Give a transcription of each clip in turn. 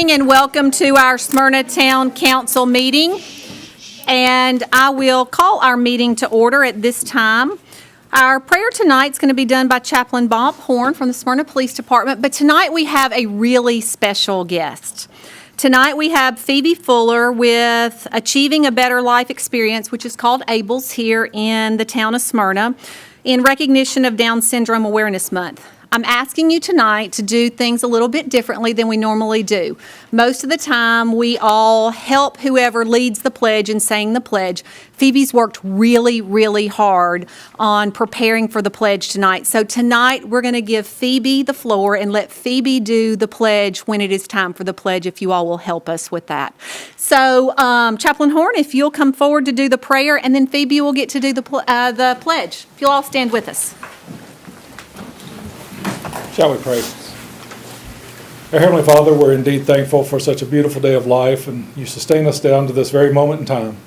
morning and welcome to our Smyrna Town Council meeting. And I will call our meeting to order at this time. Our prayer tonight is going to be done by Chaplain Bob Horn from the Smyrna Police Department, but tonight we have a really special guest. Tonight we have Phoebe Fuller with Achieving a Better Life Experience, which is called ABLES here in the town of Smyrna, in recognition of Down Syndrome Awareness Month. I'm asking you tonight to do things a little bit differently than we normally do. Most of the time, we all help whoever leads the pledge in saying the pledge. Phoebe's worked really, really hard on preparing for the pledge tonight. So tonight, we're going to give Phoebe the floor and let Phoebe do the pledge when it is time for the pledge, if you all will help us with that. So, Chaplain Horn, if you'll come forward to do the prayer, and then Phoebe will get to do the pledge. If you'll all stand with us. Shall we pray? Our Heavenly Father, we're indeed thankful for such a beautiful day of life, and you sustain us down to this very moment in time.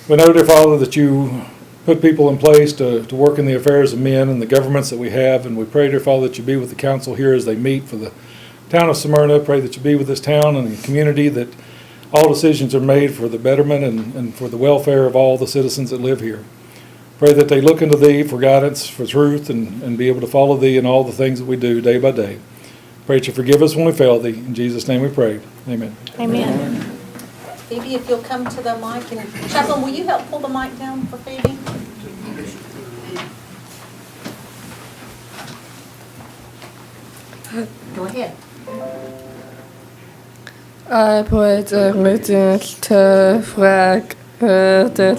We know, dear Father, that you put people in place to work in the affairs of men and the governments that we have, and we pray, dear Father, that you be with the council here as they meet for the town of Smyrna. Pray that you be with this town and the community, that all decisions are made for the betterment and for the welfare of all the citizens that live here. Pray that they look into Thee for guidance, for truth, and be able to follow Thee in all the things that we do day by day. Pray that you forgive us when we fail Thee. In Jesus' name we pray. Amen. Amen. Phoebe, if you'll come to the mic, and Chaplain, will you help pull the mic down for Phoebe? Go ahead. I pledge allegiance to the flag of the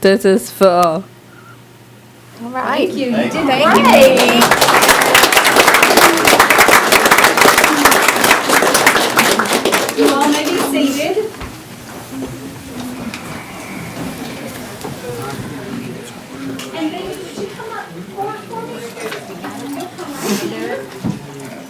this is for all. All right. Thank you. You did great. You all may be seated. And then would you come up forward for me?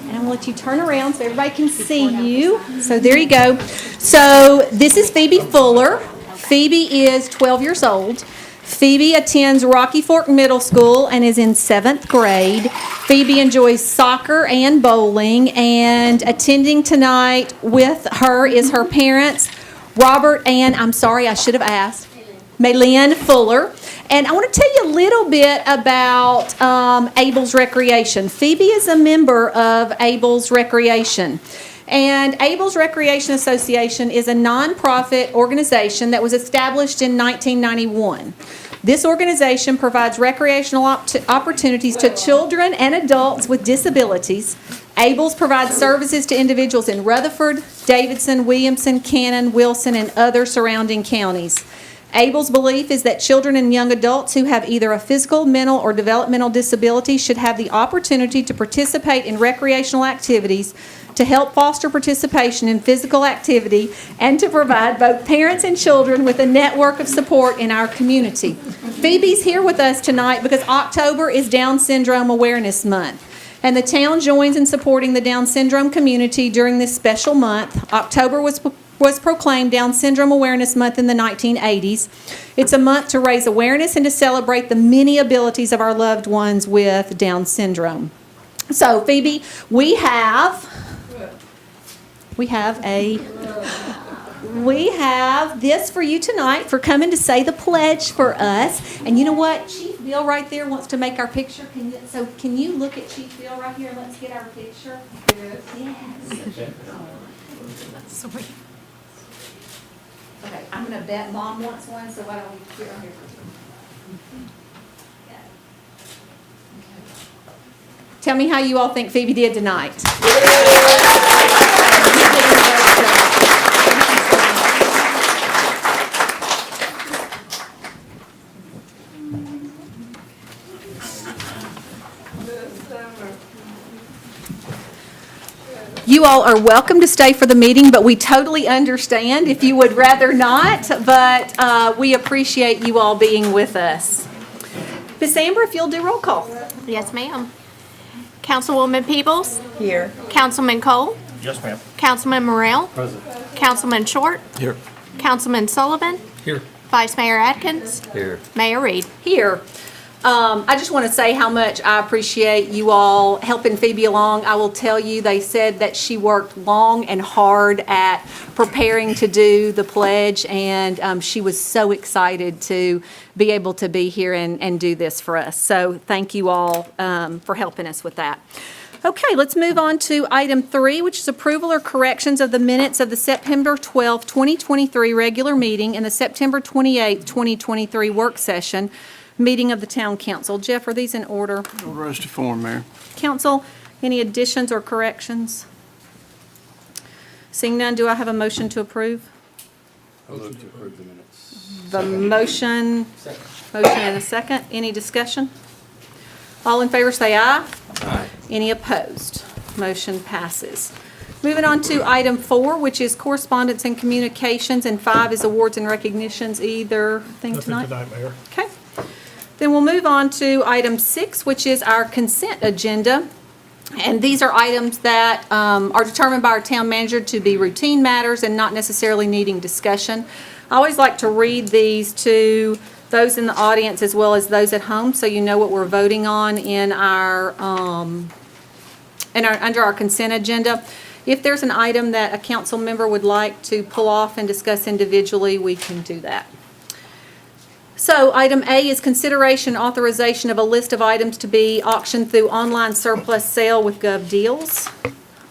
And I'm going to let you turn around so everybody can see you. So there you go. So this is Phoebe Fuller. Phoebe is 12 years old. Phoebe attends Rocky Fork Middle School and is in 7th grade. Phoebe enjoys soccer and bowling, and attending tonight with her is her parents, Robert and, I'm sorry, I should have asked, Maylin Fuller. And I want to tell you a little bit about ABLES Recreation. Phoebe is a member of ABLES Recreation. And ABLES Recreation Association is a nonprofit organization that was established in 1991. This organization provides recreational opportunities to children and adults with disabilities. ABLES provides services to individuals in Rutherford, Davidson, Williamson, Cannon, Wilson, and other surrounding counties. ABLES' belief is that children and young adults who have either a physical, mental, or developmental disability should have the opportunity to participate in recreational activities to help foster participation in physical activity and to provide both parents and children with a network of support in our community. Phoebe's here with us tonight because October is Down Syndrome Awareness Month. And the town joins in supporting the Down syndrome community during this special month. October was proclaimed Down Syndrome Awareness Month in the 1980s. It's a month to raise awareness and to celebrate the many abilities of our loved ones with Down syndrome. So, Phoebe, we have this for you tonight for coming to say the pledge for us. And you know what? Chief Bill right there wants to make our picture. Can you look at Chief Bill right here and let's get our picture? Yes. Sweet. Okay, I'm going to bet Mom wants one, so why don't we get her here for you? Tell me how you all think Phoebe did tonight. You all are welcome to stay for the meeting, but we totally understand if you would rather not, but we appreciate you all being with us. Miss Amber, if you'll do roll call. Yes, ma'am. Councilwoman Peebles? Here. Councilman Cole? Yes, ma'am. Councilman Morrell? Present. Councilman Short? Here. Councilman Sullivan? Here. Vice Mayor Atkins. Here. Mayor Reed. Here. I just want to say how much I appreciate you all helping Phoebe along. I will tell you, they said that she worked long and hard at preparing to do the pledge, and she was so excited to be able to be here and do this for us. So thank you all for helping us with that. Okay, let's move on to item 3, which is approval or corrections of the minutes of the September 12, 2023 regular meeting and the September 28, 2023 work session meeting of the Town Council. Jeff, are these in order? Order as to form, Mayor. Council, any additions or corrections? Seeing none, do I have a motion to approve? Motion to approve the minutes. The motion and a second. Any discussion? All in favor say aye. Aye. Any opposed? Motion passes. Moving on to item 4, which is correspondence and communications, and 5 is awards and recognitions. Either thing tonight? Mayor. Okay. Then we'll move on to item 6, which is our consent agenda. And these are items that are determined by our town manager to be routine matters and not necessarily needing discussion. I always like to read these to those in the audience as well as those at home, so you know what we're voting on in our under our consent agenda. If there's an item that a council member would like to pull off and discuss individually, we can do that. So item A is consideration authorization of a list of items to be auctioned through online surplus sale with Gov Deals.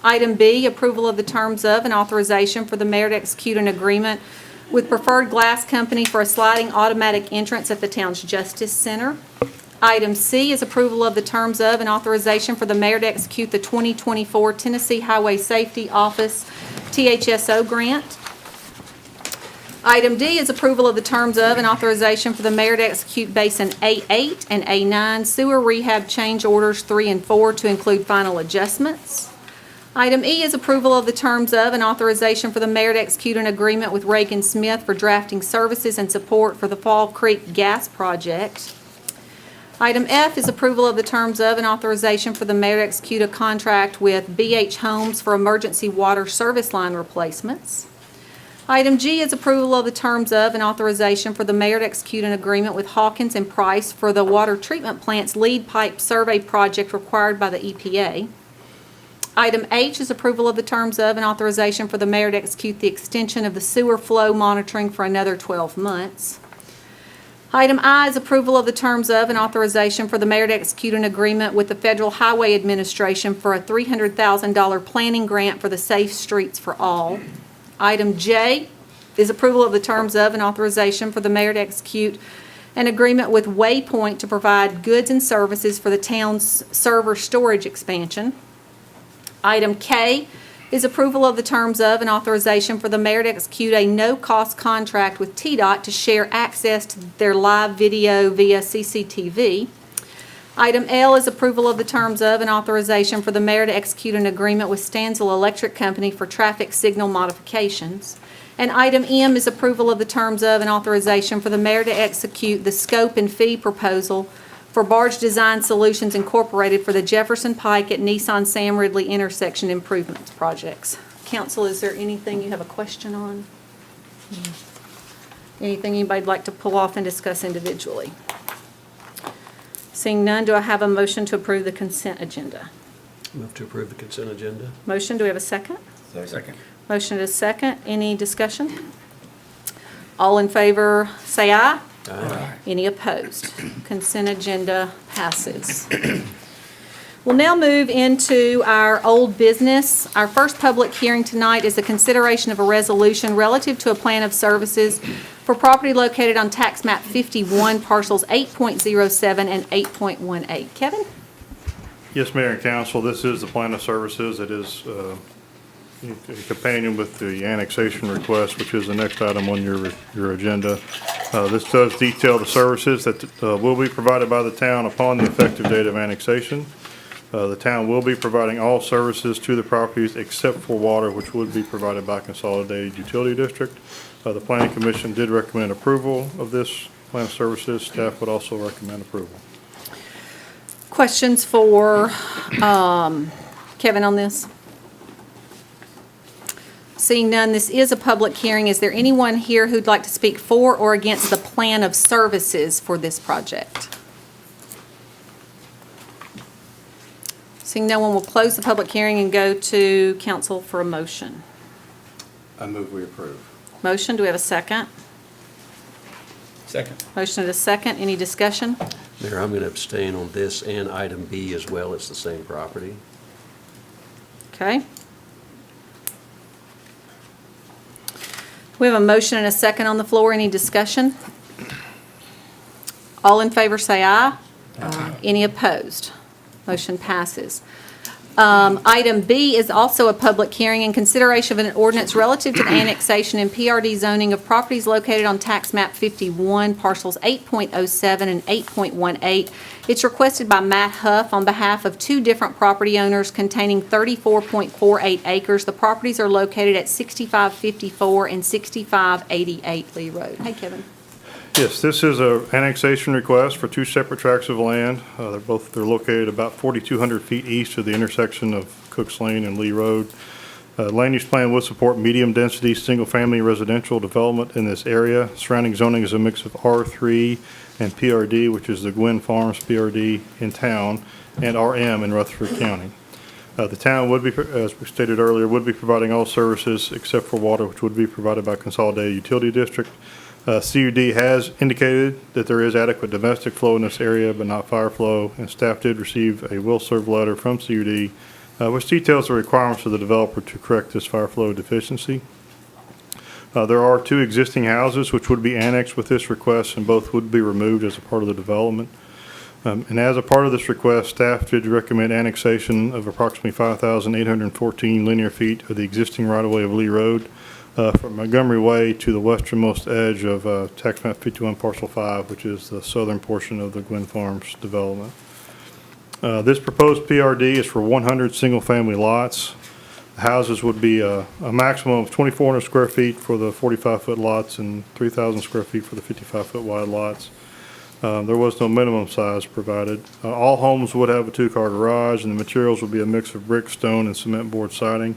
Item B, approval of the terms of and authorization for the mayor to execute an agreement with Preferred Glass Company for a sliding automatic entrance at the town's Justice Center. Item C is approval of the terms of and authorization for the mayor to execute the 2024 Tennessee Highway Safety Office THSO grant. Item D is approval of the terms of and authorization for the mayor to execute Basin A8 and A9 sewer rehab change orders 3 and 4 to include final adjustments. Item E is approval of the terms of and authorization for the mayor to execute an agreement with Reagan Smith for drafting services and support for the Fall Creek Gas Project. Item F is approval of the terms of and authorization for the mayor to execute a contract with BH Homes for emergency water service line replacements. Item G is approval of the terms of and authorization for the mayor to execute an agreement with Hawkins and Price for the water treatment plant's lead pipe survey project required by the EPA. Item H is approval of the terms of and authorization for the mayor to execute the extension of the sewer flow monitoring for another 12 months. Item I is approval of the terms of and authorization for the mayor to execute an agreement with the Federal Highway Administration for a $300,000 planning grant for the Safe Streets for All. Item J is approval of the terms of and authorization for the mayor to execute an agreement with Waypoint to provide goods and services for the town's server storage expansion. Item K is approval of the terms of and authorization for the mayor to execute a no-cost contract with TDOT to share access to their live video via CCTV. Item L is approval of the terms of and authorization for the mayor to execute an agreement with Stanzel Electric Company for traffic signal modifications. And item M is approval of the terms of and authorization for the mayor to execute the scope and fee proposal for Barge Design Solutions Incorporated for the Jefferson Pike at Nissan Sam Ridley intersection improvements projects. Council, is there anything you have a question on? Anything anybody'd like to pull off and discuss individually? Seeing none, do I have a motion to approve the consent agenda? Move to approve the consent agenda. Motion, do we have a second? Second. Motion is second. Any discussion? All in favor, say aye. Aye. Any opposed? Consent agenda passes. We'll now move into our old business. Our first public hearing tonight is the consideration of a resolution relative to a plan of services for property located on tax map 51, parcels 8.07 and 8.18. Kevin? Yes, Mayor and Council, this is the plan of services. It is a companion with the annexation request, which is the next item on your agenda. This does detail the services that will be provided by the town upon the effective date of annexation. The town will be providing all services to the properties except for water, which would be provided by Consolidated Utility District. The Planning Commission did recommend approval of this plan of services. Staff would also recommend approval. Questions for Kevin on this? Seeing none, this is a public hearing. Is there anyone here who'd like to speak for or against the plan of services for this project? Seeing no one, will close the public hearing and go to council for a motion. I move we approve. Motion, do we have a second? Second. Motion and a second. Any discussion? Mayor, I'm going to abstain on this and item B as well. It's the same property. Okay. We have a motion and a second on the floor. Any discussion? All in favor say aye. Aye. Any opposed? Motion passes. Item B is also a public hearing in consideration of an ordinance relative to the annexation and PRD zoning of properties located on tax map 51, parcels 8.07 and 8.18. It's requested by Matt Huff on behalf of two different property owners containing 34.48 acres. The properties are located at 6554 and 6588 Lee Road. Hey, Kevin. Yes, this is a annexation request for two separate tracts of land. They're located about 4,200 feet east of the intersection of Cooks Lane and Lee Road. Land use plan would support medium-density, single-family residential development in this area. Surrounding zoning is a mix of R3 and PRD, which is the Gwynn Farms PRD in town, and RM in Rutherford County. The town would be, as we stated earlier, would be providing all services except for water, which would be provided by Consolidated Utility District. CUD has indicated that there is adequate domestic flow in this area, but not fire flow, and staff did receive a will-serve letter from CUD, which details the requirements of the developer to correct this fire flow deficiency. There are two existing houses which would be annexed with this request, and both would be removed as a part of the development. And as a part of this request, staff did recommend annexation of approximately 5,814 linear feet of the existing right-of-way of Lee Road, from Montgomery Way to the westernmost edge of tax map 51 parcel 5, which is the southern portion of the Gwynn Farms development. This proposed PRD is for 100 single-family lots. The houses would be a maximum of 2,400 square feet for the 45-foot lots and 3,000 square feet for the 55-foot wide lots. There was no minimum size provided. All homes would have a two-car garage, and the materials would be a mix of brick, stone, and cement board siding.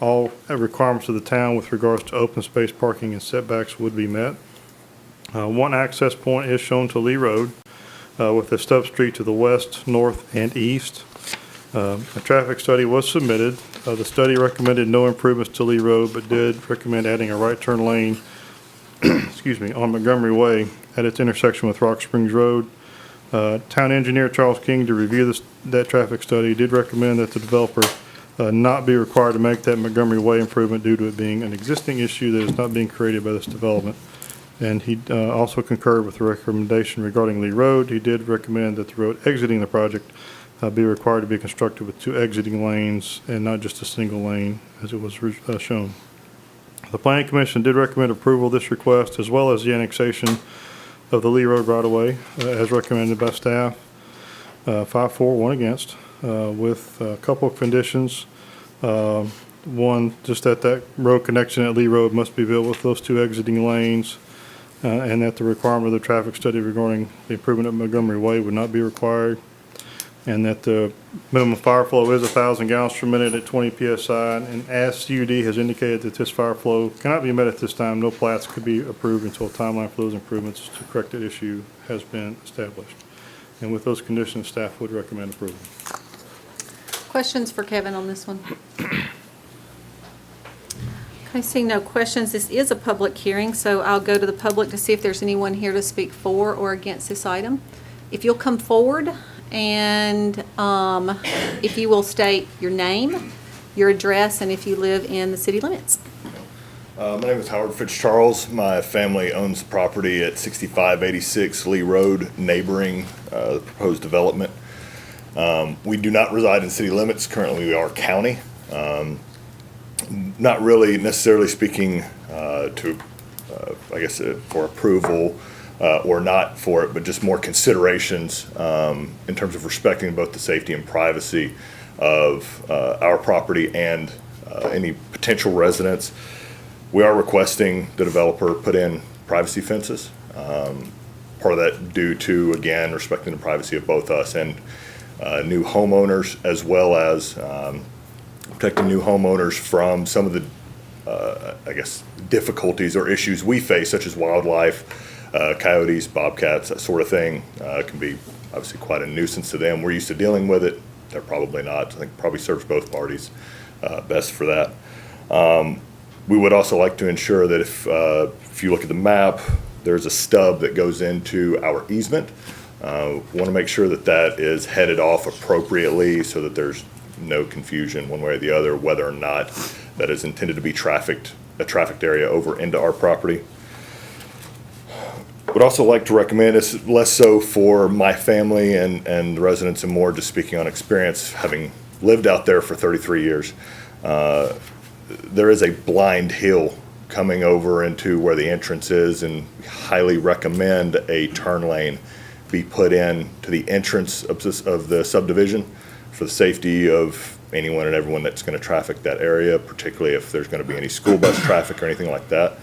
All requirements of the town with regards to open space, parking, and setbacks would be met. One access point is shown to Lee Road with a stub street to the west, north, and east. A traffic study was submitted. The study recommended no improvements to Lee Road, but did recommend adding a right turn lane excuse me, on Montgomery Way at its intersection with Rock Springs Road. Town engineer Charles King, to review that traffic study, did recommend that the developer not be required to make that Montgomery Way improvement due to it being an existing issue that is not being created by this development. And he also concurred with the recommendation regarding Lee Road. He did recommend that the road exiting the project be required to be constructed with two exiting lanes and not just a single lane as it was shown. The Planning Commission did recommend approval of this request as well as the annexation of the Lee Road right-of-way as recommended by staff. 5-4, 1 against. With a couple of conditions. One, just that road connection at Lee Road must be built with those two exiting lanes, and that the requirement of the traffic study regarding the improvement of Montgomery Way would not be required, and that the minimum fire flow is 1,000 gallons per minute at 20 psi, and as CUD has indicated that this fire flow cannot be met at this time, no plats could be approved until a timeline for those improvements to correct that issue has been established. And with those conditions, staff would recommend approval. Questions for Kevin on this one? Okay, seeing no questions, this is a public hearing, so I'll go to the public to see if there's anyone here to speak for or against this item. If you'll come forward and if you will state your name, your address, and if you live in the city limits. My name is Howard Fitzcharles. My family owns the property at 6586 Lee Road, neighboring the proposed development. We do not reside in city limits. Currently, we are county. Not really necessarily speaking for approval or not for it, but just more considerations in terms of respecting both the safety and privacy of our property and any potential residents. We are requesting the developer put in privacy fences. Part of that due to, again, respecting the privacy of both us and new homeowners, as well as protecting new homeowners from some of the I guess, difficulties or issues we face, such as wildlife, coyotes, bobcats, that sort of thing, can be obviously quite a nuisance to them. We're used to dealing with it. They're probably not. I think it probably serves both parties best for that. We would also like to ensure that if you look at the map, there's a stub that goes into our easement. Want to make sure that that is headed off appropriately so that there's no confusion one way or the other whether or not that is intended to be a trafficked area over into our property. Would also like to recommend, it's less so for my family and the residents and more just speaking on experience, having lived out there for 33 years, there is a blind hill coming over into where the entrance is, and we highly recommend a turn lane be put in to the entrance of the subdivision for the safety of anyone and everyone that's going to traffic that area, particularly if there's going to be any school bus traffic or anything like that.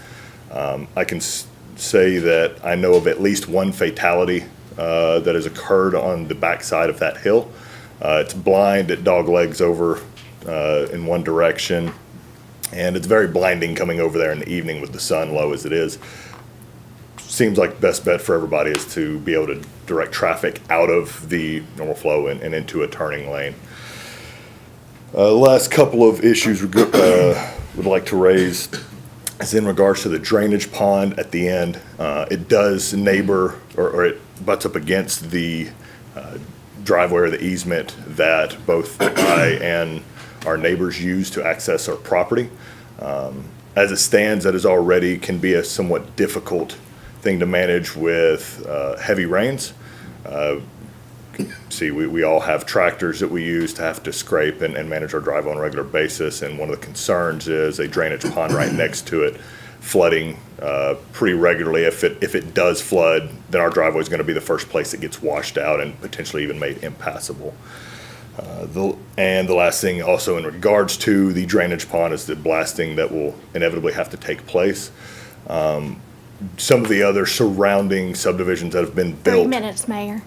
I can say that I know of at least one fatality that has occurred on the backside of that hill. It's blind, it dog legs over in one direction, and it's very blinding coming over there in the evening with the sun low as it is. Seems like the best bet for everybody is to be able to direct traffic out of the normal flow and into a turning lane. The last couple of issues we would like to raise is in regards to the drainage pond at the end. It does neighbor, or it butts up against the driveway or the easement that both I and our neighbors use to access our property. As it stands, that is already can be a somewhat difficult thing to manage with heavy rains. See, we all have tractors that we use to have to scrape and manage our drive on a regular basis, and one of the concerns is a drainage pond right next to it flooding pretty regularly. If it does flood, then our driveway is going to be the first place that gets washed out and potentially even made impassable. The last thing also in regards to the drainage pond is the blasting that will inevitably have to take place. Some of the other surrounding subdivisions that have been 3 built. minutes, Mayor.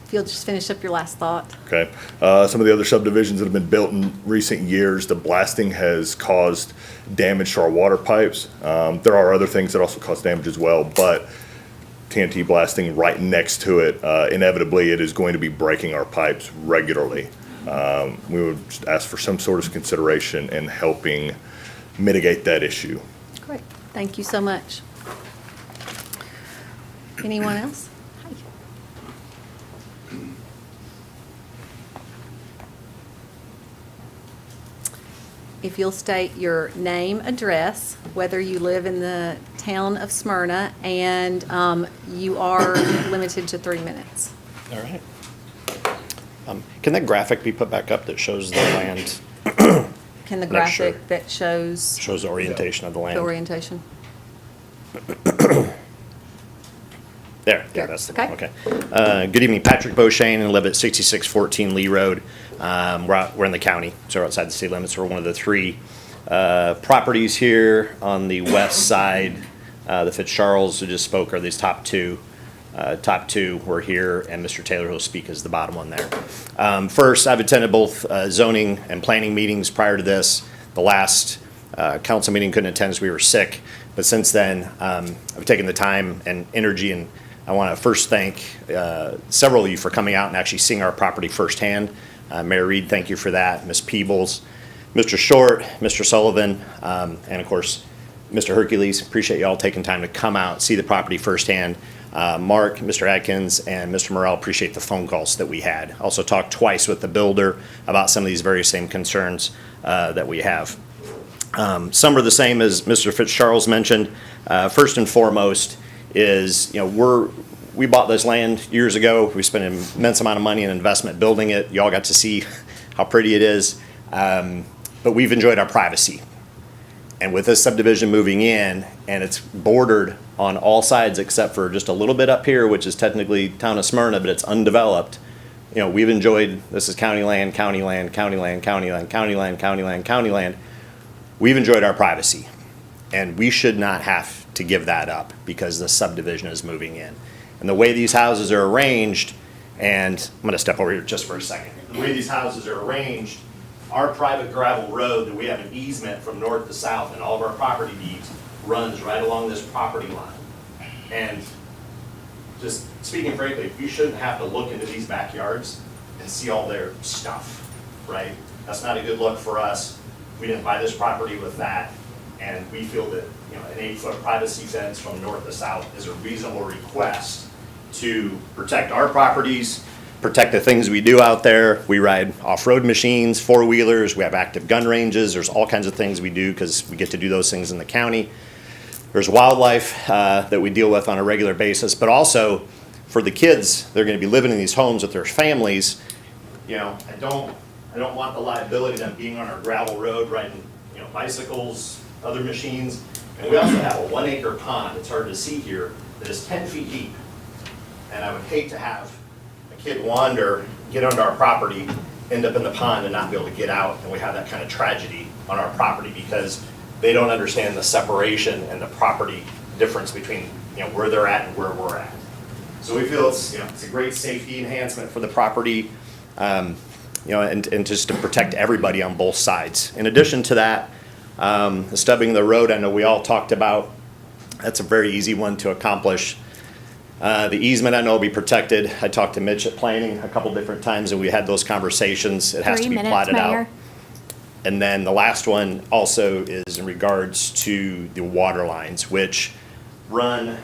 If you'll just finish up your last thought. Okay. Some of the other subdivisions that have been built in recent years, the blasting has caused damage to our water pipes. There are other things that also cause damage as well, but TNT blasting right next to it, inevitably it is going to be breaking our pipes regularly. We would just ask for some sort of consideration in helping mitigate that issue. Great. Thank you so much. Anyone else? If you'll state your name, address, whether you live in the town of Smyrna, and you are limited to 3 minutes. All right. Can that graphic be put back up that shows the land, Can the Not sure. graphic that shows shows the orientation of the the land? orientation? There, yeah, that's the one, Okay. okay. Good evening, Patrick Beauchesne, and live at 6614 Lee Road. We're in the county, so we're outside the city limits. We're one of the 3 properties here on the west side. The Fitzcharles who just spoke are these top 2. Top 2 were here, and Mr. Taylor will speak as the bottom one there. First, I've attended both zoning and planning meetings prior to this. The last council meeting couldn't attend as we were sick, but since then, I've taken the time and energy, and I want to first thank several of you for coming out and actually seeing our property firsthand. Mayor Reed, thank you for that. Ms. Peebles, Mr. Short, Mr. Sullivan, and of course, Mr. Hercules. Appreciate you all taking time to come out, see the property firsthand. Mark, Mr. Atkins, and Mr. Morrell, appreciate the phone calls that we had. Also talked twice with the builder about some of these very same concerns that we have. Some are the same as Mr. Fitzcharles mentioned. First and foremost is, we bought this land years ago. We spent an immense amount of money and investment building it. You all got to see how pretty it is. But we've enjoyed our privacy. And with this subdivision moving in, and it's bordered on all sides except for just a little bit up here, which is technically town of Smyrna, but it's undeveloped. We've enjoyed, this is county land, county land, county land, county land, county land, county land, county land. We've enjoyed our privacy. And we should not have to give that up because the subdivision is moving in. And the way these houses are arranged, and I'm going to step over here just for a second. The way these houses are arranged, our private gravel road that we have an easement from north to south, and all of our property deeds runs right along this property line. And just speaking frankly, you shouldn't have to look into these backyards and see all their stuff, right? That's not a good look for us. We didn't buy this property with that, and we feel that, you know, an 8-foot privacy fence from north to south is a reasonable request to protect our properties, protect the things we do out there. We ride off-road machines, four-wheelers, we have active gun ranges, there's all kinds of things we do because we get to do those things in the county. There's wildlife that we deal with on a regular basis, but also for the kids, they're gonna be living in these homes with their families. You know, I don't want the liability of them being on our gravel road riding, you know, bicycles, other machines. And we also have a 1-acre pond, it's hard to see here, that is 10 feet deep. And I would hate to have a kid wander, get onto our property, end up in the pond and not be able to get out, and we have that kind of tragedy on our property because they don't understand the separation and the property difference between, you know, where they're at and where we're at. So we feel it's, you know, it's a great safety enhancement for the property, you know, and just to protect everybody on both sides. In addition to that, the stubbing of the road, I know we all talked about, that's a very easy one to accomplish. The easement I know will be protected. I talked to Mitch at planning a couple different times and we had those conversations. It has to 3 be minutes, platted out. Mayor. And then the last one also is in regards to the water lines, which run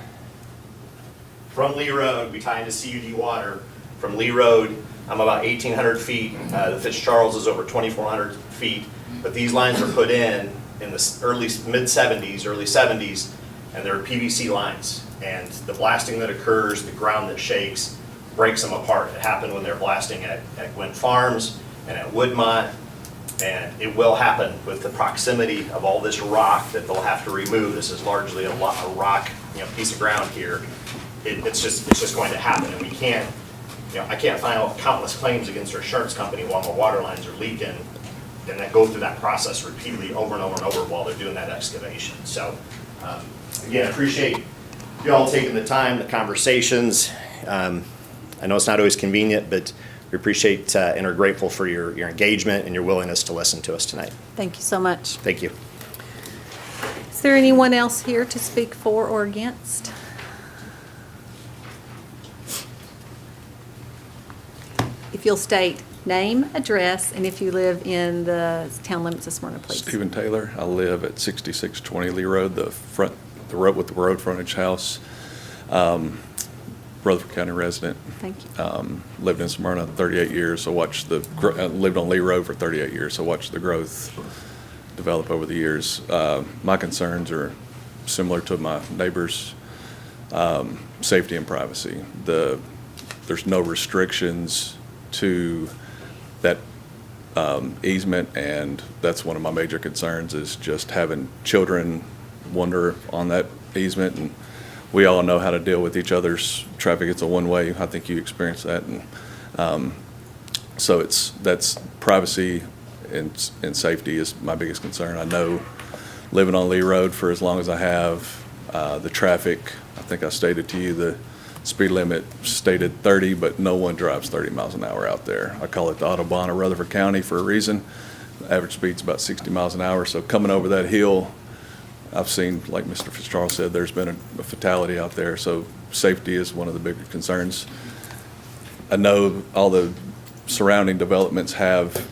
from Lee Road, we tie into CUD water. From Lee Road, I'm about 1,800 feet. The Fitzcharles is over 2,400 feet. But these lines are put in the mid-70s, early 70s, and they're PVC lines. And the blasting that occurs, the ground that shakes, breaks them apart. It happened when they're blasting at Gwynn Farms and at Woodmont. And it will happen with the proximity of all this rock that they'll have to remove. This is largely a rock, you know, piece of ground here. It's just going to happen, and we can't, you know, I can't file countless claims against our insurance company while my water lines are leaking, and then go through that process repeatedly over and over and over while they're doing that excavation. So, again, I appreciate you all taking the time, the conversations. I know it's not always convenient, but we appreciate and are grateful for your engagement and your willingness to listen to us tonight. Thank you so much. Thank you. Is there anyone else here to speak for or against? If you'll state name, address, and if you live in the town limits of Smyrna, please. Stephen Taylor. I live at 6620 Lee Road, the road with the road frontage house. Rutherford County resident. Thank you. Lived in Smyrna 38 years, so lived on Lee Road for 38 years, so watched the growth develop over the years. My concerns are similar to my neighbors, safety and privacy. There's no restrictions to that easement, and that's one of my major concerns is just having children wander on that easement, and we all know how to deal with each other's traffic. It's a one-way. I think you experienced that, and so that's privacy and safety is my biggest concern. I know living on Lee Road for as long as I have, the traffic, I think I stated to you, the speed limit stated 30, but no one drives 30 miles an hour out there. I call it the Autobahn of Rutherford County for a reason. Average speed's about 60 miles an hour, so coming over that hill, I've seen, like Mr. Fitzgerald said, there's been a fatality out there, so safety is one of the bigger concerns. I know all the surrounding developments have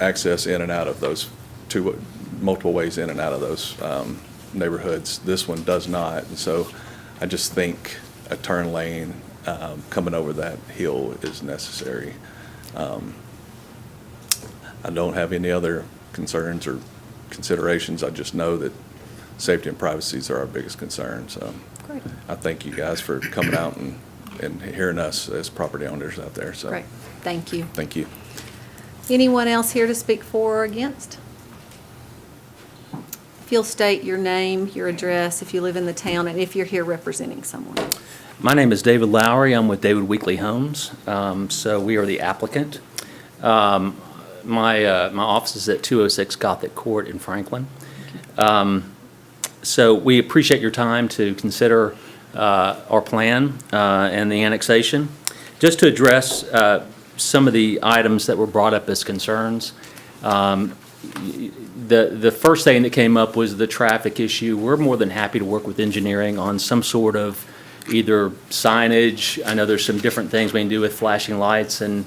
access in and out of those multiple ways in and out of those neighborhoods. This one does not, and so I just think a turn lane coming over that hill is necessary. I don't have any other concerns or considerations. I just know that safety and privacy are our biggest concern. So Great. I thank you guys for coming out and hearing us as property owners out there. So Great. Thank you. thank you. Anyone else here to speak for or against? If you'll state your name, your address, if you live in the town, and if you're here representing someone. My name is David Lowry. I'm with David Weekly Homes. So we are the applicant. My office is at 206 Gothic Court in Franklin. So we appreciate your time to consider our plan and the annexation. Just to address some of the items that were brought up as concerns, The first thing that came up was the traffic issue. We're more than happy to work with engineering on some sort of either signage. I know there's some different things we can do with flashing lights and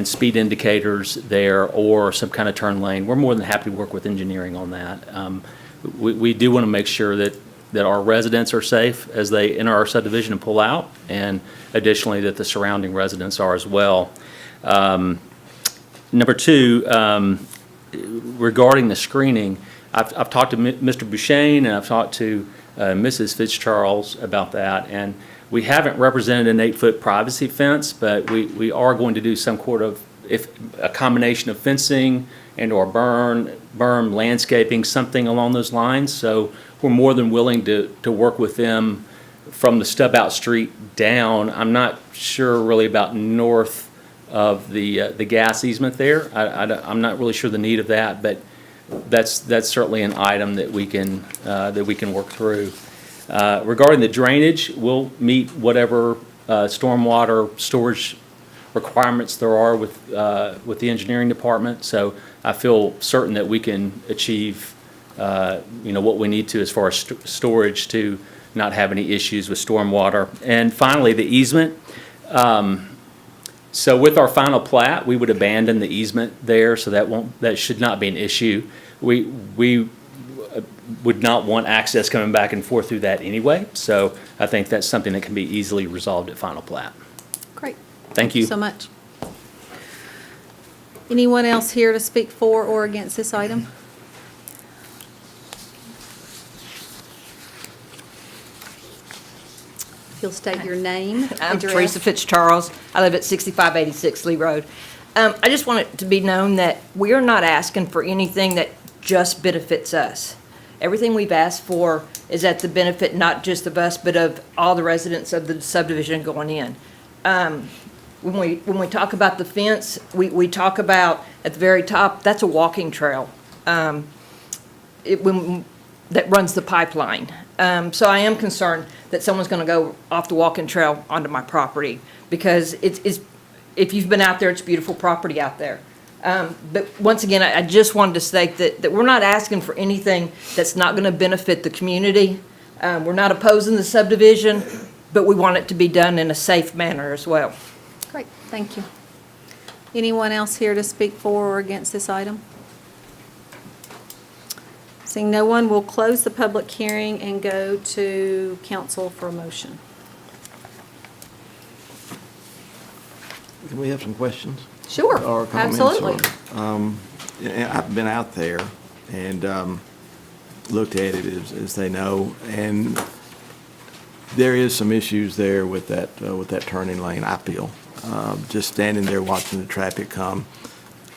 speed indicators there, or some kind of turn lane. We're more than happy to work with engineering on that. We do want to make sure that our residents are safe as they enter our subdivision and pull out, and additionally that the surrounding residents are as well. Number two, regarding the screening, I've talked to Mr. Bouchane and I've talked to Mrs. Fitzcharles about that, and we haven't represented an 8-foot privacy fence, but we are going to do some sort of, if a combination of fencing and or berm, landscaping, something along those lines. So we're more than willing to work with them from the stub out street down. I'm not sure really about north of the gas easement there. I'm not really sure the need of that, but that's certainly an item that we can work through. Regarding the drainage, we'll meet whatever stormwater storage requirements there are with the engineering department. So I feel certain that we can achieve what we need to as far as storage to not have any issues with stormwater. And finally, the easement. So with our final plat, we would abandon the easement there, so that should not be an issue. We would not want access coming back and forth through that anyway. So I think that's something that can be easily resolved at final plat. Great. Thank you. So much. Anyone else here to speak for or against this item? If you'll state your name, I'm address. Teresa Fitzcharles. I live at 6586 Lee Road. I just want it to be known that we are not asking for anything that just benefits us. Everything we've asked for is at the benefit not just of us, but of all the residents of the subdivision going in. When we talk about the fence, we talk about at the very top, that's a walking trail that runs the pipeline. So I am concerned that someone's going to go off the walking trail onto my property, because if you've been out there, it's beautiful property out there. But once again, I just wanted to state that we're not asking for anything that's not going to benefit the community. We're not opposing the subdivision, but we want it to be done in a safe manner as well. Great, thank you. Anyone else here to speak for or against this item? Seeing no one, we'll close the public hearing and go to council for a motion. Can we have some questions? Sure, Or comments? absolutely. I've been out there and looked at it, as they know, and there is some issues there with that turning lane, I feel. Just standing there watching the traffic come,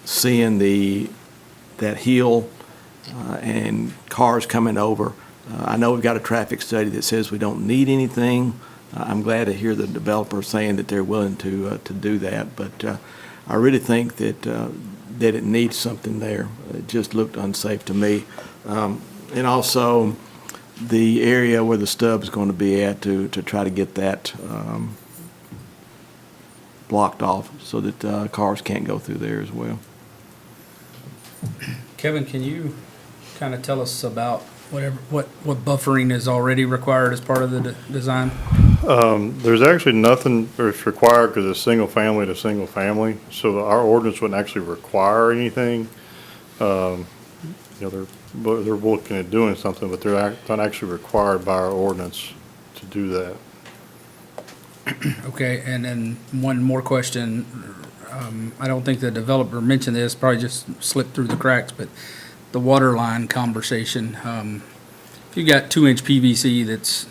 seeing that hill and cars coming over. I know we've got a traffic study that says we don't need anything. I'm glad to hear the developer saying that they're willing to do that, but I really think that it needs something there. It just looked unsafe to me. And also the area where the stub's going to be at to try to get that blocked off so that cars can't go through there as well. Kevin, can you kind of tell us about what buffering is already required as part of the design? There's actually nothing that's required because it's single family to single family. So our ordinance wouldn't actually require anything. They're looking at doing something, but they're not actually required by our ordinance to do that. Okay, and then one more question. I don't think the developer mentioned this, probably just slipped through the cracks, but the water line conversation. If you got 2-inch PVC that's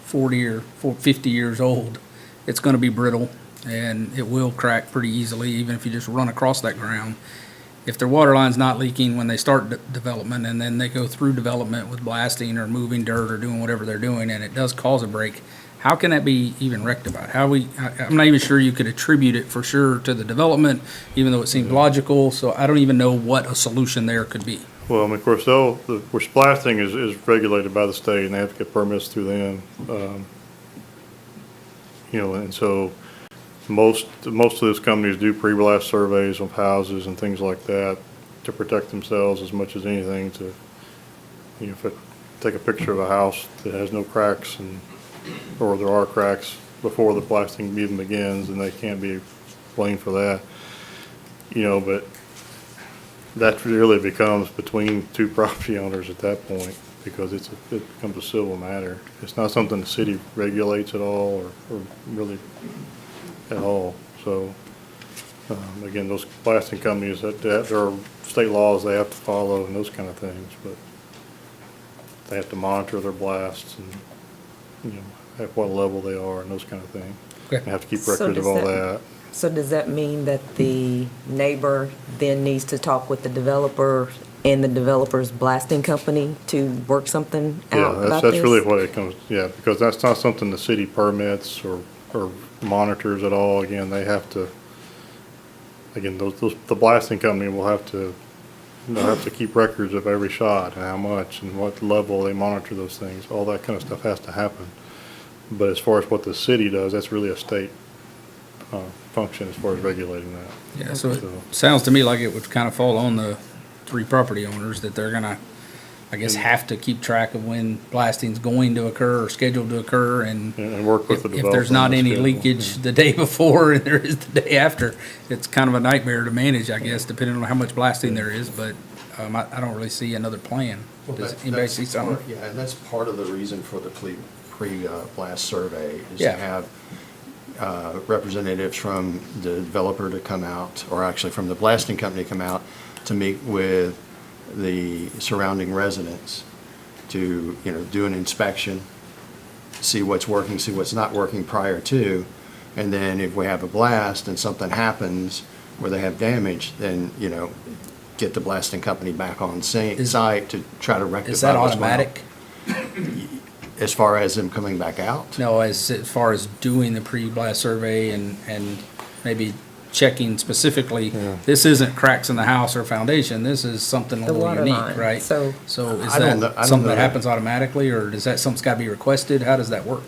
40 or 50 years old, it's going to be brittle and it will crack pretty easily, even if you just run across that ground. If their water line's not leaking when they start development and then they go through development with blasting or moving dirt or doing whatever they're doing and it does cause a break, how can that be even rectified? I'm not even sure you could attribute it for sure to the development, even though it seems logical, so I don't even know what a solution there could be. Well, of course, where blasting is regulated by the state and they have to get permits through them. And so most of those companies do pre-blast surveys of houses and things like that. to protect themselves as much as anything to, you know, if it, take a picture of a house that has no cracks or there are cracks before the blasting even begins, and they can't be blamed for that. You know, but that really becomes between two property owners at that point, because it becomes a civil matter. It's not something the city regulates at all or really at all. So, again, those blasting companies, there are state laws they have to follow and those kind of things, but they have to monitor their blasts and, you know, at what level they are and those kind of things. Okay. They have to keep So records does of all that- that. So does that mean that the neighbor then needs to talk with the developer and the developer's blasting company to work something Yeah, out about that's this? really what it comes, yeah, because that's not something the city permits or monitors at all. Again, they have to, again, the blasting company will have to, they'll have to keep records of every shot and how much and what level they monitor those things. All that kind of stuff has to happen. But as far as what the city does, that's really a state function as far as regulating that. Yeah, so it sounds to me like it would kind of fall on the three property owners that they're gonna, I guess, have to keep track of when blasting's going to occur or scheduled to occur, and And work with the if developer. there's not on the any schedule. leakage the day before and there is the day after, it's kind of a nightmare to manage, I guess, depending on how much blasting there is, but I don't really see another plan. Does anybody see something? Yeah, and that's part of the reason for the pre-blast survey, is Yeah. to have representatives from the developer to come out, or actually from the blasting company to come out to meet with the surrounding residents to, you know, do an inspection, see what's working, see what's not working prior to, and then if we have a blast and something happens where they have damage, then, you know, get the blasting company back on site to try to rectify Is that what's going on. automatic? As far as them coming back out? No, as far as doing the pre-blast survey and maybe checking specifically, this isn't cracks in the house or foundation, this is something a The little water unique, line. right? So- So is I don't know- I that don't something know that that. happens automatically, or does that, something's gotta be requested? How does that work?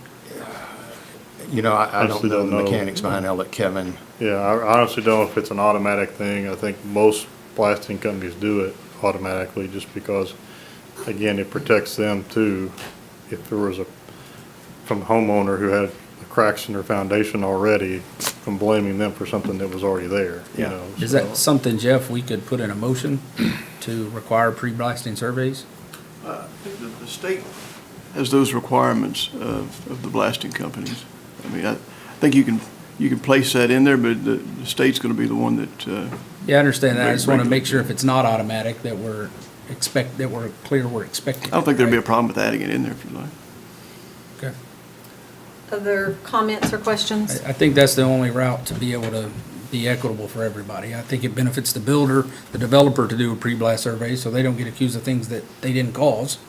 You know, I don't Honestly know don't the know. mechanics behind it. I'll let Kevin. Yeah, I honestly don't know if it's an automatic thing. I think most blasting companies do it automatically just because, again, it protects them too. If there was from a homeowner who had cracks in their foundation already, from blaming them for something that was already there, you Yeah. know. Is so- that something, Jeff, we could put in a motion to require pre-blasting surveys? The state has those requirements of the blasting companies. I mean, I think you can place that in there, but the state's gonna be the one that, Yeah, I understand that, I just wanna make sure if it's not automatic, that we're clear we're expecting. I don't think there'd be a it, problem with adding it in there if you like. right? Okay. Other comments or questions? I think that's the only route to be able to be equitable for everybody. I think it benefits the builder, the developer to do a pre-blast survey, so they don't get accused of things that they didn't cause.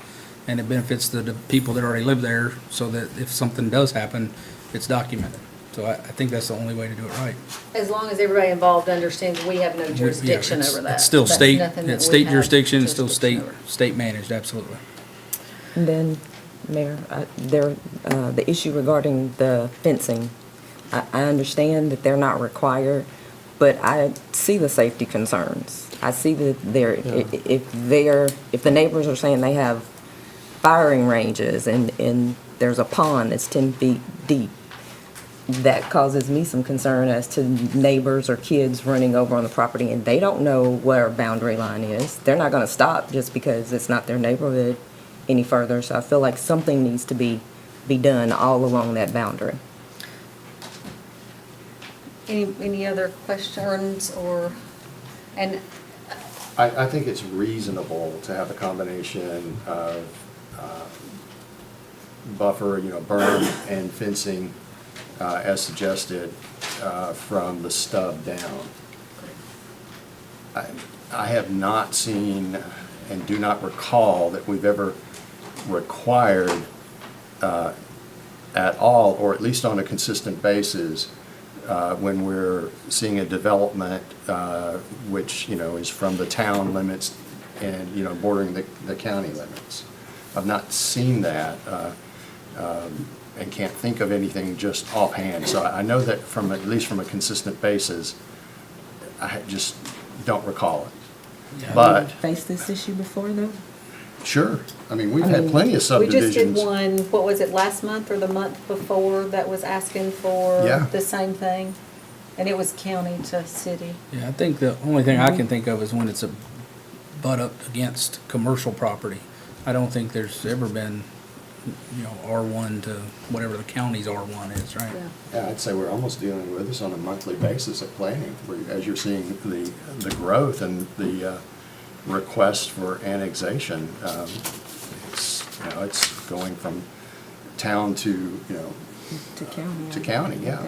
And it benefits the people that already live there, so that if something does happen, it's documented. So I think that's the only way to do it right. As long as everybody involved understands we have no jurisdiction Yeah, over that. It's still That's state, nothing that it's we state have jurisdiction, it's still jurisdiction over. state managed, absolutely. And then, Mayor, the issue regarding the fencing, I understand that they're not required, but I see the safety concerns. I see that if the neighbors are saying they have firing ranges and there's a pond that's 10 feet deep, that causes me some concern as to neighbors or kids running over on the property and they don't know where a boundary line is. They're not gonna stop just because it's not their neighborhood any further. So I feel like something needs to be done all along that boundary. Any other questions or, and I think it's reasonable to have a combination of buffer, you know, berm and fencing as suggested from the stub down. I have not seen and do not recall that we've ever required at all, or at least on a consistent basis, when we're seeing a development which, you know, is from the town limits and, you know, bordering the county limits. I've not seen that and can't think of anything just offhand. So I know that at least from a consistent basis, I just don't recall it. But, Faced this issue before, though? sure, I mean, we've had plenty of We just subdivisions. did one, what was it, last month or the month before, that was asking for Yeah. the same thing? And it was county to city. Yeah, I think the only thing I can think of is when it's a butt up against commercial property. I don't think there's ever been, R1 to whatever the county's R1 is, right? Yeah, I'd say we're almost dealing with this on a monthly basis at planning, as you're seeing the growth and the requests for annexation. It's going from town to, To county. to county, yeah.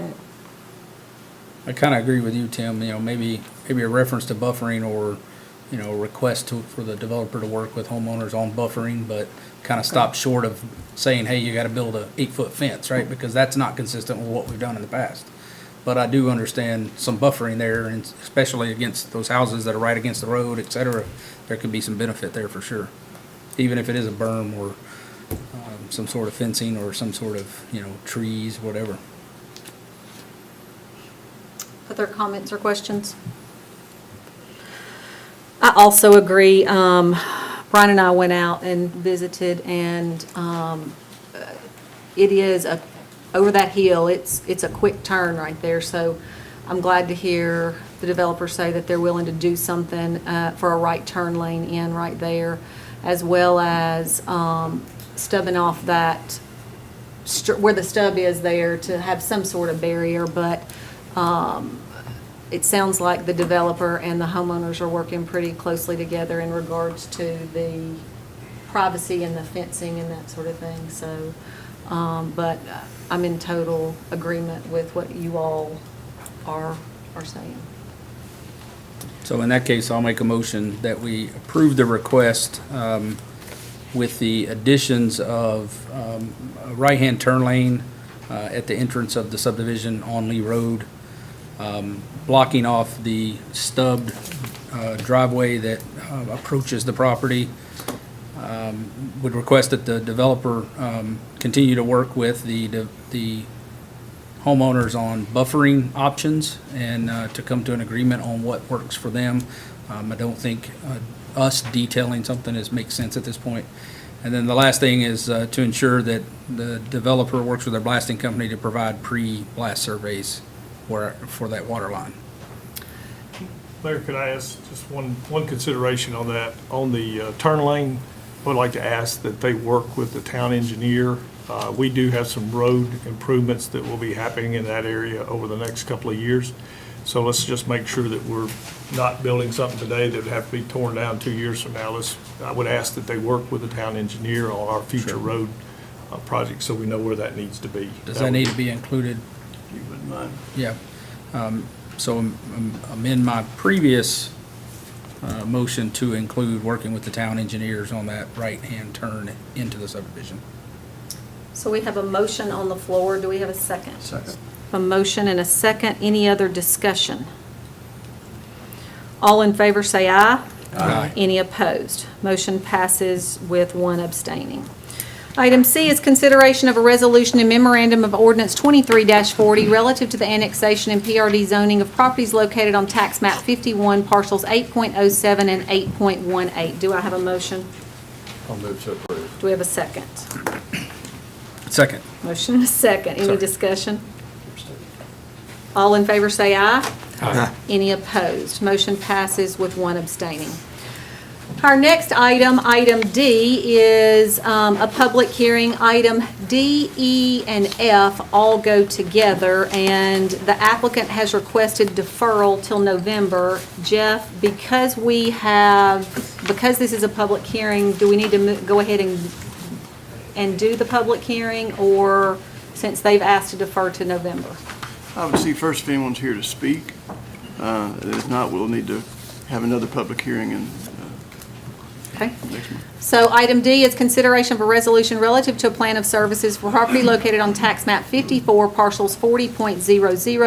I kind of agree with you, Tim, maybe a reference to buffering or, a request for the developer to work with homeowners on buffering, but kind of stop short of saying, hey, you got to build a 8-foot fence, right? Because that's not consistent with what we've done in the past. But I do understand some buffering there, and especially against those houses that are right against the road, et cetera, there could be some benefit there for sure. Even if it is a berm or some sort of fencing or some sort of, trees, whatever. Other comments or questions? I also agree. Brian and I went out and visited, and it is over that hill. It's a quick turn right there. So I'm glad to hear the developer say that they're willing to do something for a right turn lane in right there, as well as stubbing off that where the stub is there to have some sort of barrier, but it sounds like the developer and the homeowners are working pretty closely together in regards to the privacy and the fencing and that sort of thing. So, but I'm in total agreement with what you all are saying. So in that case, I'll make a motion that we approve the request with the additions of a right-hand turn lane at the entrance of the subdivision on Lee Road, blocking off the stubbed driveway that approaches the property. Would request that the developer continue to work with the homeowners on buffering options and to come to an agreement on what works for them. I don't think us detailing something makes sense at this point. And then the last thing is to ensure that the developer works with their blasting company to provide pre-blast surveys for that water line. Mayor, could I ask just one consideration on that? On the turn lane, I would like to ask that they work with the town engineer. We do have some road improvements that will be happening in that area over the next couple of years. So let's just make sure that we're not building something today that would have to be torn down 2 years from now. I would ask that they work with the town engineer on our future road project so we know where that needs to be. Does that need to be included? If you wouldn't mind. Yeah. So amend my previous motion to include working with the town engineers on that right-hand turn into the subdivision. So we have a motion on the floor. Do we have a second? Second. A motion and a second. Any other discussion? All in favor say aye. Aye. Any opposed? Motion passes with one abstaining. Item C is consideration of a resolution and memorandum of ordinance 23-40 relative to the annexation and PRD zoning of properties located on tax map 51, parcels 8.07 and 8.18. Do I have a motion? I'll move to approve. Do we have a second? Second. Motion and a second. Any Sorry. discussion? All in favor say aye. Aye. Any opposed? Motion passes with one abstaining. Our next item, item D, is a public hearing. Item D, E, and F all go together, and the applicant has requested deferral till November. Jeff, because this is a public hearing, do we need to go ahead and do the public hearing, or since they've asked to defer to November? I would see first if anyone's here to speak. If not, we'll need to have another public hearing in Okay. next month. So item D is consideration of a resolution relative to a plan of services for property located on tax map 54, parcels 40.00,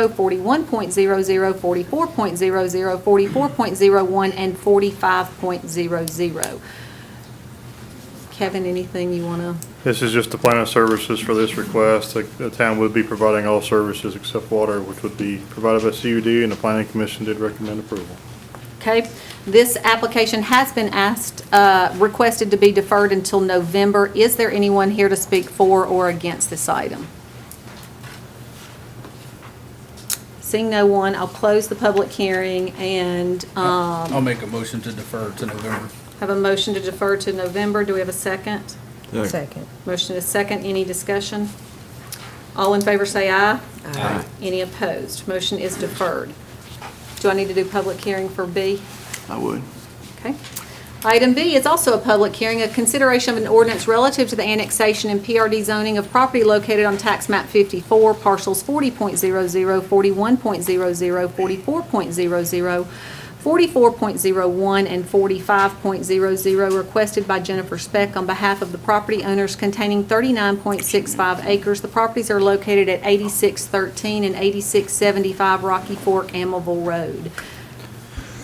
41.00, 44.00, 44.01, and 45.00. Kevin, anything you want to? This is just the plan of services for this request. The town would be providing all services except water, which would be provided by CUD, and the planning commission did recommend approval. Okay? This application has been requested to be deferred until November. Is there anyone here to speak for or against this item? Seeing no one, I'll close the public hearing and I'll make a motion to defer to November. have a motion to defer to November. Do we have a second? Second. Motion is second. Any discussion? All in favor say aye. Aye. Any opposed? Motion is deferred. Do I need to do public hearing for B? I would. Okay. Item B is also a public hearing, a consideration of an ordinance relative to the annexation and PRD zoning of property located on tax map 54, parcels 40.00, 41.00, 44.00, 44.01, and 45.00, requested by Jennifer Speck on behalf of the property owners containing 39.65 acres. The properties are located at 8613 and 8675 Rocky Fork, Amable Road.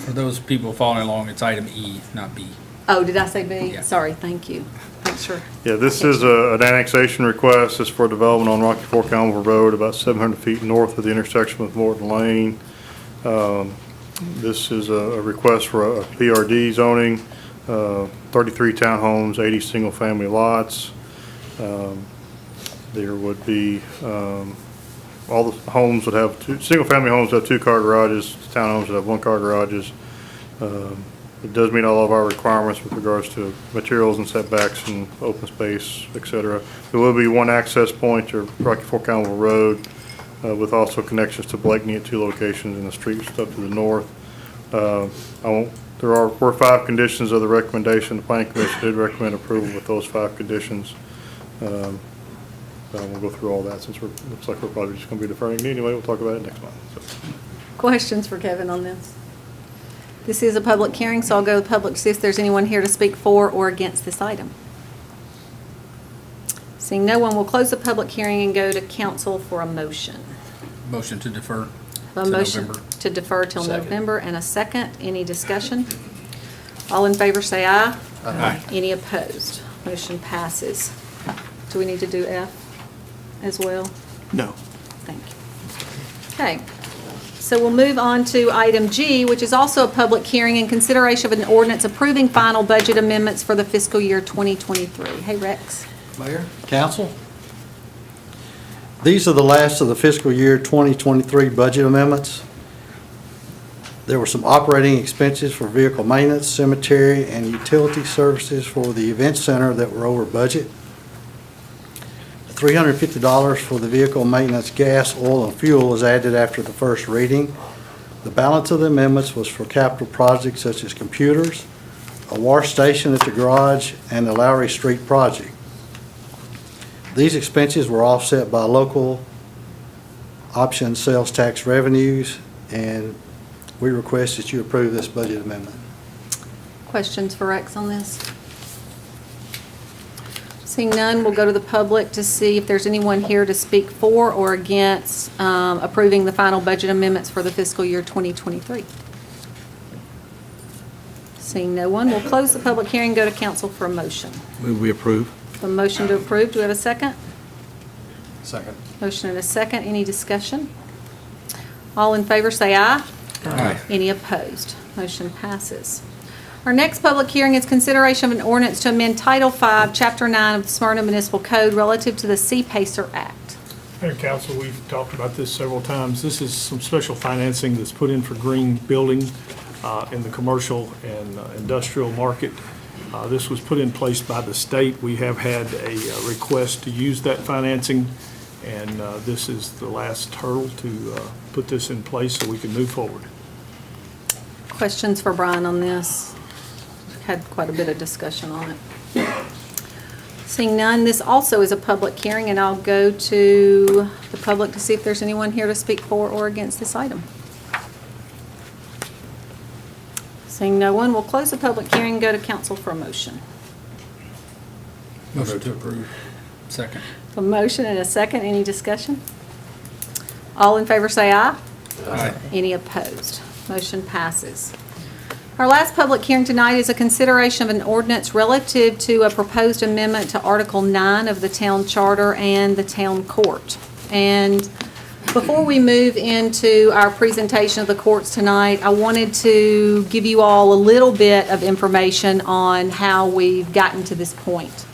For those people following along, it's item E, not B. Oh, did I say B? Yeah. Sorry, thank you. Thanks, sure. Yeah, this is an annexation request. It's for development on Rocky Fork Allenville Road, about 700 feet north of the intersection with Morton Lane. This is a request for a PRD zoning, 33 townhomes, 80 single-family lots. There would be, all the homes would have single-family homes have 2-car garages, townhomes would have 1-car garages. It does meet all of our requirements with regards to materials and setbacks and open space, et cetera. There will be one access point to Rocky Fork Allenville Road, with also connections to Blakeney at 2 locations in the streets up to the north. There were 5 conditions of the recommendation. The Planning Commission did recommend approval with those 5 conditions. We'll go through all that since looks like we're probably just going to be deferring it anyway. We'll talk about it next month. So. Questions for Kevin on this? This is a public hearing, so I'll go to the public to see if there's anyone here to speak for or against this item. Seeing no one, we'll close the public hearing and go to council for a motion. Motion to defer A to motion November. to defer till Second. November and a second. Any discussion? All in favor say aye. Aye. Any opposed? Motion passes. Do we need to do F as well? No. Thank you. Okay. So we'll move on to item G, which is also a public hearing and consideration of an ordinance approving final budget amendments for the fiscal year 2023. Hey, Rex. Mayor, council. These are the last of the fiscal year 2023 budget amendments. There were some operating expenses for vehicle maintenance, cemetery, and utility services for the event center that were over budget. $350 for the vehicle maintenance, gas, oil, and fuel is added after the first reading. The balance of the amendments was for capital projects such as computers, a wash station at the garage, and the Lowry Street project. These expenses were offset by local option sales tax revenues, and we request that you approve this budget amendment. Questions for Rex on this? Seeing none, we'll go to the public to see if there's anyone here to speak for or against approving the final budget amendments for the fiscal year 2023. Seeing no one, we'll close the public hearing, go to council for a motion. Move we approve. A motion to approve, do we have a second? Second. Motion and a second, any discussion? All in favor say aye. Aye. Any opposed? Motion passes. Our next public hearing is consideration of an ordinance to amend Title V, Chapter 9 of the Smyrna Municipal Code relative to the C-PACER Act. Mayor and Council, we've talked about this several times. This is some special financing that's put in for green building in the commercial and industrial market. This was put in place by the state. We have had a request to use that financing, and this is the last hurdle to put this in place so we can move forward. Questions for Brian on this? Had quite a bit of discussion on it. Seeing none, this also is a public hearing, and I'll go to the public to see if there's anyone here to speak for or against this item. Seeing no one, we'll close the public hearing and go to council for a motion. Motion to approve. Second. A motion and a second. Any discussion? All in favor say aye. Aye. Any opposed? Motion passes. Our last public hearing tonight is a consideration of an ordinance relative to a proposed amendment to Article 9 of the Town Charter and the Town Court. And Before we move into our presentation of the courts tonight, I wanted to give you all a little bit of information on how we've gotten to this point.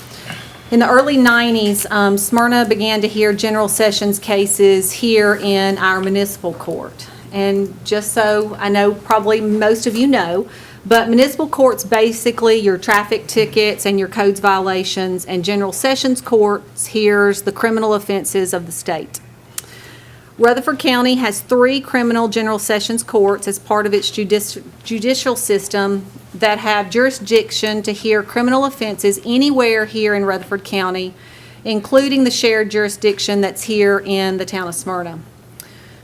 In the early 90s, Smyrna began to hear general sessions cases here in our municipal court. And just so I know, probably most of you know, but municipal court's basically your traffic tickets and your codes violations, and general sessions courts hears the criminal offenses of the state. Rutherford County has 3 criminal general sessions courts as part of its judicial system that have jurisdiction to hear criminal offenses anywhere here in Rutherford County, including the shared jurisdiction that's here in the town of Smyrna.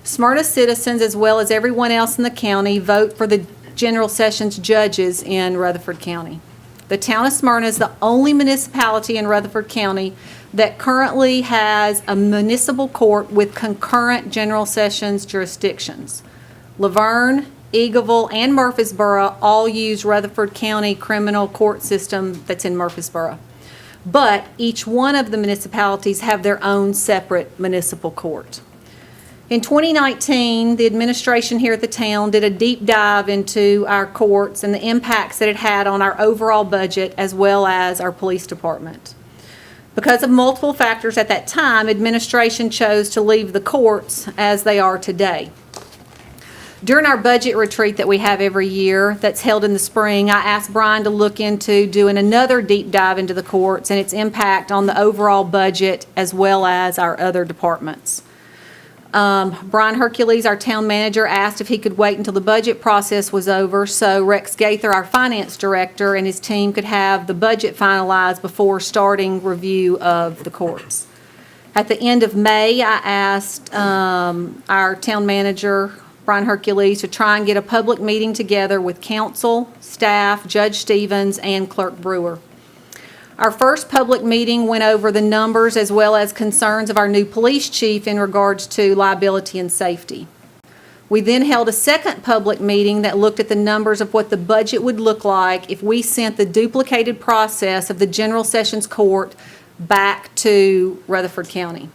Smyrna citizens, as well as everyone else in the county, vote for the general sessions judges in Rutherford County. The town of Smyrna is the only municipality in Rutherford County that currently has a municipal court with concurrent general sessions jurisdictions. Laverne, Eagleville, and Murfreesboro all use Rutherford County criminal court system that's in Murfreesboro. But each one of the municipalities have their own separate municipal court. In 2019, the administration here at the town did a deep dive into our courts and the impacts that it had on our overall budget as well as our police department. Because of multiple factors at that time, administration chose to leave the courts as they are today. During our budget retreat that we have every year that's held in the spring, I asked Brian to look into doing another deep dive into the courts and its impact on the overall budget as well as our other departments. Brian Hercules, our town manager, asked if he could wait until the budget process was over so Rex Gaither, our finance director, and his team could have the budget finalized before starting review of the courts. At the end of May, I asked our town manager, Brian Hercules, to try and get a public meeting together with council, staff, Judge Stevens, and Clerk Brewer. Our first public meeting went over the numbers as well as concerns of our new police chief in regards to liability and safety. We then held a second public meeting that looked at the numbers of what the budget would look like if we sent the duplicated process of the General Sessions Court back to Rutherford County.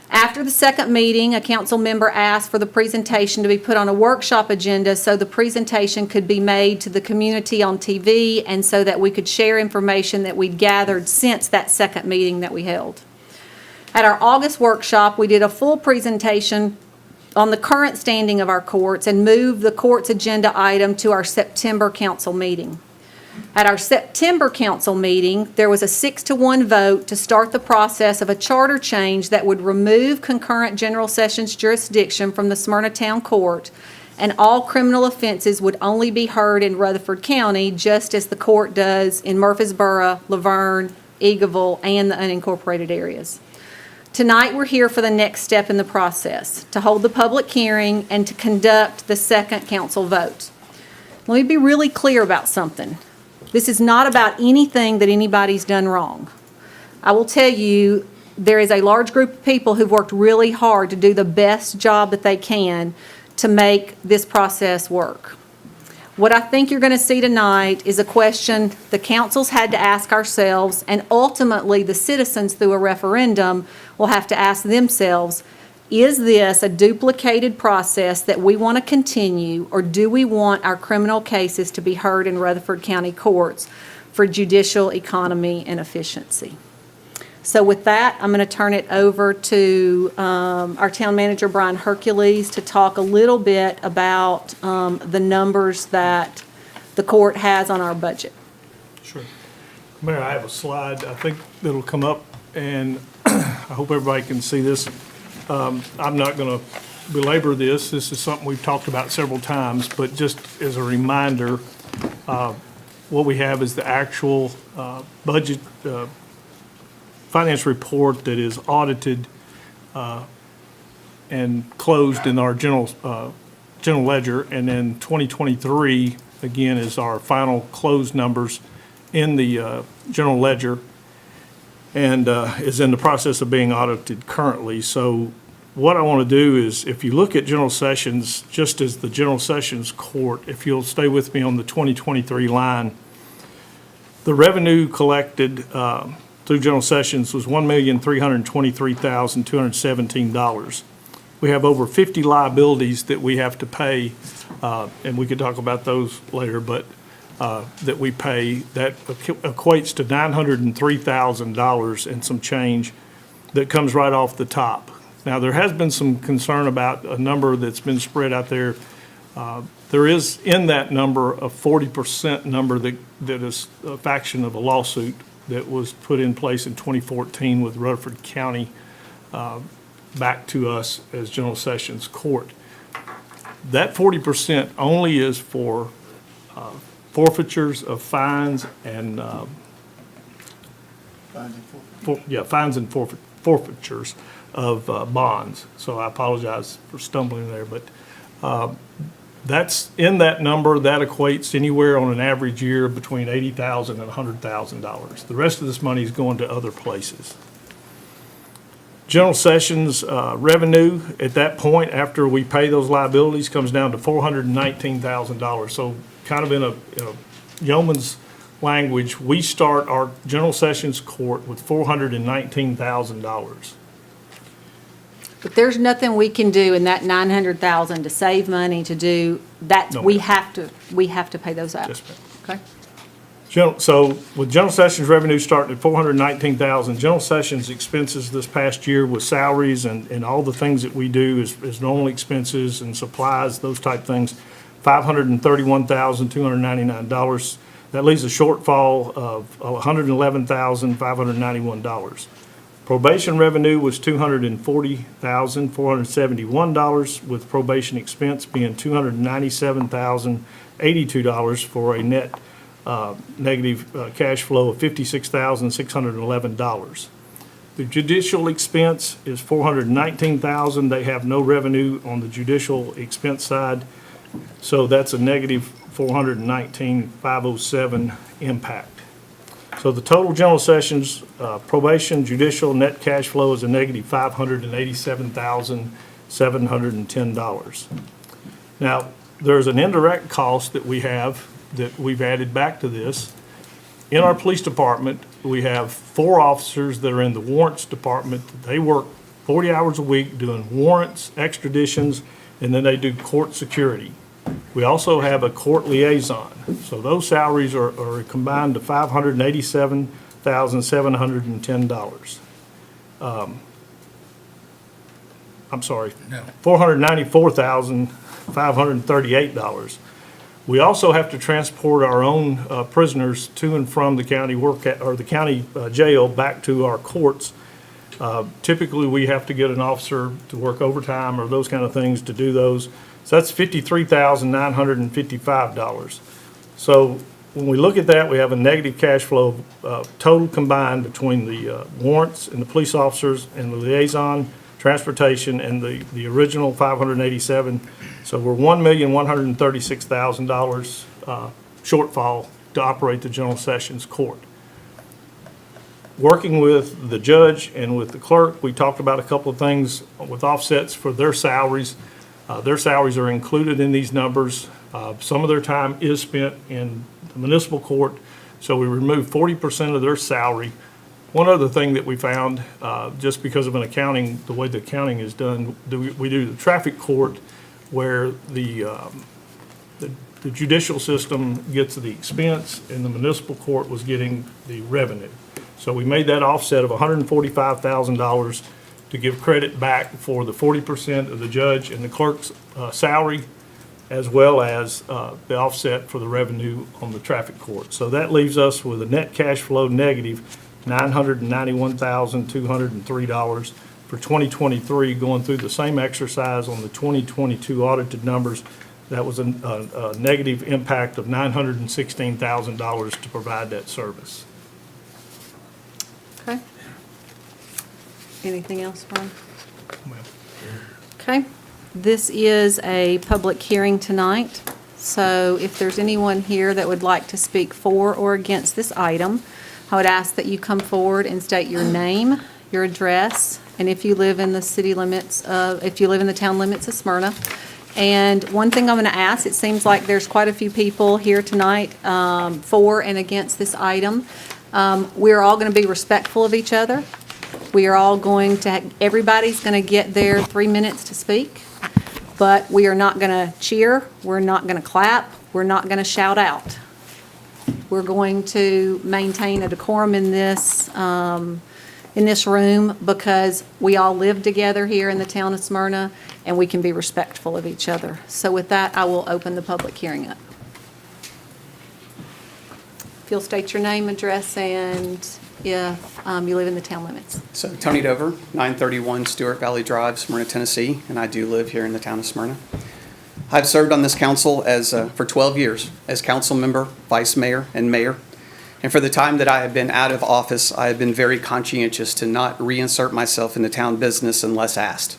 After the second meeting, a council member asked for the presentation to be put on a workshop agenda so the presentation could be made to the community on TV and so that we could share information that we'd gathered since that second meeting that we held. At our August workshop, we did a full presentation on the current standing of our courts and moved the court's agenda item to our September council meeting. At our September council meeting, there was a 6-1 vote to start the process of a charter change that would remove concurrent general sessions jurisdiction from the Smyrna Town Court, and all criminal offenses would only be heard in Rutherford County, just as the court does in Murfreesboro, Laverne, Eagleville, and the unincorporated areas. Tonight, we're here for the next step in the process, to hold the public hearing and to conduct the second council vote. Let me be really clear about something. This is not about anything that anybody's done wrong. I will tell you, there is a large group of people who've worked really hard to do the best job that they can to make this process work. What I think you're going to see tonight is a question the councils had to ask ourselves, and ultimately the citizens through a referendum will have to ask themselves, is this a duplicated process that we want to continue, or do we want our criminal cases to be heard in Rutherford County courts for judicial economy and efficiency? So with that, I'm going to turn it over to our town manager, Brian Hercules, to talk a little bit about the numbers that the court has on our budget. Sure. Mayor, I have a slide, I think that'll come up, and I hope everybody can see this. I'm not going to belabor this. This is something we've talked about several times, but just as a reminder, what we have is the actual budget finance report that is audited and closed in our general ledger, and then 2023 again is our final closed numbers in the general ledger, and is in the process of being audited currently. So what I want to do is, if you look at general sessions, just as the general sessions court, if you'll stay with me on the 2023 line, the revenue collected through general sessions was $1,323,217. we have over 50 liabilities that we have to pay, and we could talk about those later, but that we pay, that equates to $903,000 and some change that comes right off the top. Now, there has been some concern about a number that's been spread out there. There is in that number a 40% number that is a faction of a lawsuit that was put in place in 2014 with Rutherford County back to us as General Sessions Court. That 40% only is for forfeitures of fines and fines and forfeitures of bonds. So I apologize for stumbling there, but that's in that number. That equates anywhere on an average year between $80,000 and $100,000. The rest of this money is going to other places. General Sessions revenue at that point, after we pay those liabilities, comes down to $419,000. So kind of in a yeoman's language, we start our General Sessions Court with $419,000. But there's nothing we can do in that 900,000 to save money to do, that, No, we ma'am. have to pay those out. Yes, ma'am. Okay? So with General Sessions revenue starting at $419,000, General Sessions expenses this past year with salaries and all the things that we do as normal expenses and supplies, those type things, $531,299. That leaves a shortfall of $111,591. Probation revenue was $240,471, with probation expense being $297,082 for a net negative cash flow of $56,611. The judicial expense is $419,000. They have no revenue on the judicial expense side, so that's a negative $419,507 impact. So the total General Sessions probation judicial net cash flow is a negative $587,710. Now, there's an indirect cost that we have that we've added back to this. In our police department, we have 4 officers that are in the warrants department. They work 40 hours a week doing warrants, extraditions, and then they do court security. We also have a court liaison. So those salaries are combined to $587,710. I'm sorry, No. $494,538. We also have to transport our own prisoners to and from the county the county jail back to our courts. Typically, we have to get an officer to work overtime or those kind of things to do those. So that's $53,955. So when we look at that, we have a negative cash flow total combined between the warrants and the police officers and the liaison, transportation, and the original 587. So we're $1,136,000 shortfall to operate the General Sessions Court. Working with the judge and with the clerk, we talked about a couple of things with offsets for their salaries. Their salaries are included in these numbers. Some of their time is spent in the municipal court, so we remove 40% of their salary. One other thing that we found, just because of an accounting, the way the accounting is done, we do the traffic court where the judicial system gets the expense and the municipal court was getting the revenue. So we made that offset of $145,000 to give credit back for the 40% of the judge and the clerk's salary, as well as the offset for the revenue on the traffic court. So that leaves us with a net cash flow negative $991,203 for 2023. Going through the same exercise on the 2022 audited numbers, that was a negative impact of $916,000 to provide that service. Okay. Anything else, Ron? Okay. This is a public hearing tonight, so if there's anyone here that would like to speak for or against this item, I would ask that you come forward and state your name, your address, and if you live in the city limits if you live in the town limits of Smyrna. And one thing I'm going to ask, it seems like there's quite a few people here tonight for and against this item. We're all going to be respectful of each other. We are all going to, everybody's going to get their 3 minutes to speak, but we are not going to cheer, we're not going to clap, we're not going to shout out. We're going to maintain a decorum in this room because we all live together here in the town of Smyrna, and we can be respectful of each other. So with that, I will open the public hearing up. If you'll state your name, address, and if you live in the town limits. So Tony Dover, 931 Stewart Valley Drive, Smyrna, Tennessee, and I do live here in the town of Smyrna. I've served on this council for 12 years as council member, vice mayor, and mayor. And for the time that I have been out of office, I have been very conscientious to not reinsert myself into town business unless asked.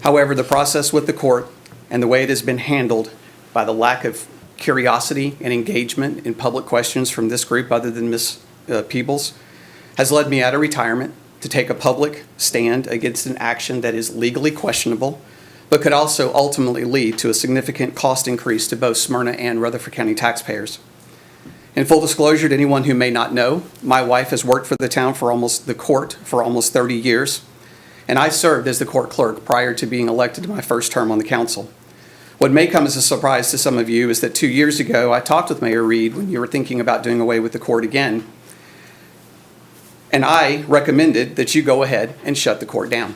However, the process with the court and the way it has been handled by the lack of curiosity and engagement in public questions from this group other than Ms. Peebles has led me out of retirement to take a public stand against an action that is legally questionable, but could also ultimately lead to a significant cost increase to both Smyrna and Rutherford County taxpayers. In full disclosure to anyone who may not know, my wife has worked for the town the court for almost 30 years, and I served as the court clerk prior to being elected to my first term on the council. What may come as a surprise to some of you is that 2 years ago, I talked with Mayor Reed when you were thinking about doing away with the court again, and I recommended that you go ahead and shut the court down.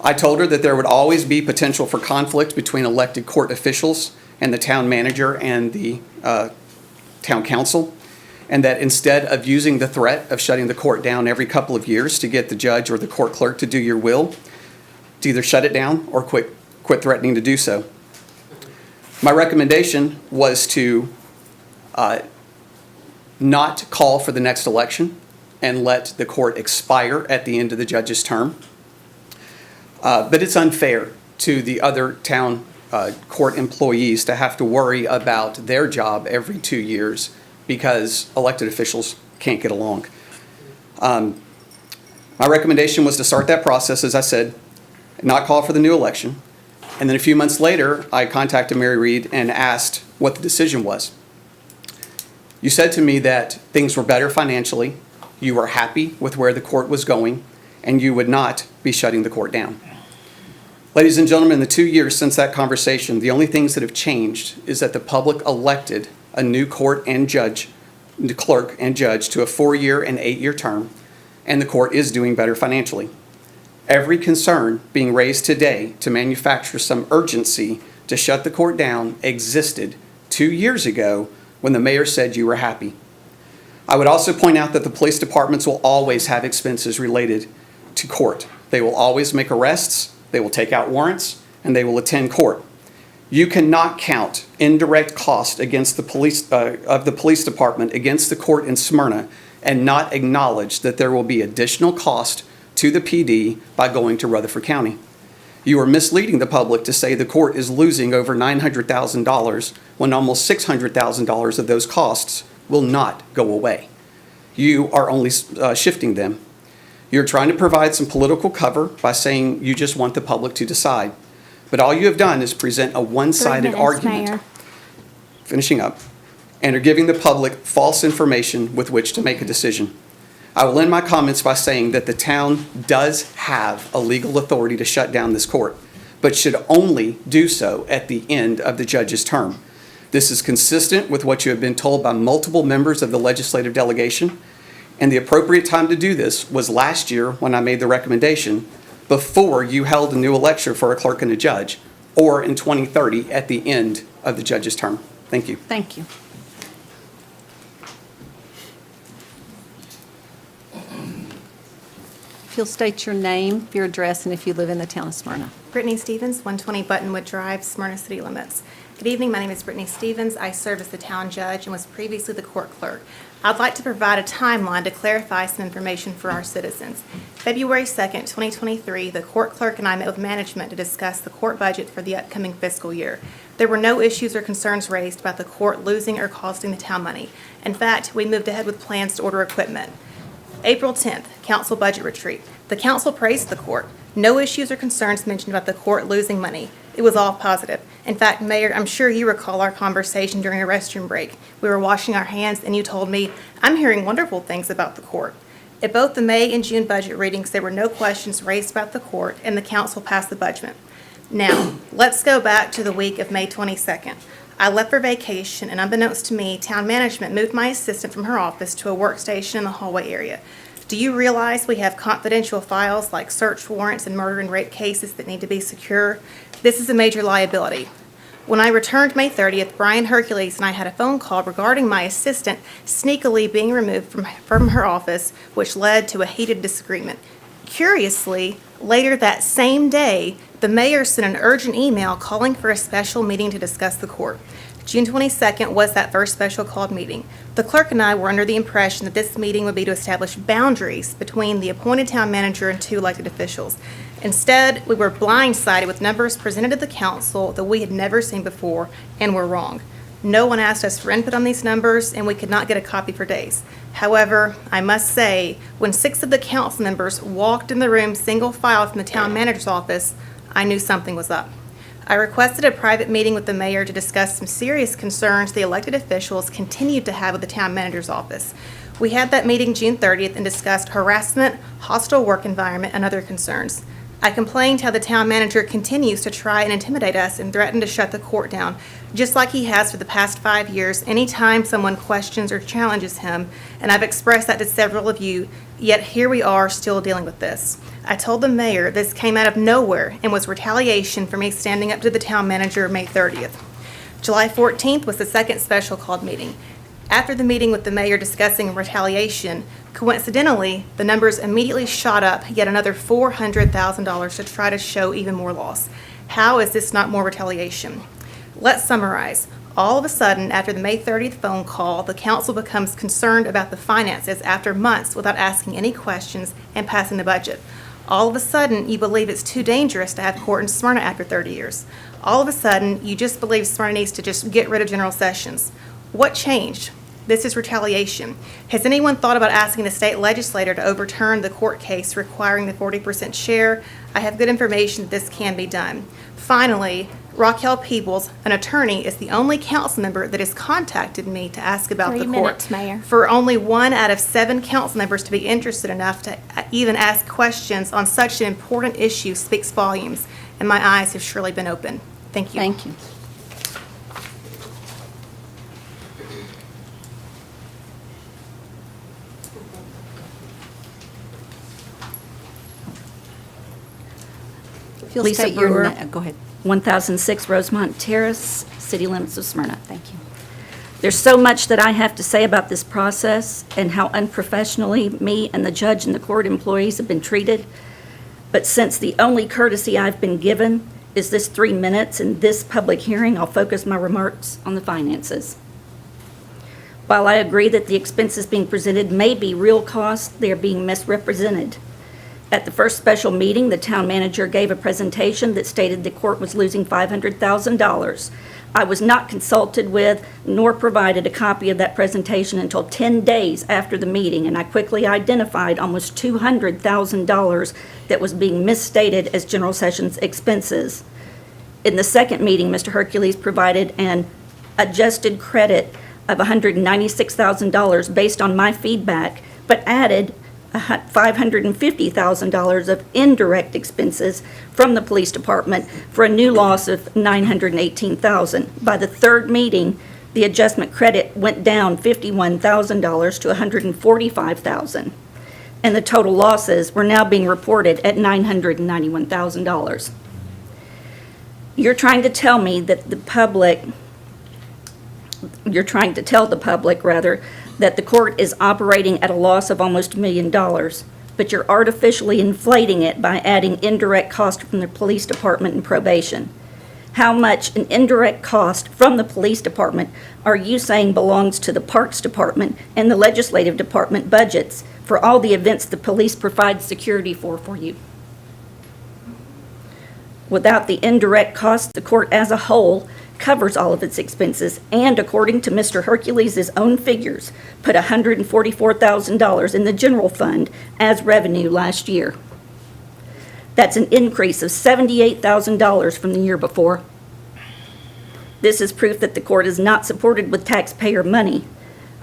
I told her that there would always be potential for conflict between elected court officials and the town manager and the town council, and that instead of using the threat of shutting the court down every couple of years to get the judge or the court clerk to do your will, to either shut it down or quit threatening to do so. My recommendation was to not call for the next election and let the court expire at the end of the judge's term. But it's unfair to the other town court employees to have to worry about their job every 2 years because elected officials can't get along. My recommendation was to start that process, as I said, not call for the new election. And then a few months later, I contacted Mary Reed and asked what the decision was. You said to me that things were better financially, you were happy with where the court was going, and you would not be shutting the court down. Ladies and gentlemen, in the 2 years since that conversation, the only things that have changed is that the public elected a new court and judge, the clerk and judge, to a 4-year and 8-year term, and the court is doing better financially. Every concern being raised today to manufacture some urgency to shut the court down existed 2 years ago when the mayor said you were happy. I would also point out that the police departments will always have expenses related to court. They will always make arrests, they will take out warrants, and they will attend court. You cannot count indirect cost against the police of the police department against the court in Smyrna and not acknowledge that there will be additional cost to the PD by going to Rutherford County. You are misleading the public to say the court is losing over $900,000 when almost $600,000 of those costs will not go away. You are only shifting them. You're trying to provide some political cover by saying you just want the public to decide. But all you have done is present a one-sided 3 minutes, argument. Mayor. Finishing up. And are giving the public false information with which to make a decision. I will end my comments by saying that the town does have a legal authority to shut down this court, but should only do so at the end of the judge's term. This is consistent with what you have been told by multiple members of the legislative delegation, and the appropriate time to do this was last year when I made the recommendation before you held a new election for a clerk and a judge, or in 2030 at the end of the judge's term. Thank you. Thank you. If you'll state your name, your address, and if you live in the town of Smyrna. Brittany Stevens, 120 Buttonwood Drive, Smyrna City Limits. Good evening, my name is Brittany Stevens. I serve as the town judge and was previously the court clerk. I'd like to provide a timeline to clarify some information for our citizens. February 2nd, 2023, the court clerk and I met with management to discuss the court budget for the upcoming fiscal year. There were no issues or concerns raised about the court losing or costing the town money. In fact, we moved ahead with plans to order equipment. April 10th, council budget retreat. The council praised the court. No issues or concerns mentioned about the court losing money. It was all positive. In fact, Mayor, I'm sure you recall our conversation during a restroom break. We were washing our hands and you told me, I'm hearing wonderful things about the court. At both the May and June budget readings, there were no questions raised about the court, and the council passed the budget. Now, let's go back to the week of May 22nd. I left for vacation, and unbeknownst to me, town management moved my assistant from her office to a workstation in the hallway area. Do you realize we have confidential files like search warrants and murder and rape cases that need to be secure? This is a major liability. When I returned May 30th, Brian Hercules and I had a phone call regarding my assistant sneakily being removed from her office, which led to a heated disagreement. Curiously, later that same day, the mayor sent an urgent email calling for a special meeting to discuss the court. June 22nd was that first special called meeting. The clerk and I were under the impression that this meeting would be to establish boundaries between the appointed town manager and 2 elected officials. Instead, we were blindsided with numbers presented to the council that we had never seen before and were wrong. No one asked us for input on these numbers, and we could not get a copy for days. However, I must say, when 6 of the council members walked in the room single file from the town manager's office, I knew something was up. I requested a private meeting with the mayor to discuss some serious concerns the elected officials continued to have with the town manager's office. We had that meeting June 30th and discussed harassment, hostile work environment, and other concerns. I complained how the town manager continues to try and intimidate us and threaten to shut the court down, just like he has for the past 5 years anytime someone questions or challenges him, and I've expressed that to several of you, yet here we are still dealing with this. I told the mayor this came out of nowhere and was retaliation for me standing up to the town manager May 30th. July 14th was the second special called meeting. After the meeting with the mayor discussing retaliation, coincidentally, the numbers immediately shot up yet another $400,000 to try to show even more loss. How is this not more retaliation? Let's summarize. All of a sudden, after the May 30th phone call, the council becomes concerned about the finances after months without asking any questions and passing the budget. All of a sudden, you believe it's too dangerous to have court in Smyrna after 30 years. All of a sudden, you just believe Smyrna needs to just get rid of General Sessions. What changed? This is retaliation. Has anyone thought about asking the state legislator to overturn the court case requiring the 40% share? I have good information that this can be done. Finally, Raquel Peebles, an attorney, is the only council member that has contacted me to ask about 3 the court. minutes, Mayor. For only 1 out of 7 council members to be interested enough to even ask questions on such an important issue speaks volumes, and my eyes have surely been opened. Thank you. Thank you. If you'll Lisa state your Brewer. Go ahead. 1006 Rosemont Terrace, city limits of Smyrna. Thank you. There's so much that I have to say about this process and how unprofessionally me and the judge and the court employees have been treated. But since the only courtesy I've been given is this 3 minutes in this public hearing, I'll focus my remarks on the finances. While I agree that the expenses being presented may be real costs, they are being misrepresented. At the first special meeting, the town manager gave a presentation that stated the court was losing $500,000. I was not consulted with nor provided a copy of that presentation until 10 days after the meeting, and I quickly identified almost $200,000 that was being misstated as General Sessions expenses. In the second meeting, Mr. Hercules provided an adjusted credit of $196,000 based on my feedback, but added $550,000 of indirect expenses from the police department for a new loss of $918,000. By the third meeting, the adjustment credit went down $51,000 to $145,000, and the total losses were now being reported at $991,000. You're trying to tell me that you're trying to tell the public, rather, that the court is operating at a loss of almost $1 million, but you're artificially inflating it by adding indirect cost from the police department and probation. How much an indirect cost from the police department are you saying belongs to the parks department and the legislative department budgets for all the events the police provide security for you? Without the indirect costs, the court as a whole covers all of its expenses, and according to Mr. Hercules' own figures, put $144,000 in the general fund as revenue last year. That's an increase of $78,000 from the year before. This is proof that the court is not supported with taxpayer money.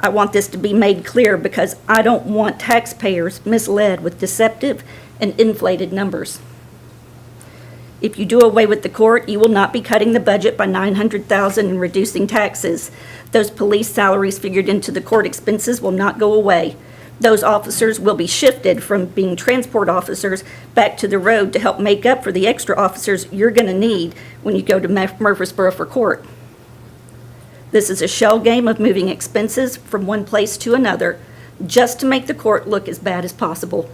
I want this to be made clear because I don't want taxpayers misled with deceptive and inflated numbers. If you do away with the court, you will not be cutting the budget by $900,000 and reducing taxes. Those police salaries figured into the court expenses will not go away. Those officers will be shifted from being transport officers back to the road to help make up for the extra officers you're going to need when you go to Murfreesboro for court. This is a shell game of moving expenses from one place to another just to make the court look as bad as possible.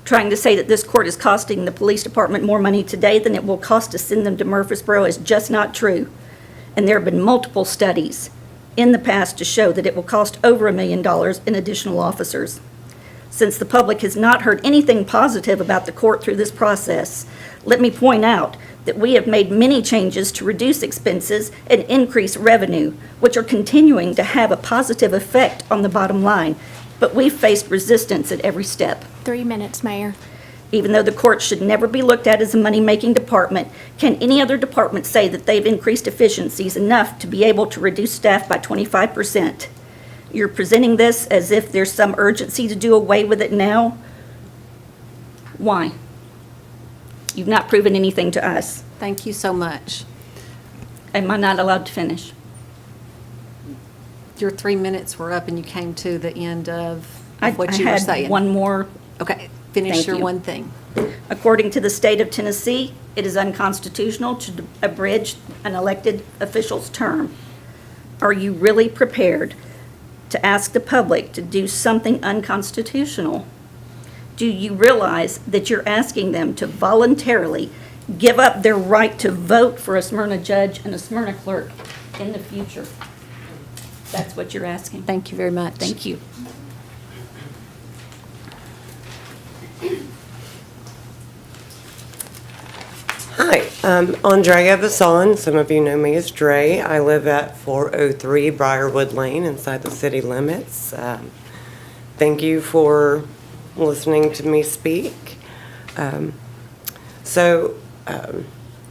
Trying to say that this court is costing the police department more money today than it will cost to send them to Murfreesboro is just not true. And there have been multiple studies in the past to show that it will cost over $1 million in additional officers. Since the public has not heard anything positive about the court through this process, let me point out that we have made many changes to reduce expenses and increase revenue, which are continuing to have a positive effect on the bottom line, but we've faced resistance at every step. 3 minutes, Mayor. Even though the court should never be looked at as a money-making department, can any other department say that they've increased efficiencies enough to be able to reduce staff by 25%? You're presenting this as if there's some urgency to do away with it now. Why? You've not proven anything to us. Thank you so much. Am I not allowed to finish? Your 3 minutes were up and you came to the end of what you were I saying. had one more. Okay, finish Thank your you. one thing. According to the state of Tennessee, it is unconstitutional to abridge an elected official's term. Are you really prepared to ask the public to do something unconstitutional? Do you realize that you're asking them to voluntarily give up their right to vote for a Smyrna judge and a Smyrna clerk in the future? That's what you're asking. Thank you very much. Thank you. Hi, I'm Andrea Vasson. Some of you know me as Dre. I live at 403 Briarwood Lane inside the city limits. Thank you for listening to me speak. My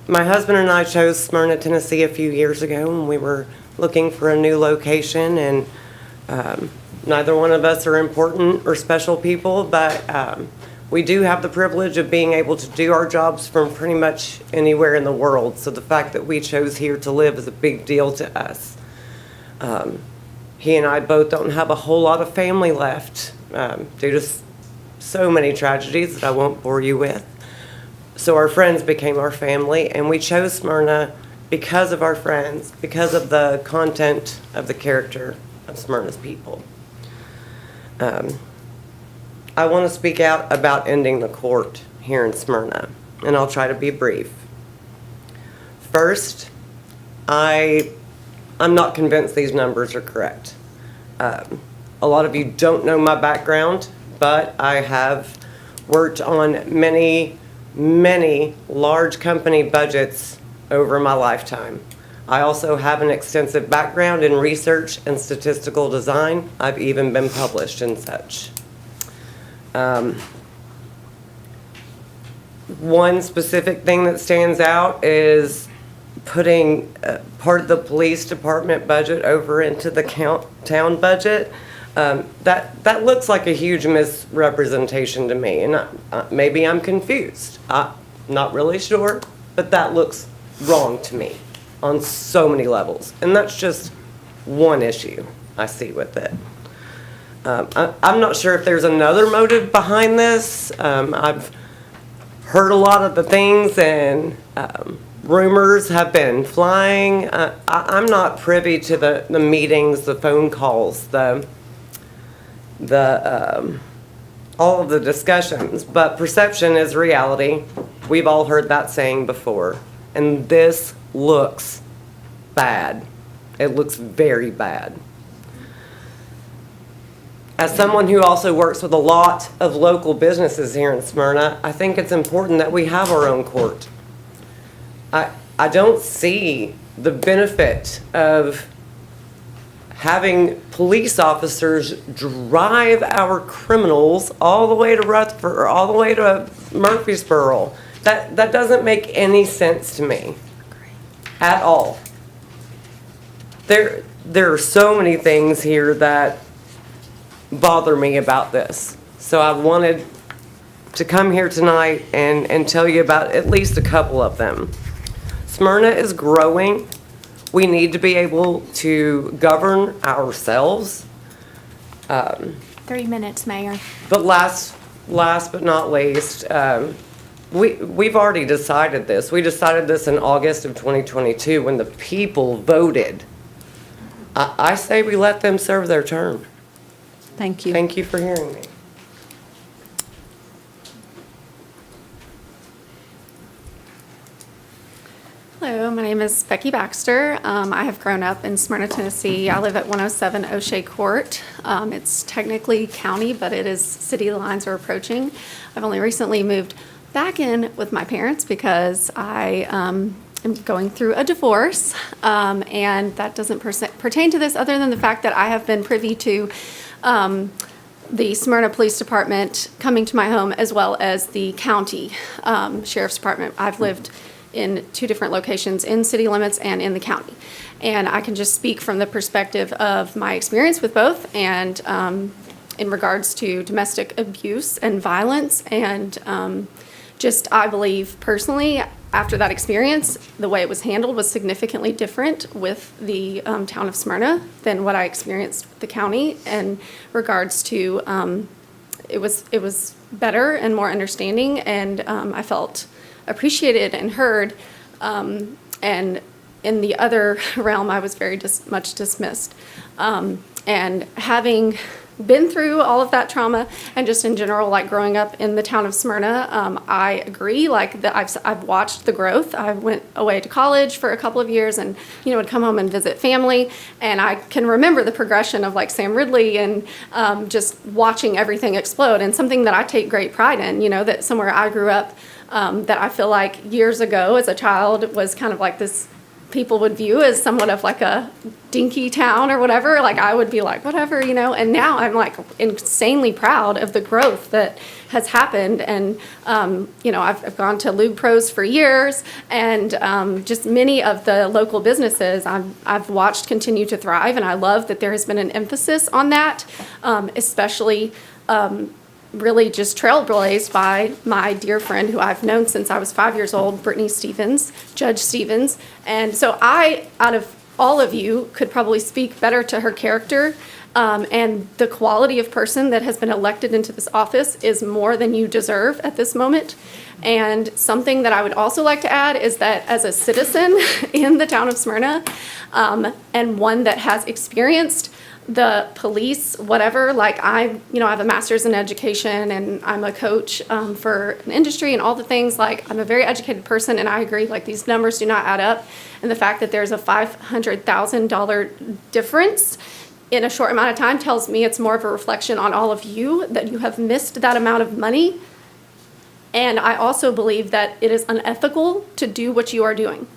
husband and I chose Smyrna, Tennessee a few years ago when we were looking for a new location, and neither one of us are important or special people, but we do have the privilege of being able to do our jobs from pretty much anywhere in the world. So the fact that we chose here to live is a big deal to us. He and I both don't have a whole lot of family left due to so many tragedies that I won't bore you with. So our friends became our family, and we chose Smyrna because of our friends, because of the content of the character of Smyrna's people. I want to speak out about ending the court here in Smyrna, and I'll try to be brief. First, I'm not convinced these numbers are correct. A lot of you don't know my background, but I have worked on many large company budgets over my lifetime. I also have an extensive background in research and statistical design. I've even been published in such. One specific thing that stands out is putting part of the police department budget over into the town budget. That looks like a huge misrepresentation to me, and maybe I'm confused. I'm not really sure, but that looks wrong to me on so many levels, and that's just one issue I see with it. I'm not sure if there's another motive behind this. I've heard a lot of the things, and rumors have been flying. I'm not privy to the meetings, the phone calls, all of the discussions, but perception is reality. We've all heard that saying before, and this looks bad. It looks very bad. As someone who also works with a lot of local businesses here in Smyrna, I think it's important that we have our own court. I don't see the benefit of having police officers drive our criminals all the way to Rutherford or all the way to Murfreesboro. That doesn't make any sense to me at all. there are so many things here that bother me about this. So I wanted to come here tonight and tell you about at least a couple of them. Smyrna is growing. We need to be able to govern ourselves. 3 minutes, Mayor. But last but not least, we've already decided this. We decided this in August of 2022 when the people voted. I say we let them serve their term. Thank you. Thank you for hearing me. Hello, my name is Becky Baxter. I have grown up in Smyrna, Tennessee. I live at 107 O'Shea Court. It's technically county, but it is city lines are approaching. I've only recently moved back in with my parents because I am going through a divorce, and that doesn't pertain to this other than the fact that I have been privy to the Smyrna Police Department coming to my home as well as the county Sheriff's Department. I've lived in 2 different locations in city limits and in the county. And I can just speak from the perspective of my experience with both and in regards to domestic abuse and violence. And I believe personally, after that experience, the way it was handled was significantly different with the town of Smyrna than what I experienced with the county in regards to it was better and more understanding, and I felt appreciated and heard, and in the other realm, I was very much dismissed. And having been through all of that trauma and just in general, like growing up in the town of Smyrna, I agree, like that I've watched the growth. I went away to college for a couple of years and, would come home and visit family. And I can remember the progression of like Sam Ridley and just watching everything explode, and something that I take great pride in, that somewhere I grew up, that I feel like years ago as a child was kind of like this, people would view as somewhat of like a dinky town or whatever. Like I would be like, whatever, and now I'm like insanely proud of the growth that has happened. And, I've gone to Lube Pros for years, and just many of the local businesses I've watched continue to thrive. And I love that there has been an emphasis on that, especially really just trailblazed by my dear friend who I've known since I was 5 years old, Brittany Stevens, Judge Stevens. And so I, out of all of you, could probably speak better to her character, and the quality of person that has been elected into this office is more than you deserve at this moment. And something that I would also like to add is that as a citizen in the town of Smyrna, and one that has experienced the police, whatever, like I have a master's in education and I'm a coach for an industry and all the things. Like I'm a very educated person, and I agree, like these numbers do not add up. And the fact that there's a $500,000 difference in a short amount of time tells me it's more of a reflection on all of you that you have missed that amount of money. And I also believe that it is unethical to do what you are doing.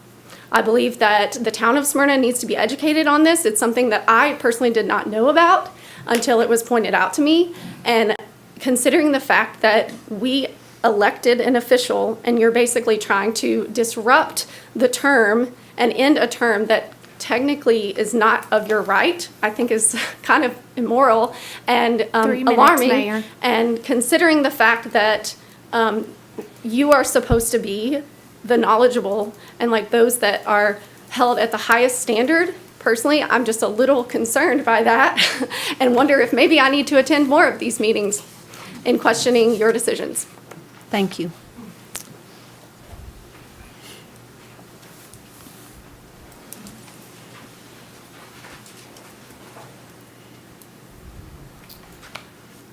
I believe that the town of Smyrna needs to be educated on this. It's something that I personally did not know about until it was pointed out to me. And considering the fact that we elected an official and you're basically trying to disrupt the term and end a term that technically is not of your right, I think is kind of immoral and 3 minutes, alarming. Mayor. And considering the fact that you are supposed to be the knowledgeable and like those that are held at the highest standard. Personally, I'm just a little concerned by that and wonder if maybe I need to attend more of these meetings in questioning your decisions. Thank you.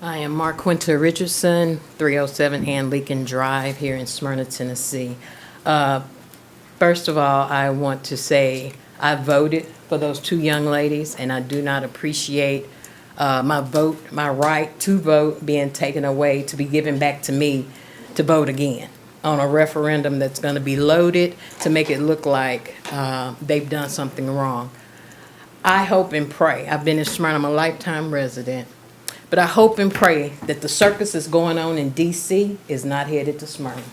I am Marquinta Richardson, 307 Ann Leakin Drive here in Smyrna, Tennessee. First of all, I want to say I voted for those 2 young ladies, and I do not appreciate my vote, my right to vote being taken away to be given back to me to vote again on a referendum that's going to be loaded to make it look like they've done something wrong. I hope and pray, I've been in Smyrna, I'm a lifetime resident, but I hope and pray that the circus that's going on in D.C. is not headed to Smyrna.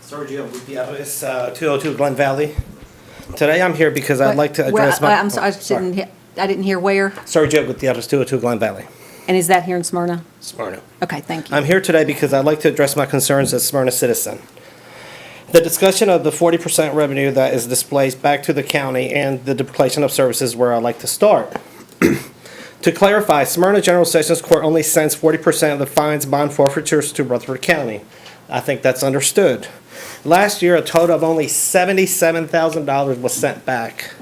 Sir, Sergio Gutierrez, 202 Glen Valley. Today I'm here because I'd like to address my... I'm sorry, I didn't hear where, Sergio Gutierrez, 202 Glen Valley, and is that here in Smyrna? Smyrna. Okay, thank you. I'm here today because I'd like to address my concerns as a Smyrna citizen. The discussion of the 40% revenue that is displaced back to the county and the duplication of services where I'd like to start. To clarify, Smyrna General Sessions Court only sends 40% of the fines, bond forfeitures to Rutherford County. I think that's understood. Last year, a total of only $77,000 was sent back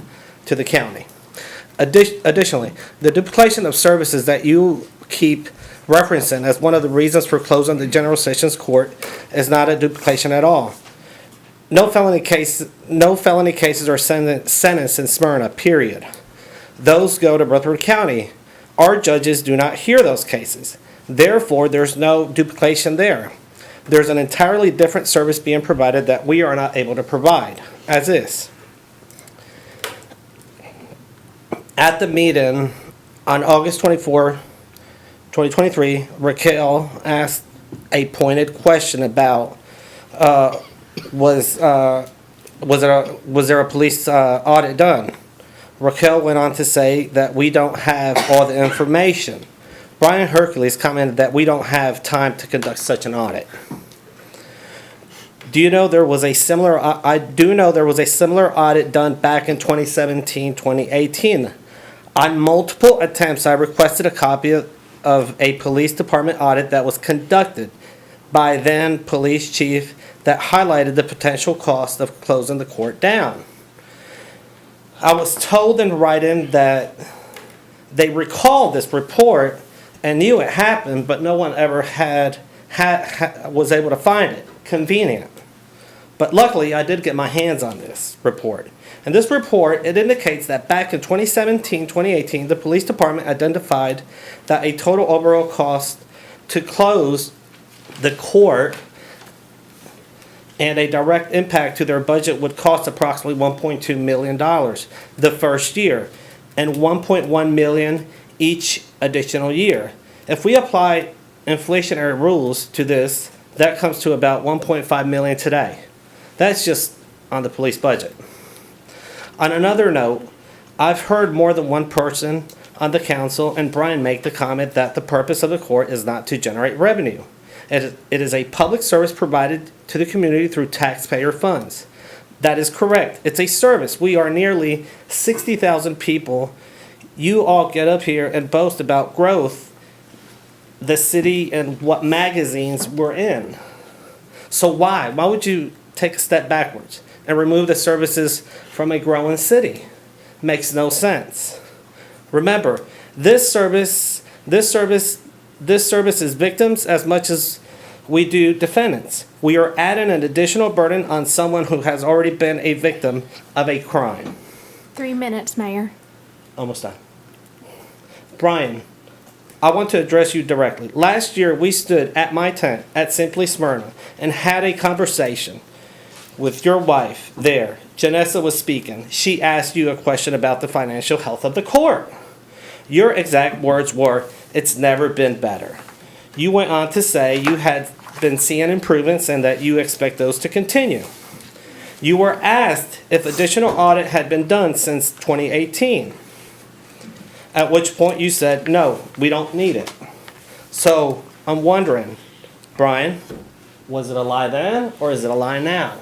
to the county. Additionally, the duplication of services that you keep referencing as one of the reasons for closing the General Sessions Court is not a duplication at all. No felony cases are sentenced in Smyrna, period. Those go to Rutherford County. Our judges do not hear those cases. Therefore, there's no duplication there. There's an entirely different service being provided that we are not able to provide, as is. At the meeting on August 24, 2023, Raquel asked a pointed question about was there a police audit done? Raquel went on to say that we don't have all the information. Brian Hercules commented that we don't have time to conduct such an audit. Do you know there was a similar, I do know there was a similar audit done back in 2017, 2018. On multiple attempts, I requested a copy of a police department audit that was conducted by then police chief that highlighted the potential cost of closing the court down. I was told in writing that they recalled this report and knew it happened, but no one ever was able to find it. Convenient. But luckily, I did get my hands on this report. In this report, it indicates that back in 2017, 2018, the police department identified that a total overall cost to close the court and a direct impact to their budget would cost approximately $1.2 million the first year and $1.1 million each additional year. If we apply inflationary rules to this, that comes to about $1.5 million today. That's just on the police budget. On another note, I've heard more than one person on the council and Brian make the comment that the purpose of the court is not to generate revenue. It is a public service provided to the community through taxpayer funds. That is correct. It's a service. We are nearly 60,000 people. You all get up here and boast about growth, the city, and what magazines we're in. So why? Why would you take a step backwards and remove the services from a growing city? Makes no sense. Remember, this service is victims as much as we do defendants. We are adding an additional burden on someone who has already been a victim of a crime. 3 minutes, Mayor. Almost done. Brian, I want to address you directly. Last year, we stood at my tent at Simply Smyrna and had a conversation with your wife there. Janessa was speaking. She asked you a question about the financial health of the court. Your exact words were, "It's never been better." You went on to say you had been seeing improvements and that you expect those to continue. You were asked if additional audit had been done since 2018, at which point you said, no, we don't need it. So I'm wondering, Brian, was it a lie then or is it a lie now?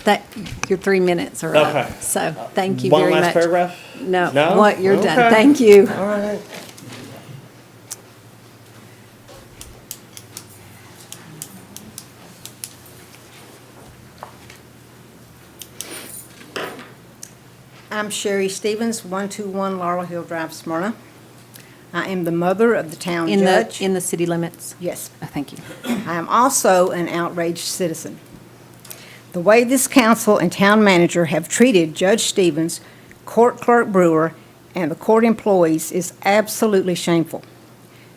That, your 3 minutes are up. Okay. So, thank you very much. One last paragraph? No, No? what, you're done. Okay. Thank you. All right. I'm Sherry Stevens, 121 Laurel Hill Drive, Smyrna. I am the mother of the town judge. In the city limits? Yes. Oh, thank you. I am also an outraged citizen. The way this council and town manager have treated Judge Stevens, Court Clerk Brewer, and the court employees is absolutely shameful.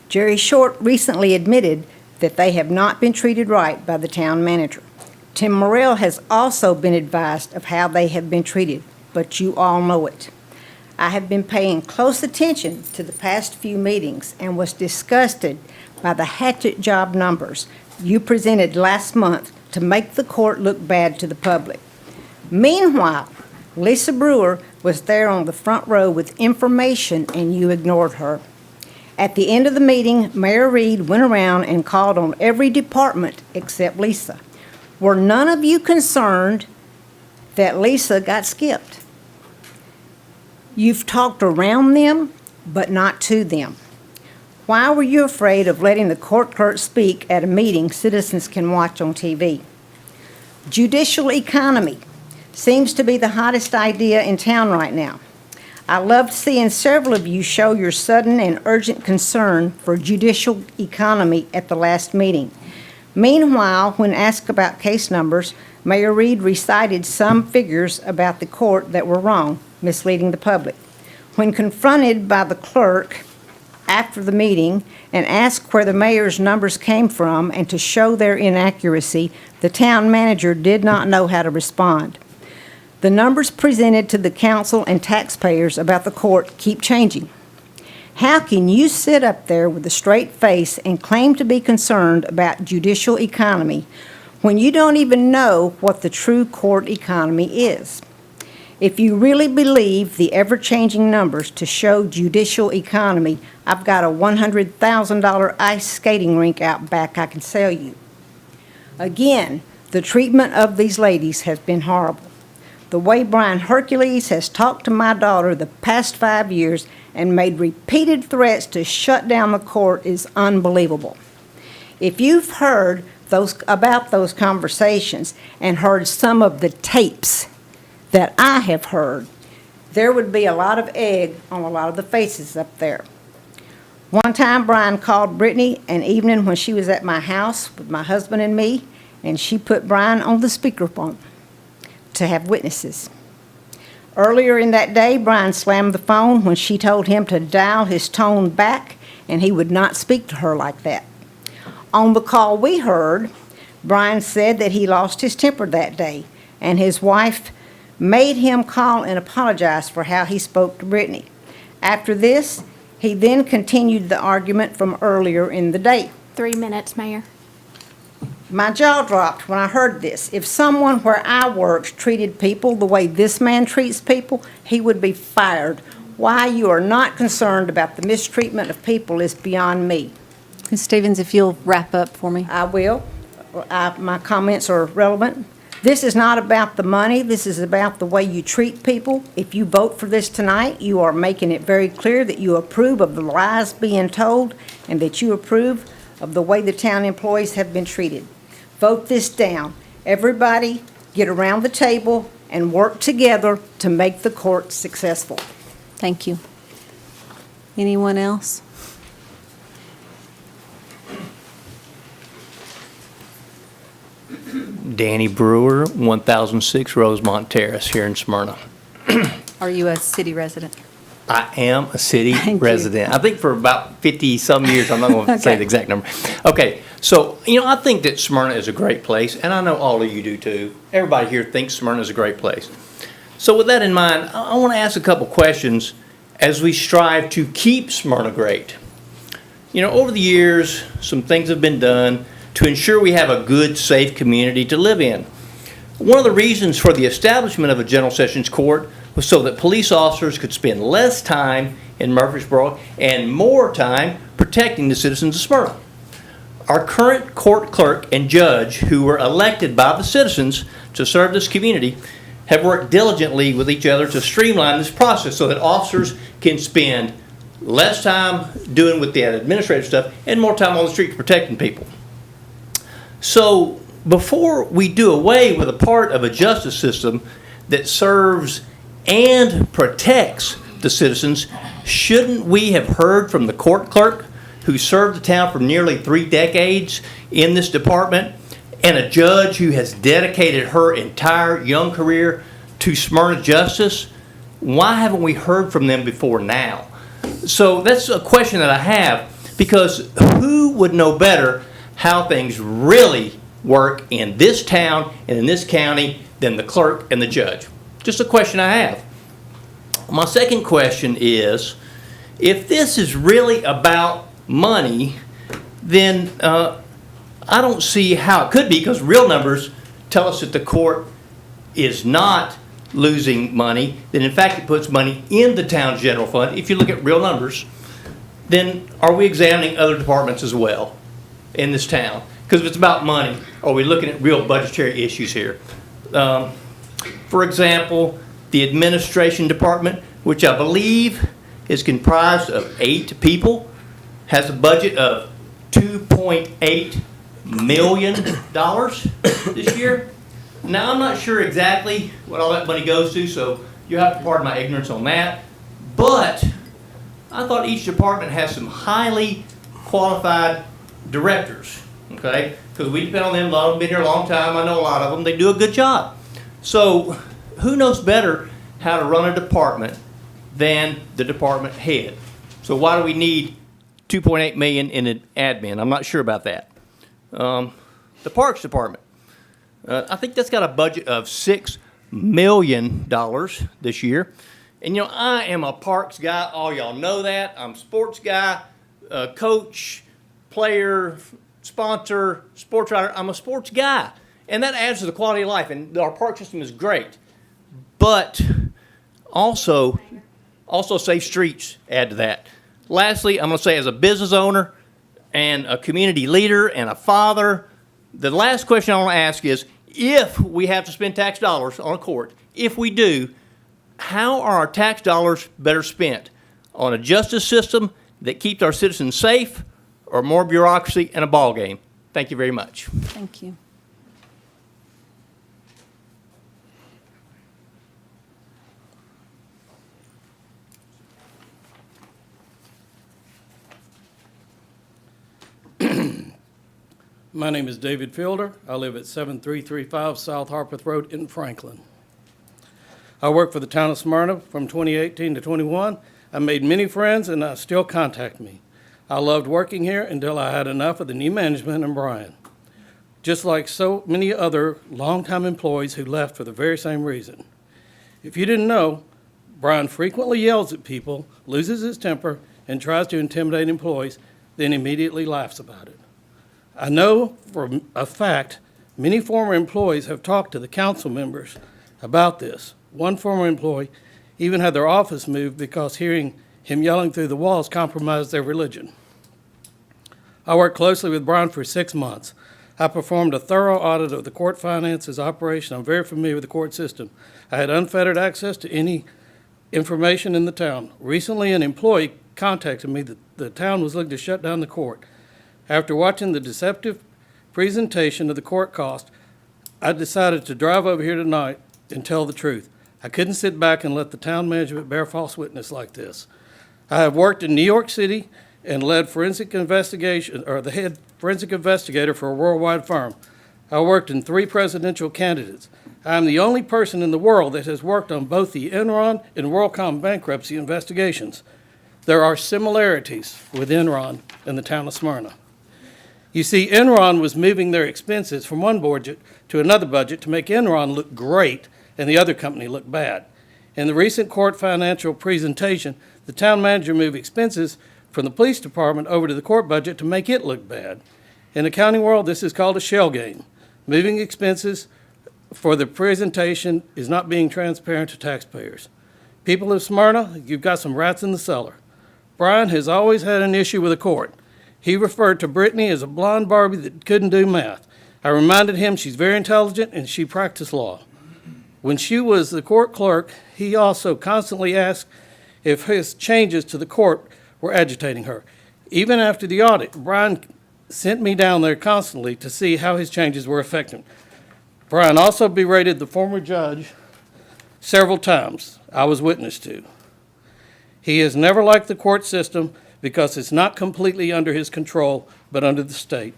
Jerry Short recently admitted that they have not been treated right by the town manager. Tim Morrell has also been advised of how they have been treated, but you all know it. I have been paying close attention to the past few meetings and was disgusted by the hatchet job numbers you presented last month to make the court look bad to the public. Meanwhile, Lisa Brewer was there on the front row with information and you ignored her. At the end of the meeting, Mayor Reed went around and called on every department except Lisa. Were none of you concerned that Lisa got skipped? You've talked around them, but not to them. Why were you afraid of letting the court clerk speak at a meeting citizens can watch on TV? Judicial economy seems to be the hottest idea in town right now. I loved seeing several of you show your sudden and urgent concern for judicial economy at the last meeting. Meanwhile, when asked about case numbers, Mayor Reed recited some figures about the court that were wrong, misleading the public. When confronted by the clerk after the meeting and asked where the mayor's numbers came from and to show their inaccuracy, the town manager did not know how to respond. The numbers presented to the council and taxpayers about the court keep changing. How can you sit up there with a straight face and claim to be concerned about judicial economy when you don't even know what the true court economy is? If you really believe the ever-changing numbers to show judicial economy, I've got a $100,000 ice skating rink out back I can sell you. Again, the treatment of these ladies has been horrible. The way Brian Hercules has talked to my daughter the past 5 years and made repeated threats to shut down the court is unbelievable. If you've heard about those conversations and heard some of the tapes that I have heard, there would be a lot of egg on a lot of the faces up there. One time Brian called Brittany an evening when she was at my house with my husband and me, and she put Brian on the speakerphone to have witnesses. Earlier in that day, Brian slammed the phone when she told him to dial his tone back, and he would not speak to her like that. On the call we heard, Brian said that he lost his temper that day, and his wife made him call and apologize for how he spoke to Brittany. After this, he then continued the argument from earlier in the day. 3 minutes, Mayor. My jaw dropped when I heard this. If someone where I worked treated people the way this man treats people, he would be fired. Why you are not concerned about the mistreatment of people is beyond me. Ms. Stevens, if you'll wrap up for me. I will. My comments are relevant. This is not about the money. This is about the way you treat people. If you vote for this tonight, you are making it very clear that you approve of the lies being told and that you approve of the way the town employees have been treated. Vote this down. Everybody get around the table and work together to make the court successful. Thank you. Anyone else? Danny Brewer, 1006 Rosemont Terrace here in Smyrna. Are you a city resident? I am a city Thank you. resident. I think for about 50-some years. I'm not going to say the exact number. Okay, so, I think that Smyrna is a great place, and I know all of you do too. Everybody here thinks Smyrna is a great place. So with that in mind, I want to ask a couple questions as we strive to keep Smyrna great. Over the years, some things have been done to ensure we have a good, safe community to live in. One of the reasons for the establishment of a General Sessions Court was so that police officers could spend less time in Murfreesboro and more time protecting the citizens of Smyrna. Our current court clerk and judge, who were elected by the citizens to serve this community, have worked diligently with each other to streamline this process so that officers can spend less time doing with the administrative stuff and more time on the street protecting people. So before we do away with a part of a justice system that serves and protects the citizens, shouldn't we have heard from the court clerk who served the town for nearly 3 decades in this department and a judge who has dedicated her entire young career to Smyrna justice? Why haven't we heard from them before now? So that's a question that I have, because who would know better how things really work in this town and in this county than the clerk and the judge? Just a question I have. My second question is, if this is really about money, then I don't see how it could be, because real numbers tell us that the court is not losing money, that in fact it puts money in the town's general fund. If you look at real numbers, then are we examining other departments as well in this town? Because if it's about money, are we looking at real budgetary issues here? For example, the administration department, which I believe is comprised of 8 people, has a budget of $2.8 million this year. Now, I'm not sure exactly what all that money goes to, so you have to pardon my ignorance on that. But I thought each department has some highly qualified directors, okay? Because we depend on them. A lot of them been here a long time. I know a lot of them. They do a good job. So who knows better how to run a department than the department head? So why do we need $2.8 million in an admin? I'm not sure about that. The Parks Department. I think that's got a budget of $6 million this year. And you know, I am a parks guy. All y'all know that. I'm a sports guy, coach, player, sponsor, sports writer. I'm a sports guy. And that adds to the quality of life. And our park system is great. But also safe streets add to that. Lastly, I'm going to say, as a business owner and a community leader and a father, the last question I want to ask is, if we have to spend tax dollars on a court, if we do, how are our tax dollars better spent? On a justice system that keeps our citizens safe, or more bureaucracy and a ball game? Thank you very much. Thank you. My name is David Fielder. I live at 7335 South Harpeth Road in Franklin. I worked for the town of Smyrna from 2018 to 21. I made many friends, and I still contact me. I loved working here until I had enough of the new management and Brian. Just like so many other longtime employees who left for the very same reason. If you didn't know, Brian frequently yells at people, loses his temper, and tries to intimidate employees, then immediately laughs about it. I know for a fact many former employees have talked to the council members about this. One former employee even had their office moved because hearing him yelling through the walls compromised their religion. I worked closely with Brian for 6 months. I performed a thorough audit of the court finances operation. I'm very familiar with the court system. I had unfettered access to any information in the town. Recently, an employee contacted me that the town was looking to shut down the court. After watching the deceptive presentation of the court cost, I decided to drive over here tonight and tell the truth. I couldn't sit back and let the town management bear false witness like this. I have worked in New York City and led forensic investigation, or the head forensic investigator for a worldwide firm. I worked in 3 presidential candidates. I am the only person in the world that has worked on both the Enron and WorldCom bankruptcy investigations. There are similarities with Enron and the town of Smyrna. You see, Enron was moving their expenses from one budget to another budget to make Enron look great and the other company look bad. In the recent court financial presentation, the town manager moved expenses from the police department over to the court budget to make it look bad. In the accounting world, this is called a shell game. Moving expenses for the presentation is not being transparent to taxpayers. People of Smyrna, you've got some rats in the cellar. Brian has always had an issue with the court. He referred to Brittany as a blonde Barbie that couldn't do math. I reminded him she's very intelligent and she practiced law. When she was the court clerk, he also constantly asked if his changes to the court were agitating her. Even after the audit, Brian sent me down there constantly to see how his changes were affecting. Brian also berated the former judge several times I was witness to. He has never liked the court system because it's not completely under his control, but under the state.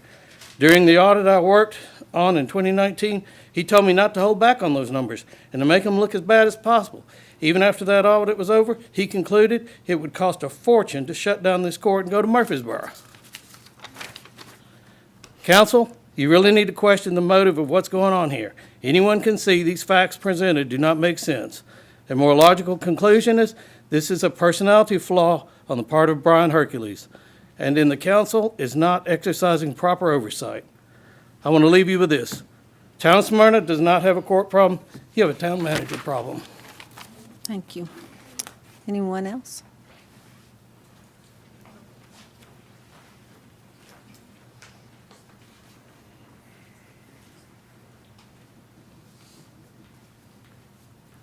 During the audit I worked on in 2019, he told me not to hold back on those numbers and to make them look as bad as possible. Even after that audit was over, he concluded it would cost a fortune to shut down this court and go to Murfreesboro. Counsel, you really need to question the motive of what's going on here. Anyone can see these facts presented do not make sense. A more logical conclusion is this is a personality flaw on the part of Brian Hercules, and in the council is not exercising proper oversight. I want to leave you with this. Town of Smyrna does not have a court problem. You have a town manager problem. Thank you. Anyone else?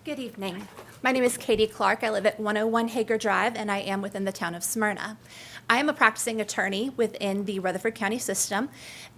Good evening. My name is Katie Clark. I live at 101 Hager Drive, and I am within the town of Smyrna. I am a practicing attorney within the Rutherford County system,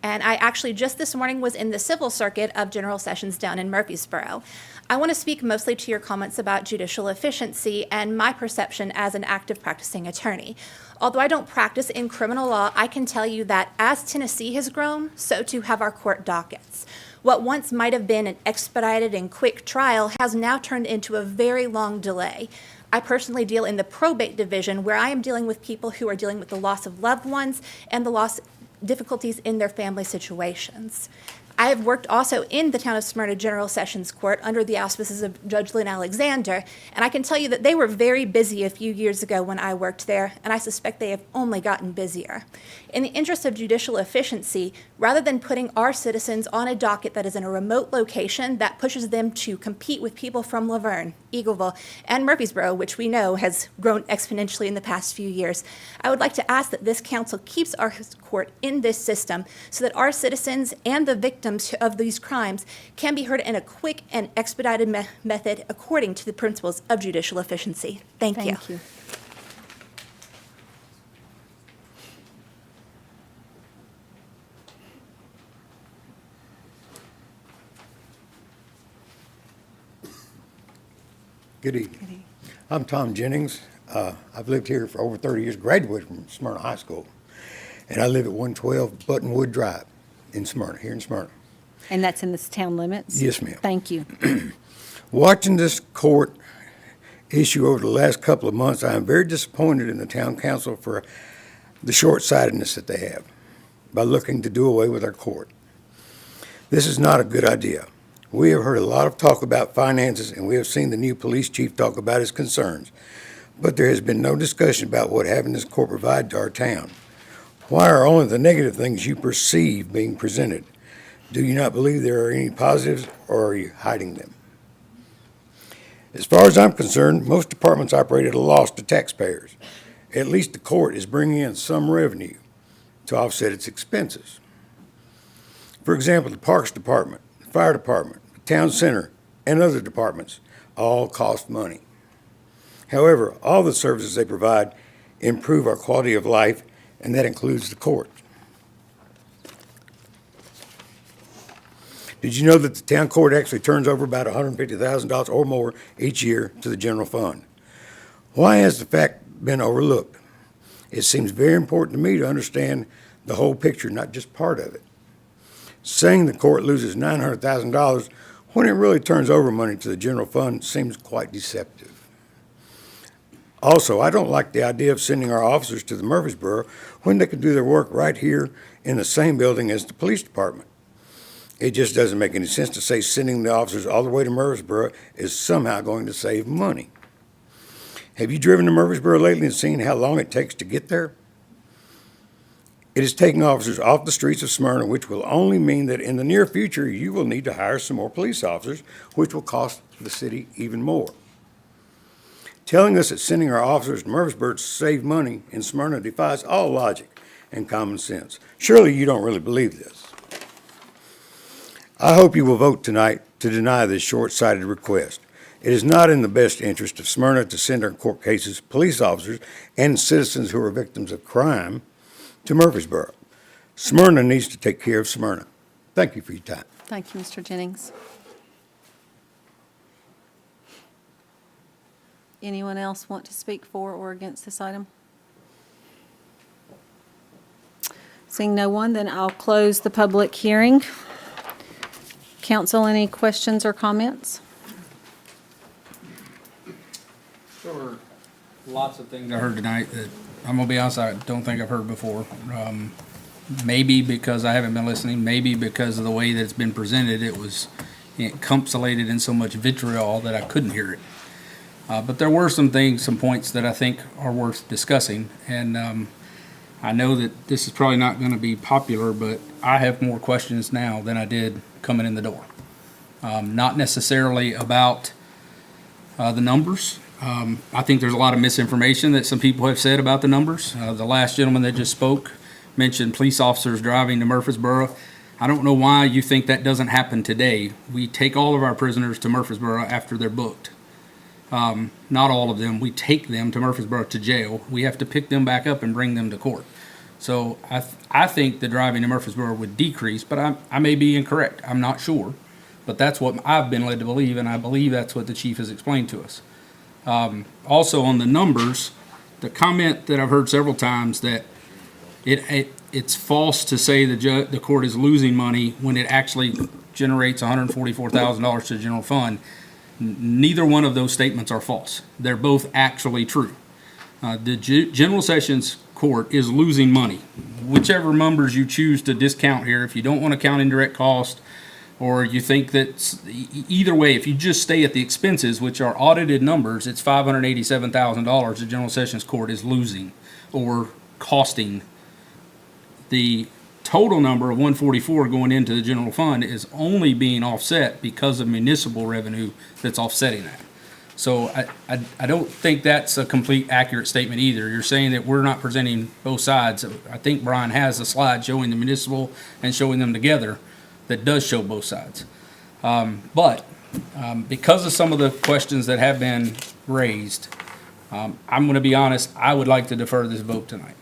and I actually just this morning was in the civil circuit of General Sessions down in Murfreesboro. I want to speak mostly to your comments about judicial efficiency and my perception as an active practicing attorney. Although I don't practice in criminal law, I can tell you that as Tennessee has grown, so too have our court dockets. What once might have been an expedited and quick trial has now turned into a very long delay. I personally deal in the probate division, where I am dealing with people who are dealing with the loss of loved ones and the loss difficulties in their family situations. I have worked also in the town of Smyrna General Sessions Court under the auspices of Judge Lynn Alexander, and I can tell you that they were very busy a few years ago when I worked there, and I suspect they have only gotten busier. In the interest of judicial efficiency, rather than putting our citizens on a docket that is in a remote location that pushes them to compete with people from Laverne, Eagleville, and Murfreesboro, which we know has grown exponentially in the past few years, I would like to ask that this council keeps our court in this system so that our citizens and the victims of these crimes can be heard in a quick and expedited method according to the principles of judicial efficiency. Thank you. Thank you. Good evening. I'm Tom Jennings. I've lived here for over 30 years, graduated from Smyrna High School, and I live at 112 Buttonwood Drive in Smyrna, here in Smyrna. And that's in the town limits? Yes, ma'am. Thank you. Watching this court issue over the last couple of months, I am very disappointed in the town council for the short-sightedness that they have by looking to do away with our court. This is not a good idea. We have heard a lot of talk about finances, and we have seen the new police chief talk about his concerns, but there has been no discussion about what having this court provide to our town. Why are only the negative things you perceive being presented? Do you not believe there are any positives, or are you hiding them? As far as I'm concerned, most departments operate at a loss to taxpayers. At least the court is bringing in some revenue to offset its expenses. For example, the Parks Department, the Fire Department, the Town Center, and other departments all cost money. However, all the services they provide improve our quality of life, and that includes the court. Did you know that the town court actually turns over about $150,000 or more each year to the general fund? Why has the fact been overlooked? It seems very important to me to understand the whole picture, not just part of it. Saying the court loses $900,000 when it really turns over money to the general fund seems quite deceptive. Also, I don't like the idea of sending our officers to the Murfreesboro when they can do their work right here in the same building as the police department. It just doesn't make any sense to say sending the officers all the way to Murfreesboro is somehow going to save money. Have you driven to Murfreesboro lately and seen how long it takes to get there? It is taking officers off the streets of Smyrna, which will only mean that in the near future you will need to hire some more police officers, which will cost the city even more. Telling us that sending our officers to Murfreesboro to save money in Smyrna defies all logic and common sense. Surely you don't really believe this. I hope you will vote tonight to deny this short-sighted request. It is not in the best interest of Smyrna to send our court cases, police officers, and citizens who are victims of crime to Murfreesboro. Smyrna needs to take care of Smyrna. Thank you for your time. Thank you, Mr. Jennings. Anyone else want to speak for or against this item? Seeing no one, then I'll close the public hearing. Council, any questions or comments? There were lots of things I heard tonight that, I'm gonna be honest, I don't think I've heard before. Maybe because I haven't been listening, maybe because of the way that it's been presented, it was encapsulated in so much vitriol that I couldn't hear it. But there were some things, some points that I think are worth discussing. And I know that this is probably not going to be popular, but I have more questions now than I did coming in the door. Not necessarily about the numbers. I think there's a lot of misinformation that some people have said about the numbers. The last gentleman that just spoke mentioned police officers driving to Murfreesboro. I don't know why you think that doesn't happen today. We take all of our prisoners to Murfreesboro after they're booked. Not all of them. We take them to Murfreesboro to jail. We have to pick them back up and bring them to court. So I think the driving to Murfreesboro would decrease, but I may be incorrect. I'm not sure. But that's what I've been led to believe, and I believe that's what the chief has explained to us. Also on the numbers, the comment that I've heard several times that it's false to say the court is losing money when it actually generates $144,000 to the general fund. Neither one of those statements are false. They're both actually true. The General Sessions Court is losing money. Whichever numbers you choose to discount here, if you don't want to count indirect cost, or you think that either way, if you just stay at the expenses, which are audited numbers, it's $587,000 the General Sessions Court is losing or costing. The total number of 144 going into the general fund is only being offset because of municipal revenue that's offsetting that. So I don't think that's a complete accurate statement either. You're saying that we're not presenting both sides. I think Brian has a slide showing the municipal and showing them together that does show both sides. But because of some of the questions that have been raised, I'm going to be honest, I would like to defer this vote tonight.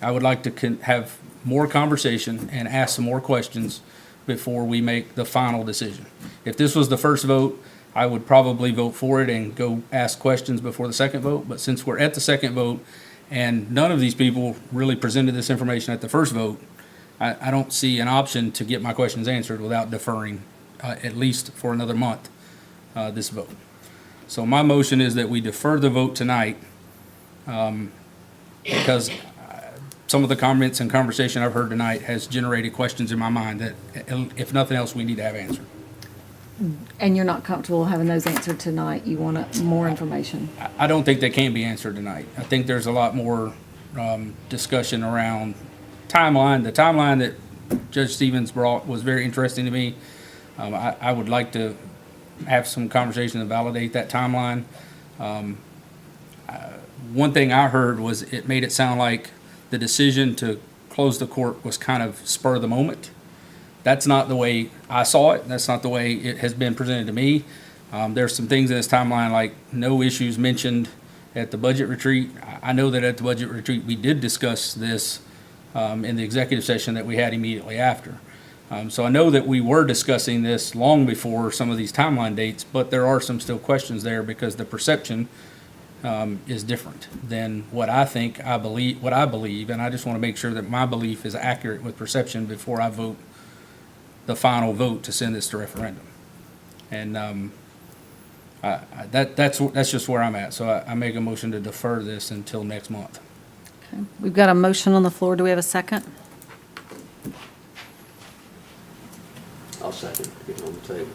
I would like to have more conversation and ask some more questions before we make the final decision. If this was the first vote, I would probably vote for it and go ask questions before the second vote. But since we're at the second vote and none of these people really presented this information at the first vote, I don't see an option to get my questions answered without deferring, at least for another month, this vote. So my motion is that we defer the vote tonight because some of the comments and conversation I've heard tonight has generated questions in my mind that, if nothing else, we need to have answered. And you're not comfortable having those answered tonight? You want more information? I don't think they can be answered tonight. I think there's a lot more discussion around timeline. The timeline that Judge Stevens brought was very interesting to me. I would like to have some conversation to validate that timeline. One thing I heard was it made it sound like the decision to close the court was kind of spur of the moment. That's not the way I saw it. That's not the way it has been presented to me. There's some things in this timeline like no issues mentioned at the budget retreat. I know that at the budget retreat we did discuss this in the executive session that we had immediately after. So I know that we were discussing this long before some of these timeline dates, but there are some still questions there because the perception is different than what I believe, and I just want to make sure that my belief is accurate with perception before I vote the final vote to send this to referendum. And that's just where I'm at. So I make a motion to defer this until next month. Okay. We've got a motion on the floor. Do we have a second? I'll second, get it on the table.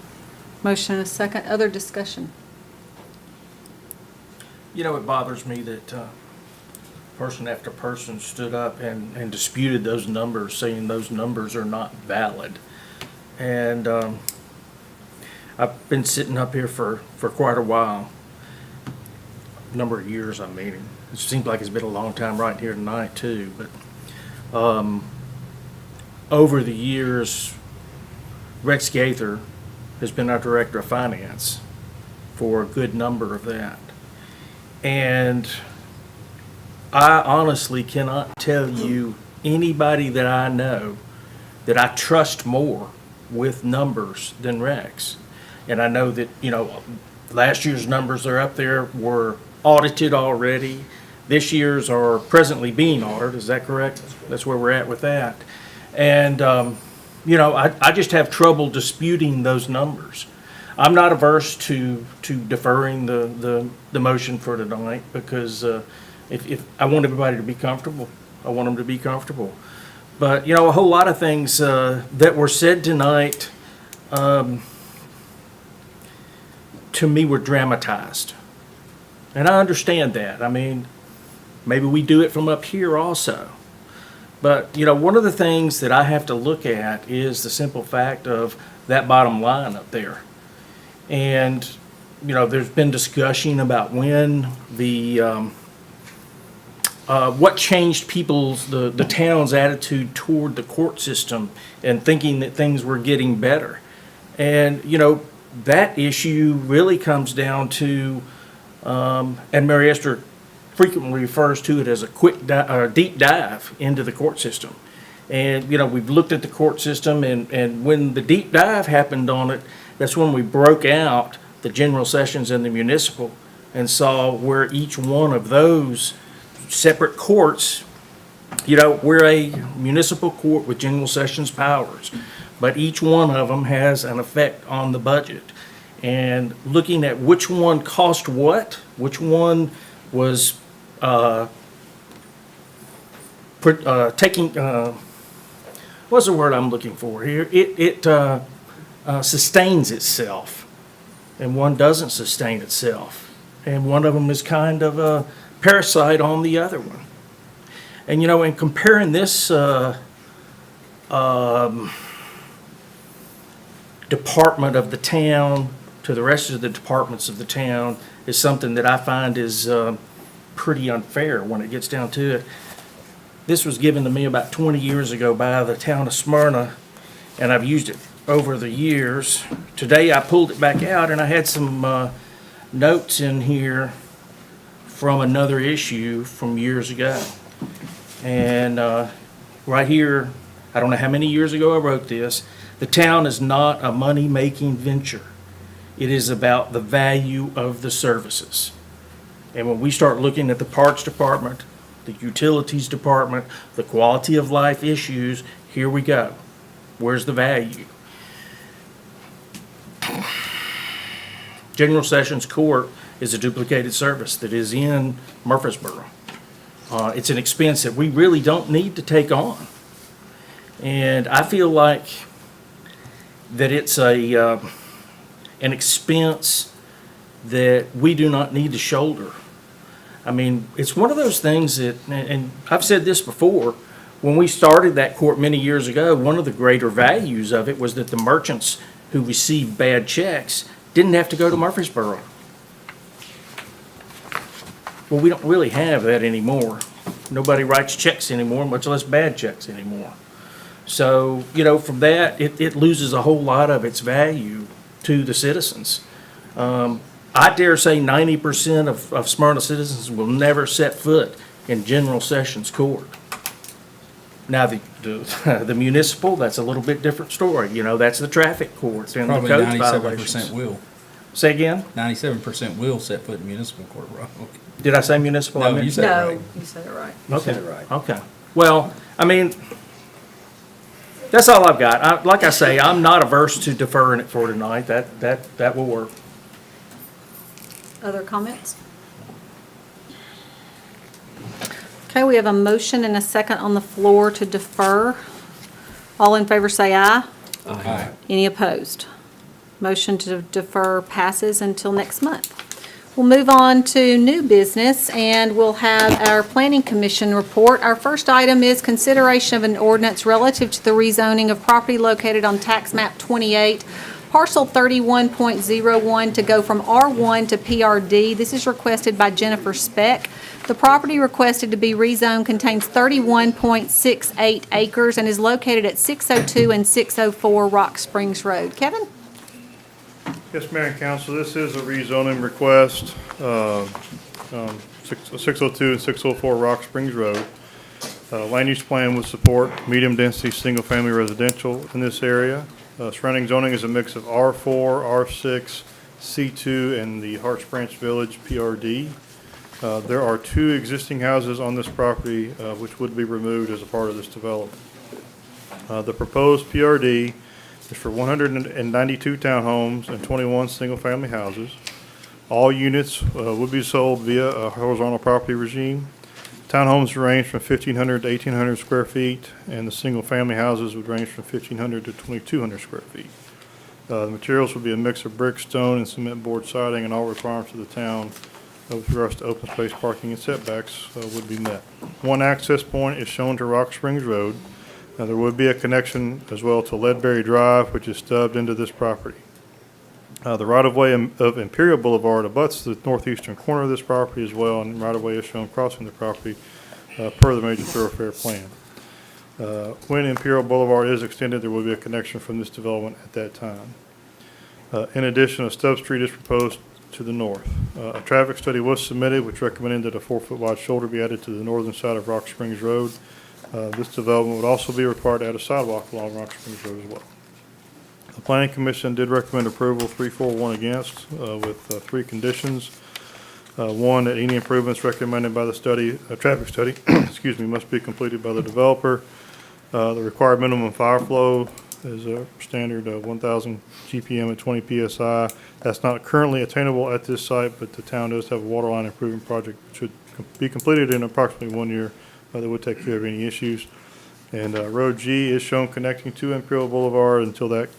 Motion and a second. Other discussion? You know, it bothers me that person after person stood up and disputed those numbers, saying those numbers are not valid. And I've been sitting up here for quite a while, a number of years, I mean. It seems like it's been a long time right here tonight, too. But over the years, Rex Gaither has been our Director of Finance for a good number of that. And I honestly cannot tell you anybody that I know that I trust more with numbers than Rex. And I know that, you know, last year's numbers are up there were audited already. This year's are presently being audited. Is that correct? That's where we're at with that. And, you know, I just have trouble disputing those numbers. I'm not averse to deferring the motion for tonight because if I want everybody to be comfortable, I want them to be comfortable. But, you know, a whole lot of things that were said tonight to me were dramatized. And I understand that. I mean, Maybe we do it from up here also. But, you know, one of the things that I have to look at is the simple fact of that bottom line up there. And, you know, there's been discussion about when what changed the town's attitude toward the court system and thinking that things were getting better. And, you know, that issue really comes down to, and Mary Esther frequently refers to it as a deep dive into the court system. And, you know, we've looked at the court system, and when the deep dive happened on it, that's when we broke out the general sessions and the municipal and saw where each one of those separate courts, you know, we're a municipal court with general sessions powers, but each one of them has an effect on the budget. And looking at which one cost what, which one was what's the word I'm looking for here? It sustains itself, and one doesn't sustain itself. And one of them is kind of a parasite on the other one. And, you know, in comparing this department of the town to the rest of the departments of the town is something that I find is pretty unfair when it gets down to it. This was given to me about 20 years ago by the town of Smyrna, and I've used it over the years. Today I pulled it back out, and I had some notes in here from another issue from years ago. And right here, I don't know how many years ago I wrote this, the town is not a money-making venture. It is about the value of the services. And when we start looking at the parks department, the utilities department, the quality of life issues, here we go. Where's the value? General Sessions Court is a duplicated service that is in Murfreesboro. It's an expense that we really don't need to take on. And I feel like that it's an expense that we do not need to shoulder. I mean, it's one of those things that, and I've said this before, when we started that court many years ago, one of the greater values of it was that the merchants who received bad checks didn't have to go to Murfreesboro. Well, we don't really have that anymore. Nobody writes checks anymore, much less bad checks anymore. So, you know, from that, it loses a whole lot of its value to the citizens. I dare say 90% of Smyrna citizens will never set foot in General Sessions Court. Now, the municipal, that's a little bit different story. You know, that's the traffic court and the Probably code 97% violations. will. Say again? 97% will set foot in municipal court, Rob. Did I say municipal? No, I meant- you said it right. you said it right. Okay. Okay. Well, I mean, that's all I've got. Like I say, I'm not averse to deferring it for tonight. That will work. Other comments? Okay, we have a motion and a second on the floor to defer. All in favor say aye. Aye. Any opposed? Motion to defer passes until next month. We'll move on to new business, and we'll have our Planning Commission report. Our first item is consideration of an ordinance relative to the rezoning of property located on tax map 28, parcel 31.01, to go from R1 to PRD. This is requested by Jennifer Speck. The property requested to be rezoned contains 31.68 acres and is located at 602 and 604 Rock Springs Road. Kevin? Yes, Mayor and Council, this is a rezoning request, 602 and 604 Rock Springs Road. Land use plan would support medium-density, single-family residential in this area. Surrounding zoning is a mix of R4, R6, C2, and the Harts Branch Village PRD. There are 2 existing houses on this property, which would be removed as a part of this development. The proposed PRD is for 192 townhomes and 21 single-family houses. All units would be sold via a horizontal property regime. Townhomes range from 1,500 to 1,800 square feet, and the single-family houses would range from 1,500 to 2,200 square feet. The materials would be a mix of brick, stone, and cement board siding, and all requirements of the town with regards to open space parking and setbacks would be met. One access point is shown to Rock Springs Road. Now, there would be a connection as well to Ledbury Drive, which is stubbed into this property. The right-of-way of Imperial Boulevard abuts the northeastern corner of this property as well, and right-of-way is shown crossing the property per the major thoroughfare plan. When Imperial Boulevard is extended, there will be a connection from this development at that time. In addition, a stub street is proposed to the north. A traffic study was submitted which recommended that a 4-foot wide shoulder be added to the northern side of Rock Springs Road. This development would also be required to add a sidewalk along Rock Springs Road as well. The Planning Commission did recommend approval 3-4-1 against with 3 conditions. One, that any improvements recommended by the study, traffic study, excuse me, must be completed by the developer. The required minimum fire flow is a standard 1,000 GPM at 20 PSI. That's not currently attainable at this site, but the town does have a water line improvement project which should be completed in approximately 1 year. That would take care of any issues. And Road G is shown connecting to Imperial Boulevard. Until that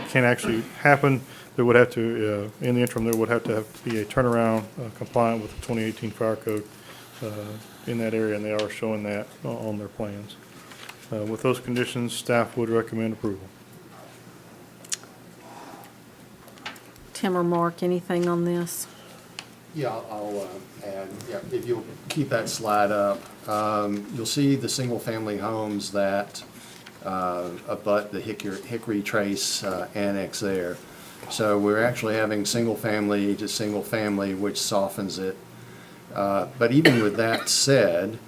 can actually happen, there would have to, in the interim, there would have to be a turnaround compliant with the 2018 fire code in that area, and they are showing that on their plans. With those conditions, staff would recommend approval. Tim or Mark, anything on this? Yeah, I'll add, yeah, if you'll keep that slide up, you'll see the single-family homes that abut the Hickory Trace annex there. So we're actually having single-family to single-family, which softens it. But even with that said,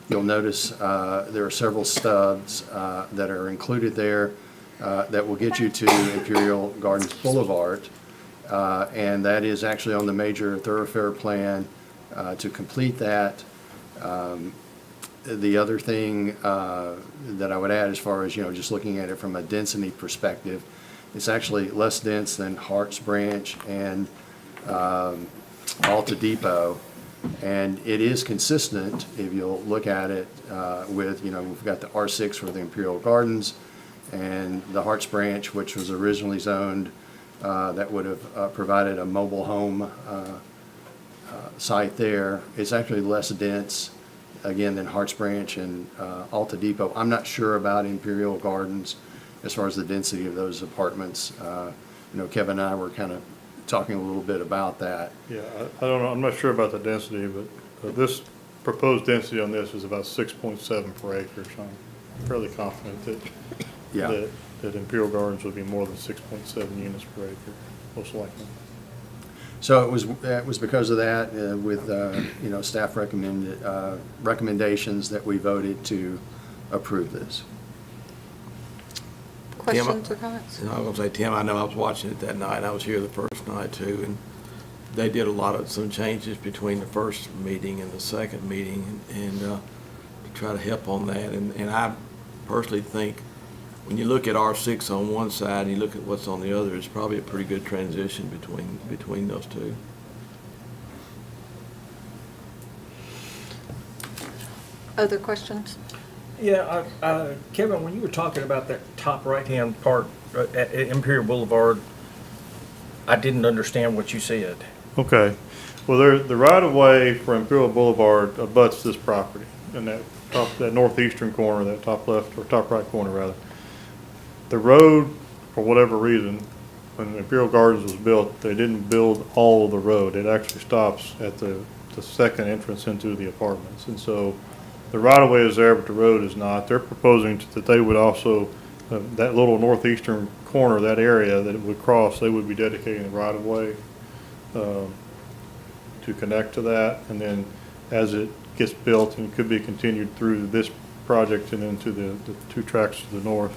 you'll notice there are several stubs that are included there that will get you to Imperial Gardens Boulevard. And that is actually on the major thoroughfare plan to complete that. The other thing that I would add as far as, just looking at it from a density perspective, it's actually less dense than Harts Branch and Alta Depot. And it is consistent, if you'll look at it, with, we've got the R6 for the Imperial Gardens and the Harts Branch, which was originally zoned that would have provided a mobile home site there. It's actually less dense, again, than Harts Branch and Alta Depot. I'm not sure about Imperial Gardens as far as the density of those apartments. Kevin and I were kind of talking a little bit about that. Yeah, I don't know, I'm not sure about the density, but this proposed density on this is about 6.7 per acre, so I'm fairly confident that that Imperial Gardens would be more than 6.7 units per acre, most likely. So it was because of that, with staff recommendations that we voted to approve this. Questions or comments? I was going to say, Tim, I know I was watching it that night. I was here the first night too, and they did some changes between the first meeting and the second meeting, and to try to help on that. And I personally think when you look at R6 on one side and you look at what's on the other, it's probably a pretty good transition between those two. Other questions? Yeah, Kevin, when you were talking about that top right-hand part at Imperial Boulevard, I didn't understand what you said. Okay. Well, the right-of-way for Imperial Boulevard abuts this property in that northeastern corner, that top left or top right corner rather. The road, for whatever reason, when Imperial Gardens was built, they didn't build all of the road. It actually stops at the second entrance into the apartments. And so the right-of-way is there, but the road is not. They're proposing that they would also, that little northeastern corner, that area that it would cross, they would be dedicating the right-of-way to connect to that. And then as it gets built, and it could be continued through this project and into the 2 tracks to the north,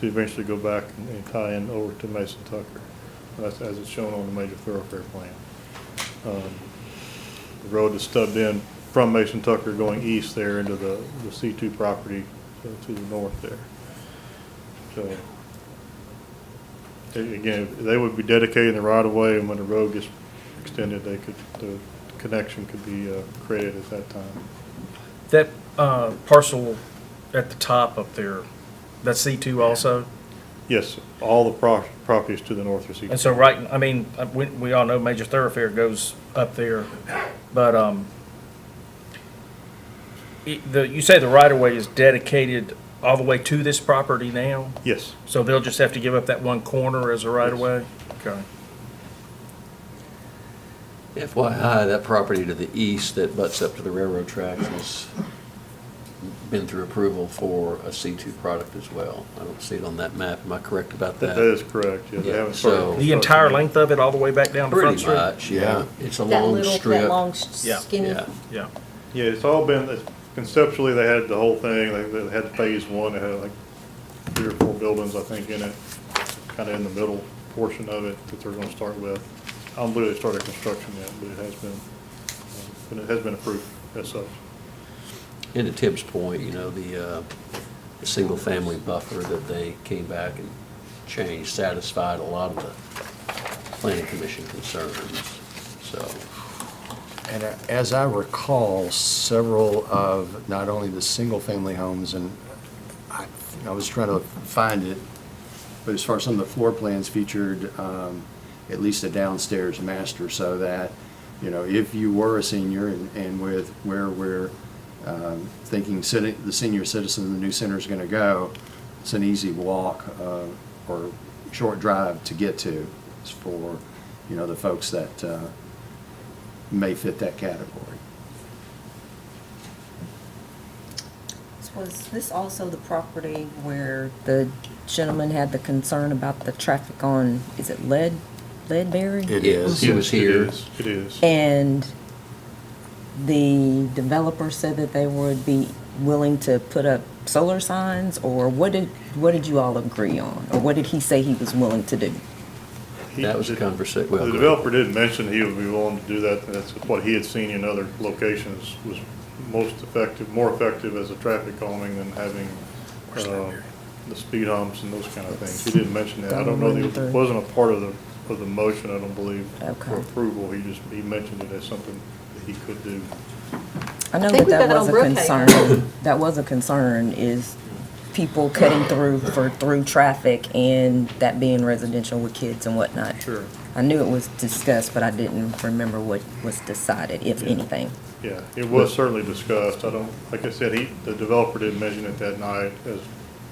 to eventually go back and tie in over to Mason Tucker. That's as it's shown on the major thoroughfare plan. The road is stubbed in from Mason Tucker going east there into the C2 property to the north there. So again, they would be dedicating the right of way, and when the road gets extended, the connection could be created at that time. That parcel at the top up there, that's C2 also? Yes, all the properties to the north receive. And so we all know Major Thoroughfare goes up there, but, you say the right-of-way is dedicated all the way to this property now? Yes. So they'll just have to give up that one corner as a right-of-way? Okay. FYI, that property to the east that butts up to the railroad tracks has been through approval for a C2 product as well. I don't see it on that map. Am I correct about that? That is correct, yeah. They Yeah, haven't so- started. The entire length of it, all the way back down to Front Pretty Street? much, yeah. It's a That long little, strip. that long Yeah. skinny. Yeah. Yeah. Yeah, it's all been, conceptually, they had the whole thing, they had phase one, they had like 3 or 4 buildings, I think, in it, kind of in the middle portion of it that they're gonna start with. I don't believe they started construction yet, but it has been approved as such. And to Tim's point, you know, the single-family buffer that they came back and changed satisfied a lot of the planning commission concerns, so. And as I recall, several of not only the single-family homes, and I was trying to find it, but as far as some of the floor plans featured at least a downstairs master, so that, you know, if you were a senior and with where we're thinking the senior citizen, the new center is going to go, it's an easy walk or short drive to get to. It's for, you know, the folks that may fit that category. Was this also the property where the gentleman had the concern about the traffic on, is it Leadberry? It Yes, he was here. It is. And the developer said that they would be willing to put up solar signs, or what did you all agree on? Or what did he say he was willing to do? That was a conversation. The developer did mention he would be willing to do that, and that's what he had seen in other locations was more effective as a traffic calming than having the speed humps and those kind of things. He did mention that. I don't know, it wasn't a part of the motion, I don't believe, for approval. He mentioned it as something that he could do. I know think that we've got was it a on Brookhaven. concern. That was a concern, is people cutting through traffic and that being residential with kids and whatnot. Sure. I knew it was discussed, but I didn't remember what was decided, if anything. Yeah, it was certainly discussed. Like I said, the developer did mention it that night as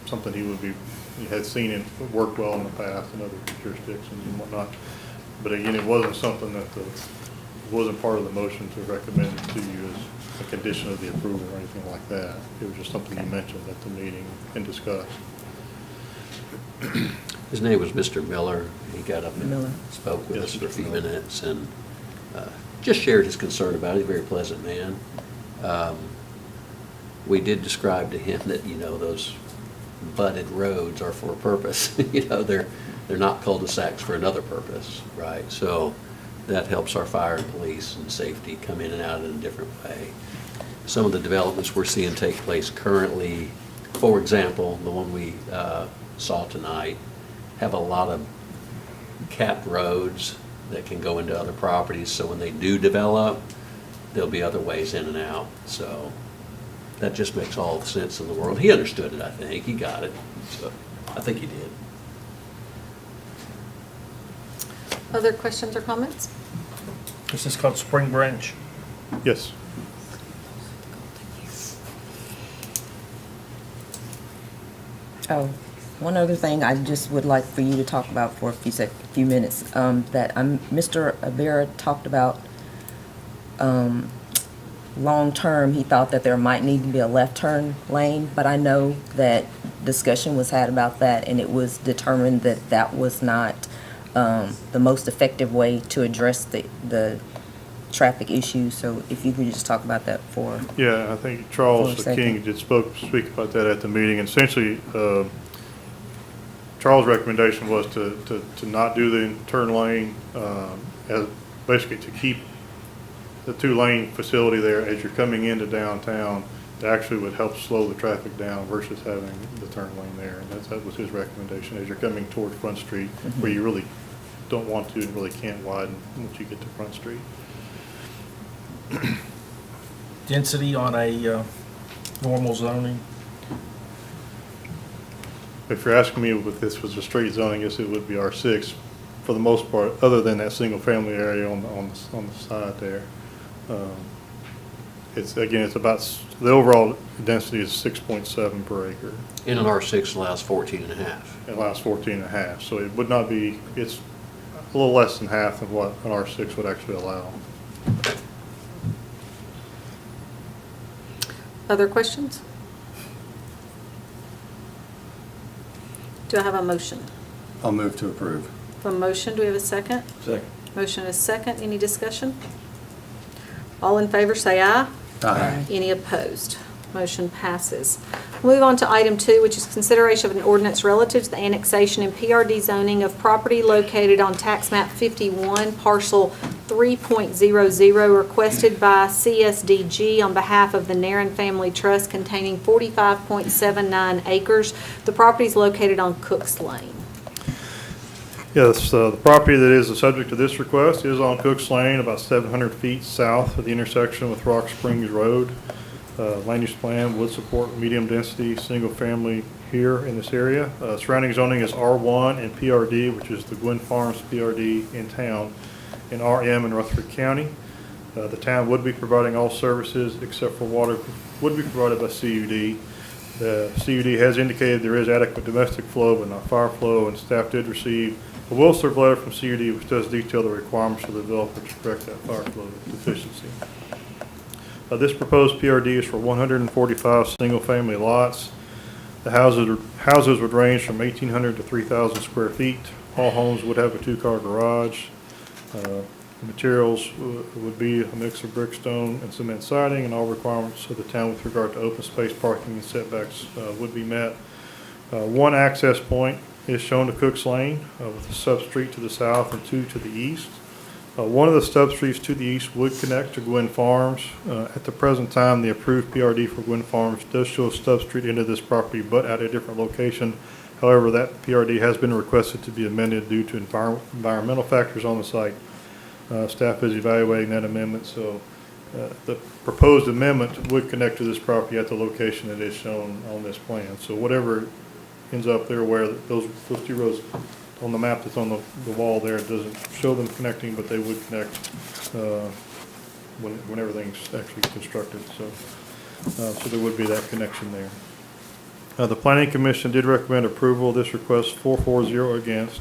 something he had seen it work well in the past in other jurisdictions and whatnot. But again, it wasn't something that wasn't part of the motion to recommend it to you as a condition of the approval or anything like that. It was just something he mentioned at the meeting and discussed. His name was Mr. Miller. He got up Miller. and spoke with Yes, us for a Mr. few Miller. minutes and just shared his concern about it. He's a very pleasant man. We did describe to him that, you know, those butted roads are for a purpose. You know, they're not cul-de-sacs for another purpose, right? So that helps our fire and police and safety come in and out in a different way. Some of the developments we're seeing take place currently, for example, the one we saw tonight, have a lot of capped roads that can go into other properties, so when they do develop, there'll be other ways in and out. So that just makes all the sense in the world. He understood it, I think. He got it. So I think he did. Other questions or comments? This is called Spring Branch. Yes. Oh, one other thing I just would like for you to talk about for a few minutes, that Mr. Avera talked about, long-term, he thought that there might need to be a left turn lane, but I know that discussion was had about that, and it was determined that that was not the most effective way to address the traffic issue. So if you could just talk about that for. Yeah, I think Charles For a second. King did speak about that at the meeting. And essentially, Charles' recommendation was to not do the turn lane, as basically to keep the 2-lane facility there as you're coming into downtown. That actually would help slow the traffic down versus having the turn lane there. And that was his recommendation as you're coming toward Front Street, where you really don't want to and really can't widen once you get to Front Street. Density on a normal zoning. if you're asking me if this was a straight zoning, yes, it would be R6 for the most part, other than that single-family area on the side there. It's, again, it's about, the overall density is 6.7 per acre. And an R6 allows 14 and a half. It allows 14 and a half, so it would not be, it's a little less than half of what an R6 would actually allow. Other questions? Do I have a motion? I'll move to approve. A motion, do we have a second? Second. Motion is second. Any discussion? All in favor, say aye. Aye. Any opposed? Motion passes. Move on to item 2, which is consideration of an ordinance relative to the annexation and PRD zoning of property located on tax map 51, parcel 3.00, requested by CSDG on behalf of the Narren Family Trust, containing 45.79 acres. The property is located on Cooks Lane. Yes, the property that is the subject of this request is on Cooks Lane, about 700 feet south of the intersection with Rock Springs Road. Land use plan would support medium-density, single-family here in this area. Surrounding zoning is R1 and PRD, which is the Gwynn Farms PRD in town, and RM in Rutherford County. The town would be providing all services except for water would be provided by CUD. The CUD has indicated there is adequate domestic flow but not fire flow, and staff did receive a will-serve letter from CUD which does detail the requirements for the developer to correct that fire flow deficiency. This proposed PRD is for 145 single-family lots. The houses would range from 1,800 to 3,000 square feet. All homes would have a 2-car garage. The materials would be a mix of brick, stone, and cement siding, and all requirements of the town with regard to open space, parking, and setbacks would be met. One access point is shown to Cooks Lane with a sub-street to the south and 2 to the east. One of the sub-streets to the east would connect to Gwynn Farms. At the present time, the approved PRD for Gwynn Farms does show a sub-street into this property, but at a different location. However, that PRD has been requested to be amended due to environmental factors on the site. Staff is evaluating that amendment, so the proposed amendment would connect to this property at the location that is shown on this plan. So whatever ends up there, where those 2 roads on the map that's on the wall there, it doesn't show them connecting, but they would connect when everything's actually constructed. So there would be that connection there. The Planning Commission did recommend approval of this request 4-0 against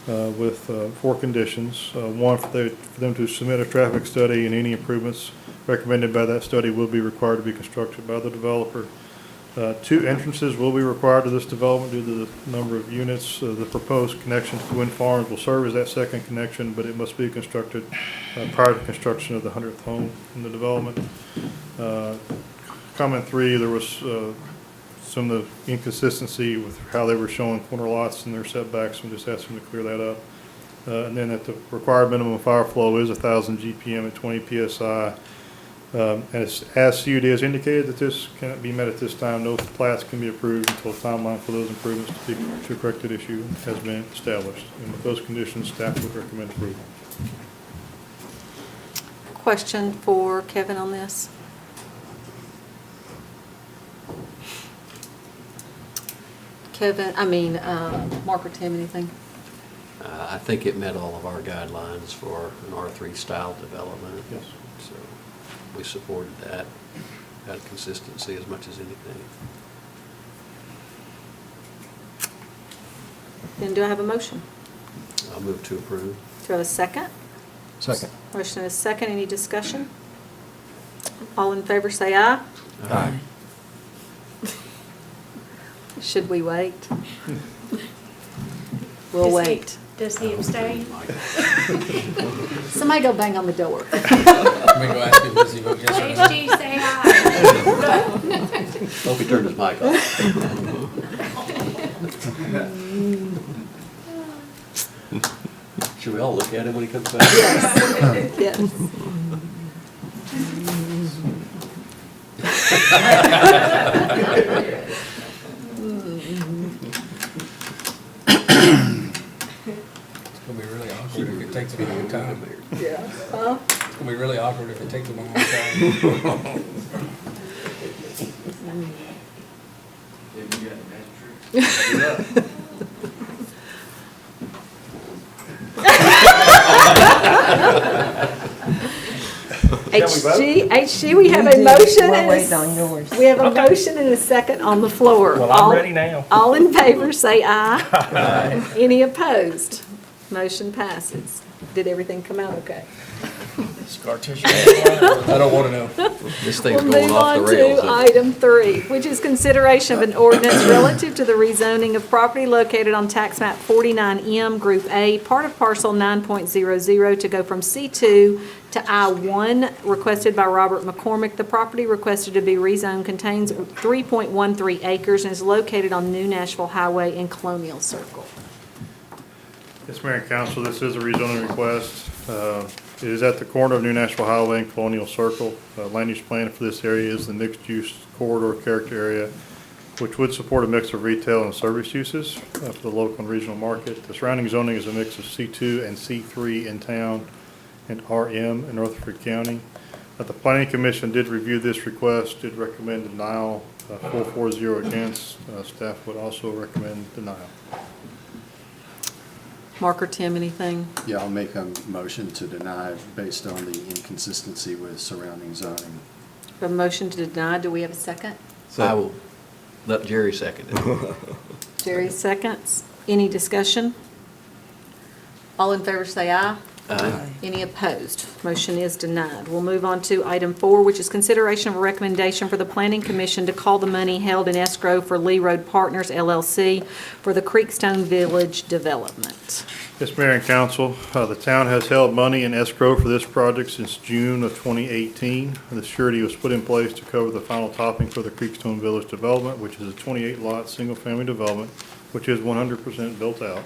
with 4 conditions. One, for them to submit a traffic study, and any improvements recommended by that study will be required to be constructed by the developer. 2 entrances will be required to this development due to the number of units. The proposed connection to Gwynn Farms will serve as that second connection, but it must be constructed prior to construction of the 100th home in the development. Comment 3, there was some of the inconsistency with how they were showing corner lots and their setbacks, and just asked them to clear that up. And then that the required minimum fire flow is 1,000 GPM at 20 PSI. As CUD has indicated that this cannot be met at this time, no plats can be approved until a timeline for those improvements to correct that issue has been established. And with those conditions, staff would recommend approval. Question for Kevin on this? Mark or Tim, anything? I think it met all of our guidelines for an R3 style development. Yes. So we supported that consistency as much as anything. Then do I have a motion? I'll move to approve. Do I have a second? Second. Motion is second. Any discussion? All in favor say aye. Aye. Should we wait? We'll wait. Does he abstain? Somebody go bang on the door. Let me go ask him, does he vote yes or no? HG, say aye. Hope he turned his mic off. Should we all look at him when he comes back? Yes. Yes. It's gonna be really awkward if it takes a long time. Yeah. Huh? It's gonna be really awkward if it takes a long time. HG, we have a motion. We're and waiting on yours. We have a motion and a second on the floor. Well, All- I'm ready now. All in favor, say aye. Aye. Any opposed? Motion passes. Did everything come out okay? Scar tissue. I don't want to know. This thing's We'll going move off on the rails. to item 3, which is consideration of an ordinance relative to the rezoning of property located on tax map 49M, Group A, part of parcel 9.00 to go from C2 to I1, requested by Robert McCormick. The property requested to be rezoned contains 3.13 acres and is located on New Nashville Highway in Colonial Circle. Yes, Mayor and Council, this is a rezoning request. It is at the corner of New Nashville Highway and Colonial Circle. Land use plan for this area is the mixed-use corridor character area, which would support a mix of retail and service uses for the local and regional market. The surrounding zoning is a mix of C2 and C3 in town and RM in Rutherford County. The Planning Commission did review this request, did recommend denial, 440 against. Staff would also recommend denial. Mark or Tim, anything? Yeah, I'll make a motion to deny based on the inconsistency with surrounding zoning. A motion to deny. Do we have a second? I will let Jerry second it. Jerry seconds. Any discussion? All in favor say aye. Aye. Any opposed? Motion is denied. We'll move on to item 4, which is consideration of a recommendation for the Planning Commission to call the money held in escrow for Lee Road Partners LLC for the Creekstone Village development. Yes, Mayor and Council, the town has held money in escrow for this project since June of 2018. The surety was put in place to cover the final topping for the Creekstone Village development, which is a 28-lot, single-family development, which is 100% built out.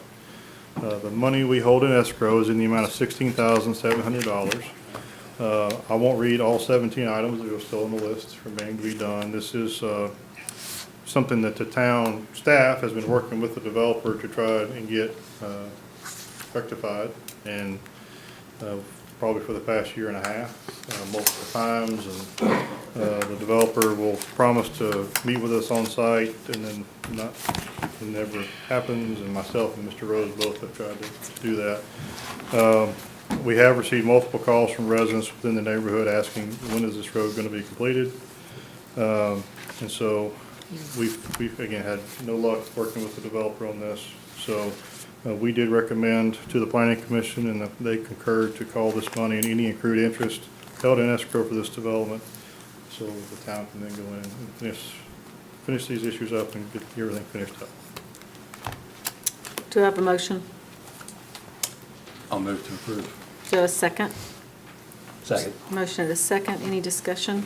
The money we hold in escrow is in the amount of $16,700. I won't read all 17 items that are still on the list remaining to be done. This is something that the town staff has been working with the developer to try and get rectified, and probably for the past year and a half, multiple times, and the developer will promise to meet with us on site, and then it never happens, and myself and Mr. Rose both have tried to do that. We have received multiple calls from residents within the neighborhood asking, when is this road going to be completed? And so we've again had no luck working with the developer on this. So we did recommend to the Planning Commission, and they concurred to call this money and any accrued interest held in escrow for this development, so the town can then go in and finish these issues up and get everything finished up. Do I have a motion? I'll move to approve. Do I have a second? Second. Motion and a second. Any discussion?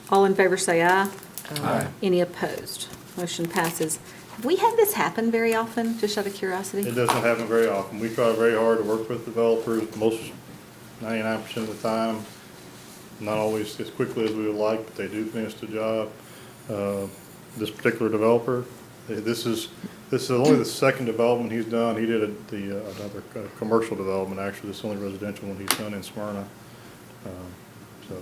All in favor say aye. Aye. Any opposed? Motion passes. Have we had this happen very often, just out of curiosity? It doesn't happen very often. We try very hard to work with developers, most 99% of the time. Not always as quickly as we would like, but they do finish the job. This particular developer, this is only the second development he's done. He did another commercial development, actually. This is the only residential one he's done in Smyrna. So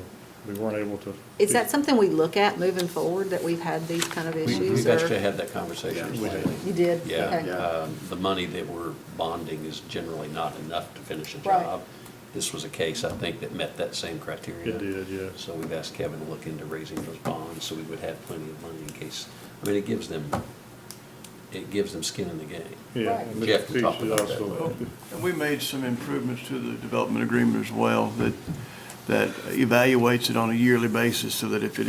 we weren't able to. Is that something we look at moving forward, that we've had these kind of issues? We've or- actually had that conversation. We did. You did? Yeah, Okay. the money that we're bonding is generally not enough to finish a Right. job. This was a case, I think, that met that same criteria. It did, yeah. So we've asked Kevin to look into raising those bonds, so we would have plenty of money in case, I mean, it gives them skin in the game. Yeah. Right. and Jeff Mr. can talk Peach is about that. also- And we made some improvements to the development agreement as well, that evaluates it on a yearly basis, so that if it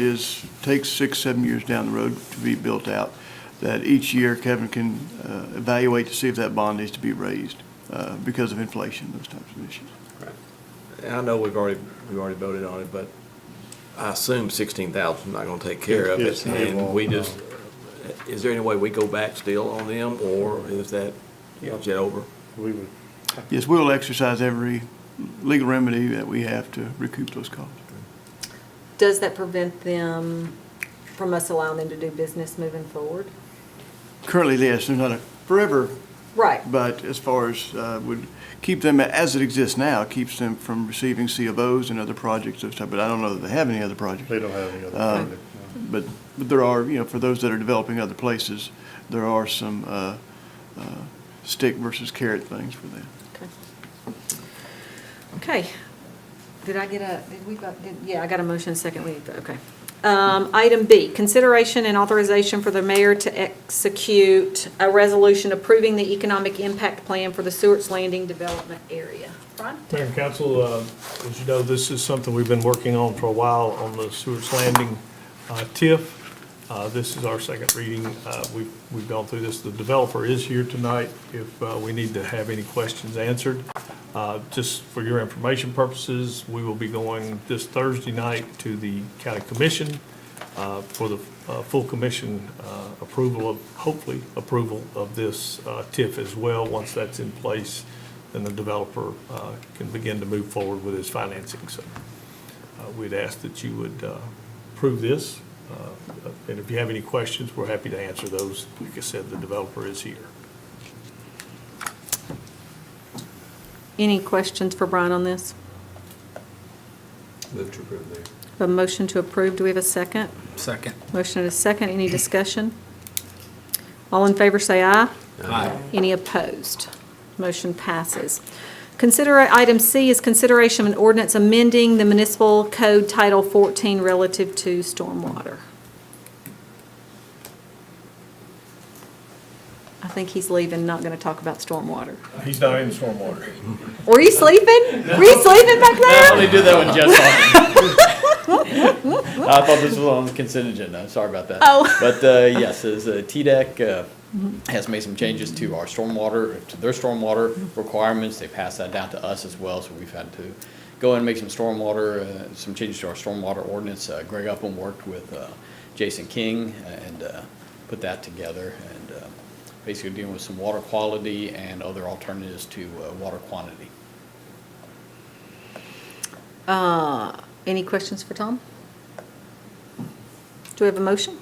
takes 6, 7 years down the road to be built out, that each year Kevin can evaluate to see if that bond needs to be raised because of inflation, those types of issues. And I know we've already voted on it, but I assume 16,000 is not gonna take care of Yes, it. it And won't, we no. just, is there any way we go back still on them, or is that over? We would. Yes, we'll exercise every legal remedy that we have to recoup those costs. Does that prevent them from us allowing them to do business moving forward? Currently, yes, there's not a forever, Right. but as far as would keep them, as it exists now, it keeps them from receiving C of Os and other projects of stuff, but I don't know that they have any other projects. They don't have any other Uh, project, no. But But there are, for those that are developing other places, there are some stick versus carrot things for them. Okay. Did I get a, did we vote? Yeah, I got a motion second. Okay. Item B, consideration and authorization for the mayor to execute a resolution approving the economic impact plan for the Stewart's Landing development area. Ron? Mayor and Council, as you know, this is something we've been working on for a while on the Stewart's Landing TIF. This is our second reading. We've gone through this. The developer is here tonight if we need to have any questions answered. Just for your information purposes, we will be going this Thursday night to the county commission for the full commission approval of, hopefully, approval of this TIF as well. Once that's in place, then the developer can begin to move forward with his financing. So we'd ask that you would approve this. And if you have any questions, we're happy to answer those. Like I said, the developer is here. Any questions for Brian on this? Move to approve, Mayor. A motion to approve. Do we have a second? Second. Motion and a second. Any discussion? All in favor say aye. Aye. Any opposed? Motion passes. Item C is consideration of an ordinance amending the municipal code Title 14 relative to stormwater. I think he's leaving, not going to talk about stormwater. He's not in stormwater. Were you sleeping? Were you sleeping back there? I only do that when Jeff's talking. I thought this was on the consent agenda. Sorry about that. Oh. But yes, as TDEC has made some changes to our stormwater, to their stormwater requirements. They passed that down to us as well, so we've had to go and make some stormwater, some changes to our stormwater ordinance. Greg Upham worked with Jason King and put that together, and basically dealing with some water quality and other alternatives to water quantity. Any questions for Tom? Do we have a motion?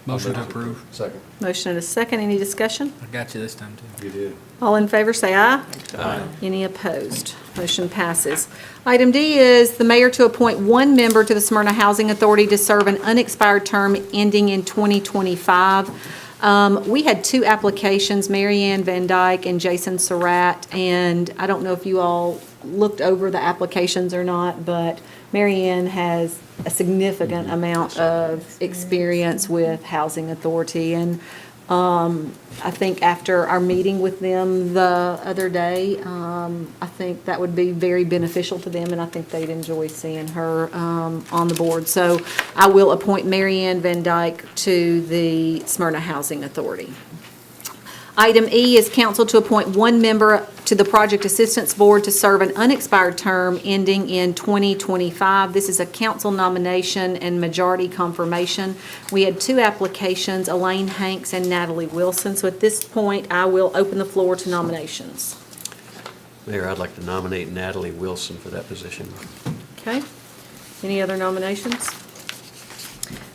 Motion to approve. Second. Motion and a second. Any discussion? I got you this time, too. You did. All in favor, say aye. Aye. Any opposed? Motion passes. Item D is the mayor to appoint one member to the Smyrna Housing Authority to serve an unexpired term ending in 2025. We had two applications, Mary Ann Van Dyke and Jason Surratt, and I don't know if you all looked over the applications or not, but Mary Ann has a significant amount of experience with Housing Authority, and I think after our meeting with them the other day, I think that would be very beneficial to them, and I think they'd enjoy seeing her on the board. So I will appoint Mary Ann Van Dyke to the Smyrna Housing Authority. Item E is council to appoint one member to the Project Assistance Board to serve an unexpired term ending in 2025. This is a council nomination and majority confirmation. We had two applications, Elaine Hanks and Natalie Wilson. So at this point, I will open the floor to nominations. Mayor, I'd like to nominate Natalie Wilson for that position. Okay. Any other nominations?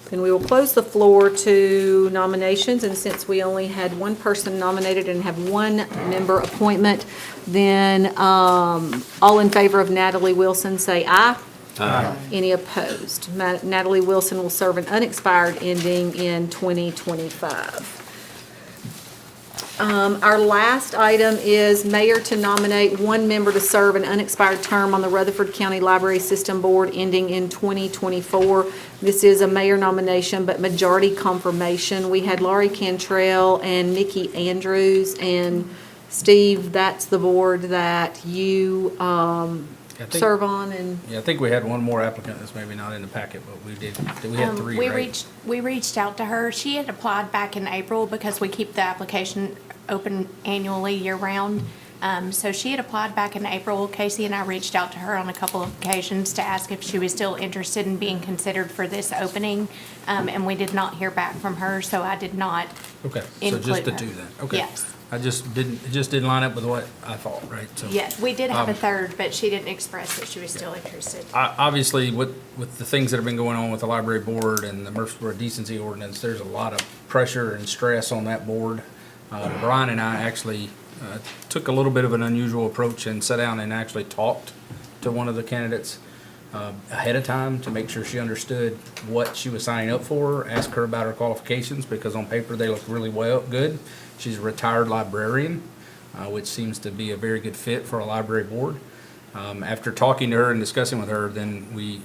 Then we will close the floor to nominations, and since we only had one person nominated and have one member appointment, then all in favor of Natalie Wilson say aye. Aye. Any opposed? Natalie Wilson will serve an unexpired ending in 2025. Our last item is mayor to nominate one member to serve an unexpired term on the Rutherford County Library System Board ending in 2024. This is a mayor nomination, but majority confirmation. We had Laurie Cantrell and Nikki Andrews, and Steve, that's the board that you serve on. And Yeah, I think we had one more applicant that's maybe not in the packet, but we did. We had three, right? We reached out to her. She had applied back in April because we keep the application open annually year-round. So she had applied back in April. Casey and I reached out to her on a couple of occasions to ask if she was still interested in being considered for this opening, and we did not hear back from her, so I did not Okay, so include just the her. two then. Okay. Yes. It just didn't line up with what I thought, right? So Yes, we did have a third, but she didn't express that she was still interested. obviously, with the things that have been going on with the library board and the Murfreesboro Decency Ordinance, there's a lot of pressure and stress on that board. Brian and I actually took a little bit of an unusual approach and sat down and actually talked to one of the candidates ahead of time to make sure she understood what she was signing up for, ask her about her qualifications, because on paper they look really good. She's a retired librarian, which seems to be a very good fit for a library board. After talking to her and discussing with her, then we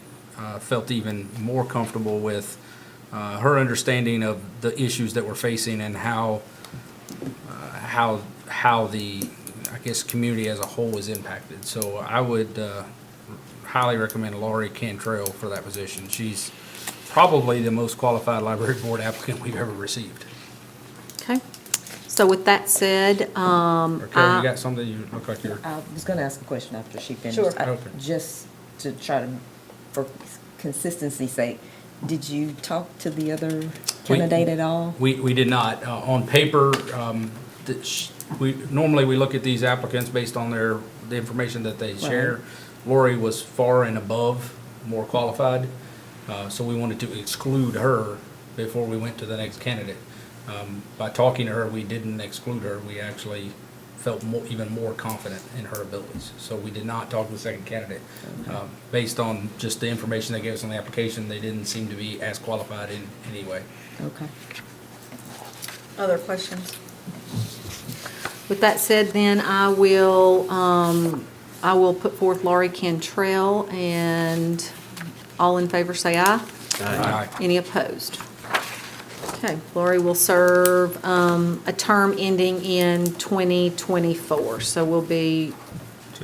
felt even more comfortable with her understanding of the issues that we're facing and how the, I guess, community as a whole is impacted. So I would highly recommend Laurie Cantrell for that position. She's probably the most qualified library board applicant we've ever received. Okay. So with that said, Or Carol, you got something you look like you're, I was going to ask a question after she finished. Sure. Okay. Just to try to, for consistency's sake, did you talk to the other candidate at all? we did not. On paper, normally we look at these applicants based on the information that they share. Lori was far and above more qualified, so we wanted to exclude her before we went to the next candidate. By talking to her, we didn't exclude her. We actually felt even more confident in her abilities. So we did not talk to the second candidate. Based on just the information they gave us on the application, they didn't seem to be as qualified in any way. Okay. Other questions? With that said, then I will put forth Laurie Cantrell, and all in favor say aye. Aye. Any opposed? Okay, Laurie will serve a term ending in 2024, so we'll be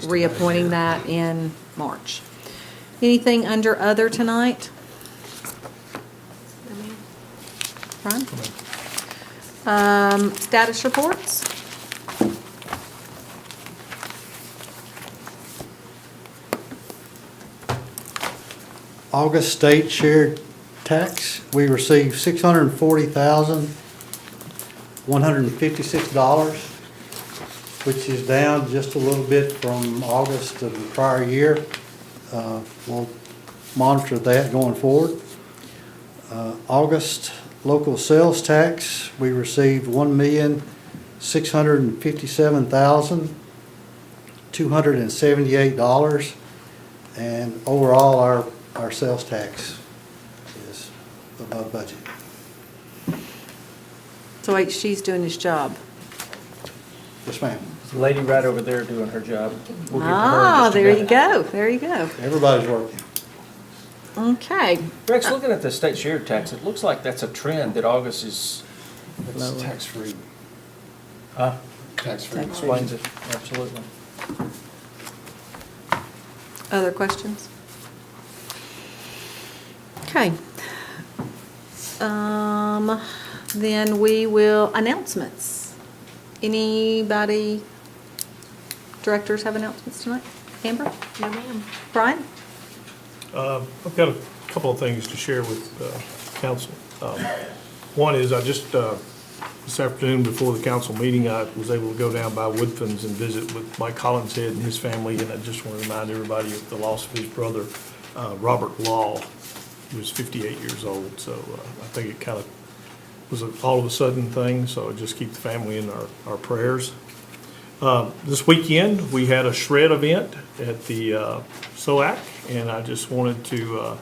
reappointing that in March. Anything under other tonight? Brian? Status reports? August state shared tax, we received $640,156, which is down just a little bit from August of the prior year. We'll monitor that going forward. August local sales tax, we received $1,657,278, and overall our sales tax is above budget. So HG's doing his job. Yes, ma'am. The lady right over there doing her job. We'll get to her in Ah, just a there you minute. go, there you go. Everybody's working. Okay. Rex, looking at the state share tax, it looks like that's a trend that August is. It's tax-free. Huh? Tax-free. Explains it, absolutely. Other questions? Okay. Then we will, announcements. Anybody, directors have announcements tonight? Amber? No, ma'am. Brian? I've got a couple of things to share with council. One is I just, this afternoon before the council meeting, I was able to go down by Woodfins and visit with Mike Hollinshead and his family, and I just want to remind everybody of the loss of his brother, Robert Law. He was 58 years old, so I think it kind of was an all of a sudden thing, so just keep the family in our prayers. This weekend, we had a shred event at the SOAC, and I just wanted to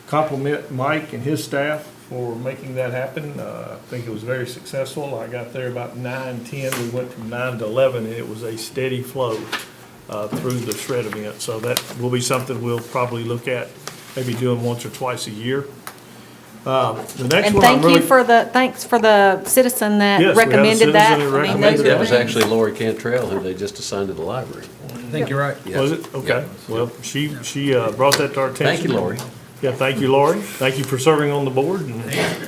compliment Mike and his staff for making that happen. I think it was very successful. I got there about 9:10. We went from 9 to 11, and it was a steady flow through the shred event. So that will be something we'll probably look at maybe doing once or twice a year. The next And one, I'm thank really. you for thanks for the citizen Yes, we that had a recommended that. citizen that I mean, recommended those that. are That was things. actually Lori Cantrell, who they just assigned to the library. I think you're right. Was it? Okay. Well, she brought that to our attention. Thank you, Lori. Yeah, thank you, Lori. Thank you for serving on the board, and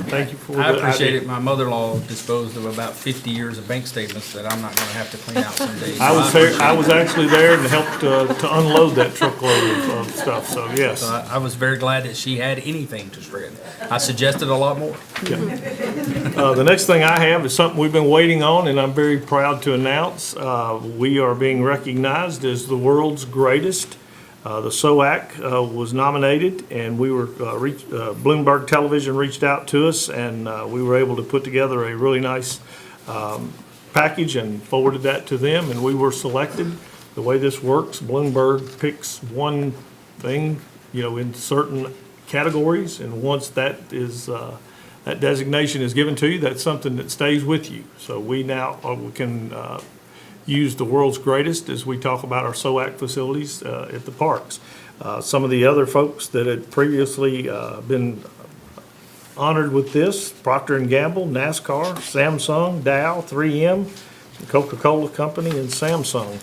thank you for the I appreciate idea. it. My mother-in-law disposed of about 50 years of bank statements that I'm not gonna have to clean out someday. I was there, I was actually there and helped to unload that truckload of stuff, so yes. So I was very glad that she had anything to shred. I suggested a lot more. The next thing I have is something we've been waiting on, and I'm very proud to announce. We are being recognized as the world's greatest. The SOAC was nominated, and we were, Bloomberg Television reached out to us, and we were able to put together a really nice package and forwarded that to them, and we were selected. The way this works, Bloomberg picks one thing in certain categories, and once that is, that designation is given to you, that's something that stays with you. So we now we can use the world's greatest as we talk about our SOAC facilities at the parks. Some of the other folks that had previously been honored with this, Procter & Gamble, NASCAR, Samsung, Dow, 3M, the Coca-Cola Company, and Samsung.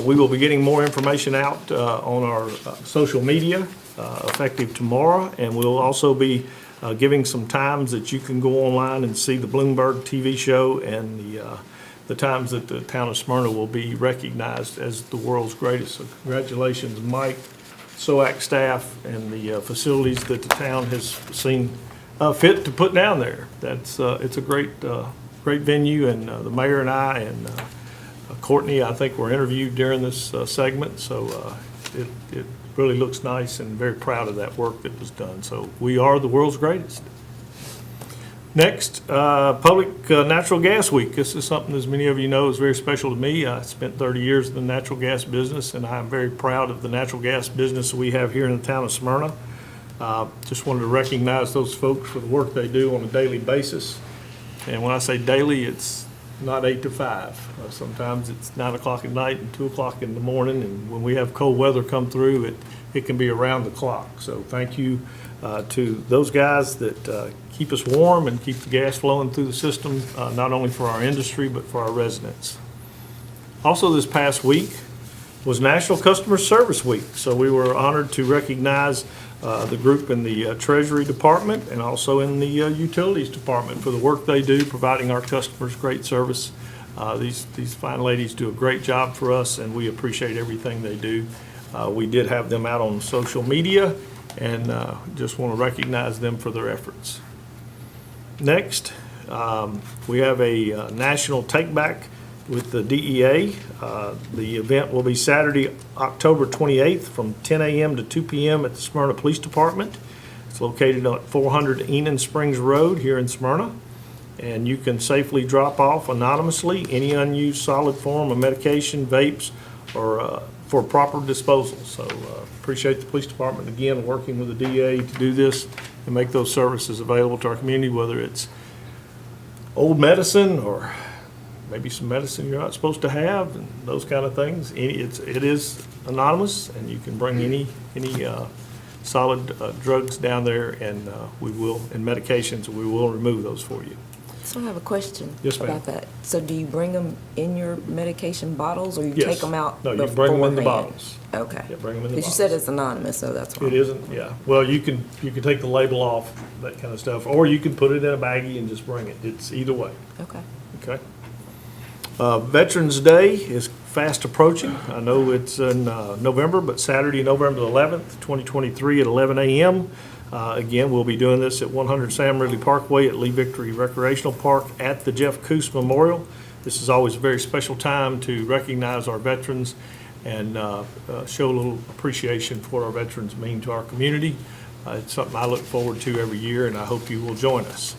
We will be getting more information out on our social media effective tomorrow, and we'll also be giving some times that you can go online and see the Bloomberg TV show and the times that the town of Smyrna will be recognized as the world's greatest. So congratulations, Mike, SOAC staff, and the facilities that the town has seen fit to put down there. That's it's a great venue, and the mayor and I and Courtney, I think, were interviewed during this segment, so it really looks nice, and very proud of that work that was done. So we are the world's greatest. Next, Public Natural Gas Week. This is something, as many of you know, is very special to me. I spent 30 years in the natural gas business, and I'm very proud of the natural gas business we have here in the town of Smyrna. Just wanted to recognize those folks for the work they do on a daily basis. And when I say daily, it's not 8 to 5. Sometimes it's 9 o'clock at night and 2 o'clock in the morning. And when we have cold weather come through, it can be around the clock. So thank you to those guys that keep us warm and keep the gas flowing through the system, not only for our industry, but for our residents. Also this past week was National Customer Service Week. So we were honored to recognize the group in the Treasury Department and also in the Utilities Department for the work they do, providing our customers great service. These fine ladies do a great job for us, and we appreciate everything they do. We did have them out on social media, and just want to recognize them for their efforts. Next, we have a national take-back with the DEA. The event will be Saturday, October 28th from 10 a.m. to 2 p.m. at the Smyrna Police Department. It's located at 400 Enon Springs Road here in Smyrna. And you can safely drop off anonymously any unused solid form of medication, vapes, or for proper disposal. So appreciate the police department, again, working with the DEA to do this and make those services available to our community, whether it's old medicine or maybe some medicine you're not supposed to have, and those kind of things. It is anonymous, and you can bring any solid drugs down there, and we will, and medications, we will remove those for you. So I have a question Yes, ma'am. about that. So do you bring them in your medication bottles, or you Yes. take them out No, you bring them in the beforehand? bottles. Okay. Yeah, bring them in the Because you said it's anonymous, so that's why. It isn't, yeah. Well, you can take the label off, that kind of stuff, or you can put it in a baggie and just bring it. It's either way. Okay. Okay. Veterans Day is fast approaching. I know it's in November, but Saturday, November 11th, 2023 at 11 a.m. Again, we'll be doing this at 100 Sam Ridley Parkway at Lee Victory Recreational Park at the Jeff Coos Memorial. This is always a very special time to recognize our veterans and show a little appreciation for what our veterans mean to our community. It's something I look forward to every year, and I hope you will join us.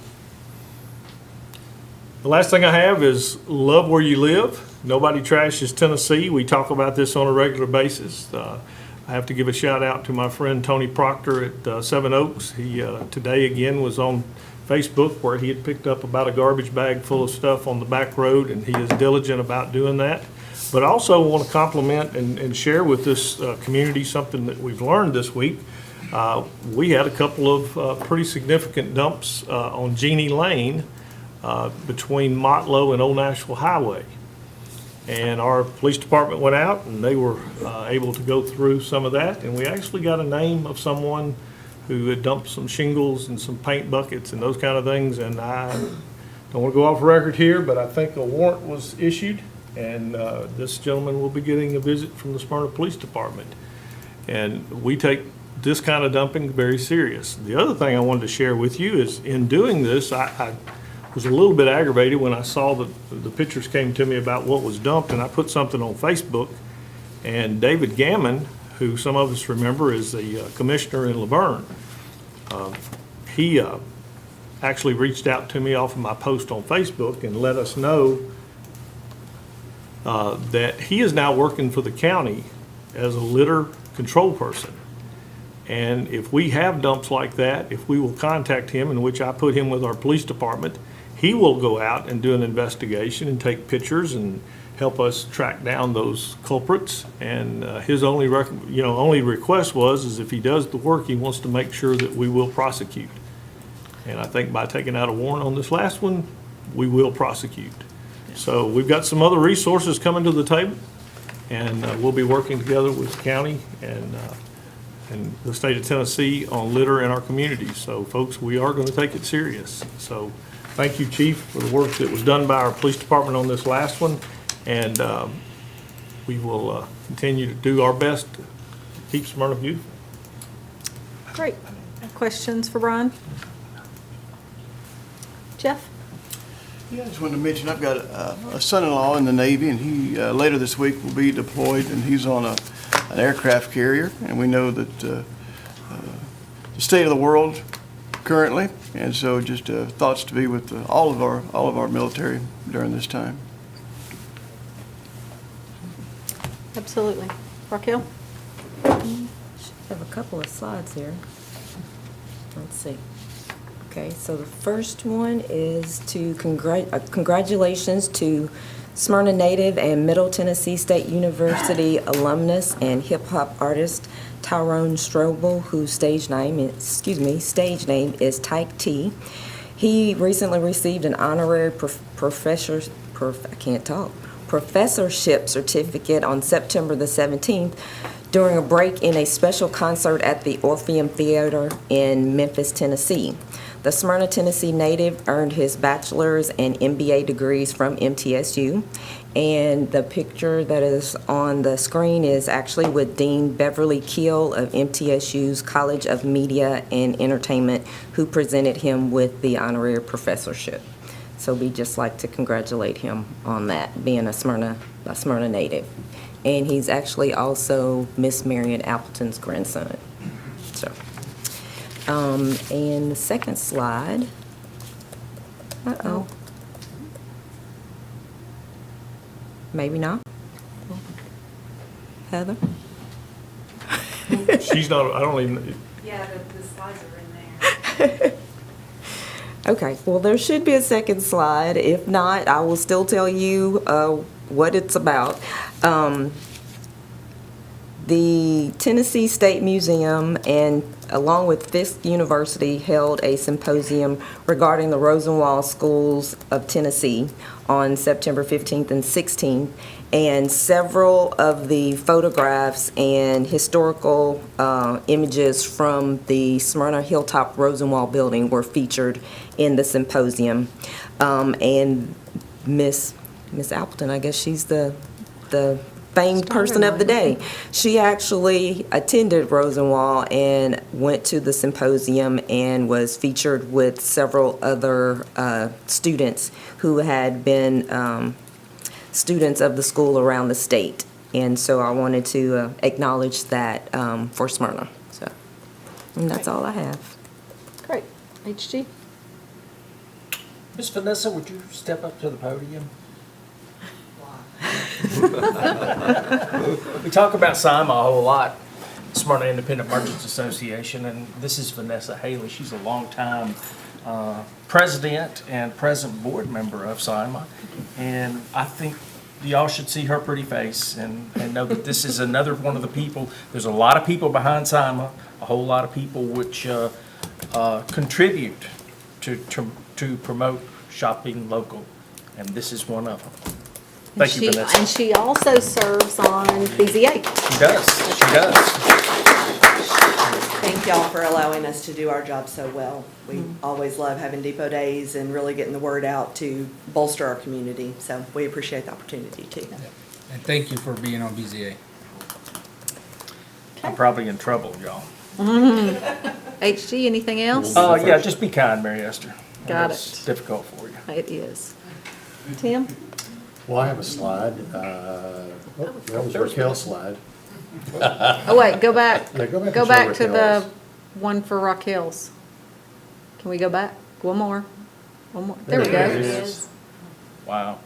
The last thing I have is love where you live. Nobody trashes Tennessee. We talk about this on a regular basis. I have to give a shout out to my friend Tony Proctor at Seven Oaks. He today again was on Facebook where he had picked up about a garbage bag full of stuff on the back road, and he is diligent about doing that. But I also want to compliment and share with this community something that we've learned this week. We had a couple of pretty significant dumps on Jeannie Lane between Motlow and Old Nashville Highway. And our police department went out, and they were able to go through some of that. And we actually got a name of someone who had dumped some shingles and some paint buckets and those kind of things. And I don't want to go off record here, but I think a warrant was issued. And this gentleman will be getting a visit from the Smyrna Police Department. And we take this kind of dumping very serious. The other thing I wanted to share with you is in doing this, I was a little bit aggravated when I saw the pictures came to me about what was dumped, and I put something on Facebook, and David Gammon, who some of us remember is the commissioner in Laverne, he actually reached out to me off of my post on Facebook and let us know that he is now working for the county as a litter control person. And if we have dumps like that, if we will contact him, in which I put him with our police department, he will go out and do an investigation and take pictures and help us track down those culprits. And his only request is if he does the work, he wants to make sure that we will prosecute. And I think by taking out a warrant on this last one, we will prosecute. So we've got some other resources coming to the table, and we'll be working together with the county and the state of Tennessee on litter in our communities. So folks, we are going to take it serious. So thank you, Chief, for the work that was done by our police department on this last one. And we will continue to do our best to keep Smyrna beautiful. Great. Questions for Brian? Jeff? Yeah, I just wanted to mention, I've got a son-in-law in the Navy, and he, later this week, will be deployed, and he's on an aircraft carrier, and we know that the state of the world currently, and so just thoughts to be with all of our military during this time. Absolutely. Raquel? Have a couple of slides here. Let's see. Okay, so the first one is to congratulations to Smyrna native and Middle Tennessee State University alumnus and hip-hop artist Tyrone Strobel, whose stage name is Tyke T. He recently received an honorary professorship certificate on September the 17th during a break in a special concert at the Orpheum Theater in Memphis, Tennessee. The Smyrna, Tennessee native earned his bachelor's and MBA degrees from MTSU, and the picture that is on the screen is actually with Dean Beverly Keel of MTSU's College of Media and Entertainment, who presented him with the honorary professorship. So we'd just like to congratulate him on that, being a Smyrna native. And he's actually also Miss Marion Appleton's grandson. So. And the second slide, maybe not. Heather? She's not, I don't even. Yeah, the slides are in there. Okay, well, there should be a second slide. If not, I will still tell you what it's about. The Tennessee State Museum and along with Fisk University held a symposium regarding the Rosenwald Schools of Tennessee on September 15th and 16th, and several of the photographs and historical images from the Smyrna Hilltop Rosenwald building were featured in the symposium. And Miss Appleton, I guess she's the famed person of the day. She actually attended Rosenwald and went to the symposium and was featured with several other students who had been students of the school around the state. And so I wanted to acknowledge that for Smyrna. So, and that's all I have. Great. HG? Miss Vanessa, would you step up to the podium? We talk about SIMA a whole lot, Smyrna Independent Merchants Association, and this is Vanessa Haley. She's a longtime president and present board member of SIMA, and I think y'all should see her pretty face and know that this is another one of the people. There's a lot of people behind SIMA, a whole lot of people which contribute to promote shopping local, and this is one of them. Thank you, Vanessa. And she also serves on BZA. She does. She does. Thank y'all for allowing us to do our job so well. We always love having depot days and really getting the word out to bolster our community. So we appreciate the opportunity too. And thank you for being on BZA. I'm probably in trouble, y'all. HG, anything else? Yeah, just be kind, Mary Esther. Got It's difficult for you. It is. Tim? Well, I have a slide. That was Raquel's slide. Oh, wait, go back. Yeah, go back Go and show back to the Raquel's. one for Raquel's. Can we go back? One more. One more. There we go. There it is. Wow.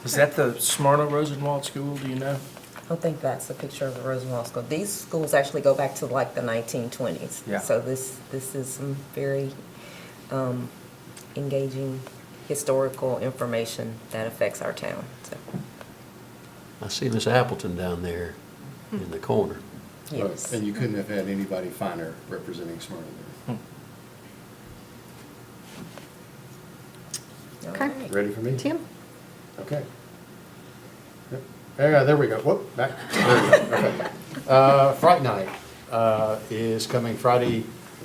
Is that the Smyrna Rosenwald School, do you know? don't think that's a picture of the Rosenwald School. These schools actually go back to like the 1920s. Yeah. So this is some very engaging historical information that affects our town. So, I see Miss Appleton down there in the corner. yes. And you couldn't have had anybody finer representing Smyrna there. Okay. Ready for me? Tim? Okay. Yep. There we go. Whoop, back. There we go. Okay. Fright Night is coming Friday,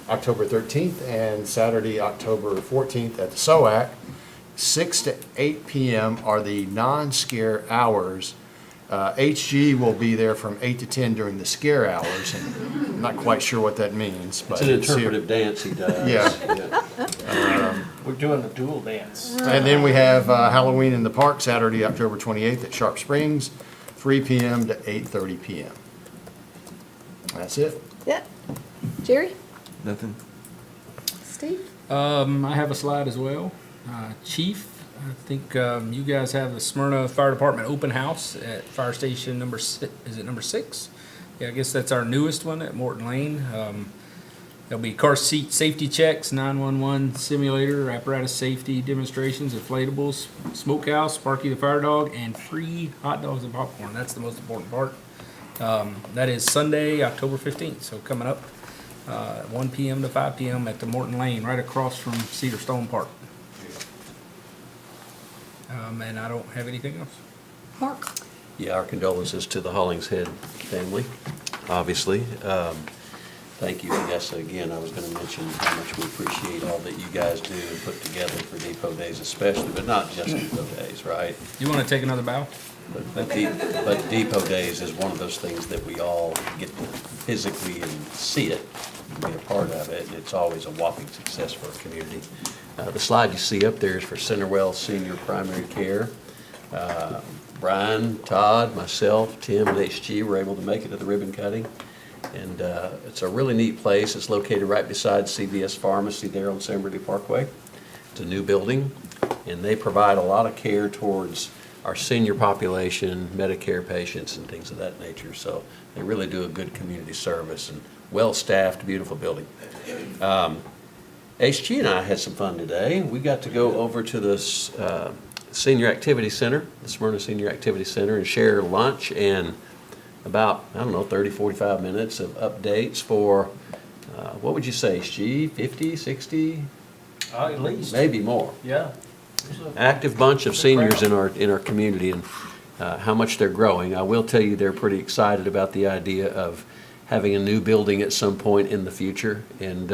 October 13th, and Saturday, October 14th at the SOAC. 6 to 8 p.m. are the non-scare hours. HG will be there from 8 to 10 during the scare hours, and I'm not quite sure what that means, but. It's an interpretive dance he does. Yeah. We're doing a dual dance. And then we have Halloween in the Park, Saturday, October 28th at Sharp Springs, 3 p.m. to 8:30 p.m. That's it. Yeah. Jerry? Nothing. Steve? I have a slide as well. Chief, I think you guys have the Smyrna Fire Department open house at Fire Station number 6. Is it number 6? Yeah, I guess that's our newest one at Morton Lane. There'll be car seat safety checks, 911 simulator, apparatus safety demonstrations, inflatables, smokehouse, Sparky the Fire Dog, and free hot dogs and popcorn. That's the most important part. That is Sunday, October 15th, so coming up 1 p.m. to 5 p.m. at the Morton Lane, right across from Cedar Stone Park. And I don't have anything else. Mark? Yeah, our condolences to the Hollingshead family, obviously. Thank you, Vanessa. Again, I was going to mention how much we appreciate all that you guys do and put together for Depot Days especially, but not just Depot Days, right? You want to take another bow? But Depot Days is one of those things that we all get to physically and see it, be a part of it, and it's always a whopping success for our community. The slide you see up there is for Centerwell Senior Primary Care. Brian, Todd, myself, Tim, and HG were able to make it to the ribbon cutting. And it's a really neat place. It's located right beside CVS Pharmacy there on San Bernardino Parkway. It's a new building, and they provide a lot of care towards our senior population, Medicare patients, and things of that nature. So they really do a good community service and well-staffed, beautiful building. HG and I had some fun today. We got to go over to the Senior Activity Center, the Smyrna Senior Activity Center, and share lunch and about, 30, 45 minutes of updates for, what would you say, HG, 50, 60? At least. Maybe more. Yeah. Active bunch of seniors in our community, and how much they're growing. I will tell you they're pretty excited about the idea of having a new building at some point in the future, and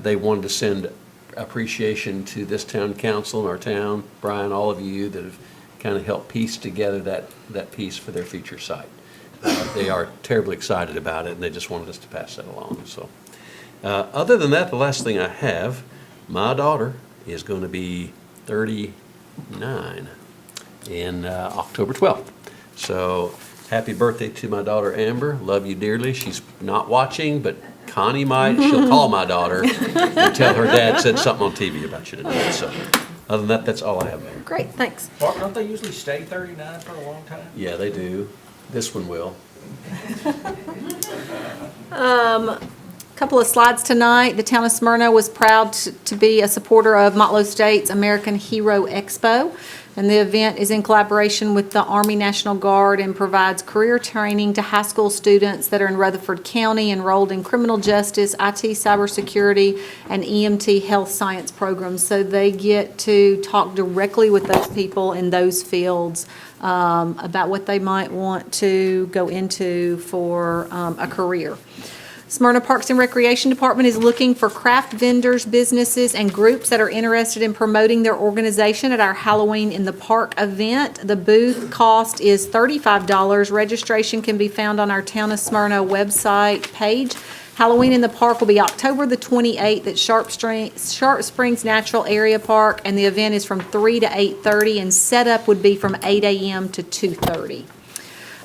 they wanted to send appreciation to this town council and our town, Brian, all of you that have kind of helped piece together that piece for their future site. They are terribly excited about it, and they just wanted us to pass that along. So, other than that, the last thing I have, my daughter is going to be 39 in October 12th. So, happy birthday to my daughter Amber. Love you dearly. She's not watching, but Connie might. She'll call my daughter and tell her dad said something on TV about you tonight. So, other than that, that's all I have, Mayor. Great, thanks. Mark, don't they usually stay 39 for a long time? Yeah, they do. This one will. Couple of slides tonight. The town of Smyrna was proud to be a supporter of Motlow State's American Hero Expo. And the event is in collaboration with the Army National Guard and provides career training to high school students that are in Rutherford County enrolled in criminal justice, IT, cybersecurity, and EMT health science programs. So they get to talk directly with those people in those fields about what they might want to go into for a career. Smyrna Parks and Recreation Department is looking for craft vendors, businesses, and groups that are interested in promoting their organization at our Halloween in the Park event. The booth cost is $35. Registration can be found on our Town of Smyrna website page. Halloween in the Park will be October the 28th at Sharp Springs Natural Area Park, and the event is from 3 to 8:30, and setup would be from 8 a.m. to 2:30.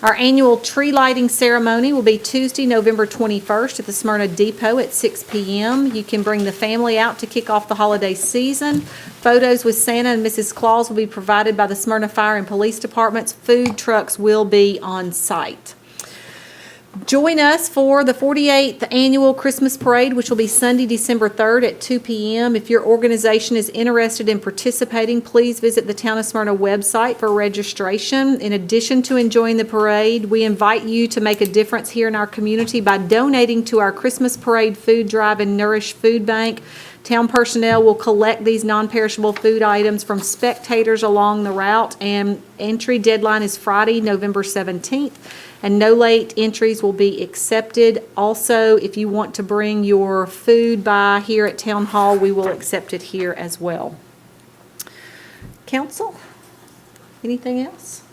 Our annual tree lighting ceremony will be Tuesday, November 21st at the Smyrna Depot at 6 p.m. You can bring the family out to kick off the holiday season. Photos with Santa and Mrs. Claus will be provided by the Smyrna Fire and Police Departments. Food trucks will be on site. Join us for the 48th Annual Christmas Parade, which will be Sunday, December 3rd at 2 p.m. If your organization is interested in participating, please visit the Town of Smyrna website for registration. In addition to enjoying the parade, we invite you to make a difference here in our community by donating to our Christmas Parade Food Drive and Nourish Food Bank. Town personnel will collect these non-perishable food items from spectators along the route, and entry deadline is Friday, November 17th, and no late entries will be accepted. Also, if you want to bring your food by here at Town Hall, we will accept it here as well. Council, anything else?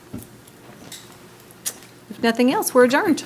If nothing else, we're adjourned.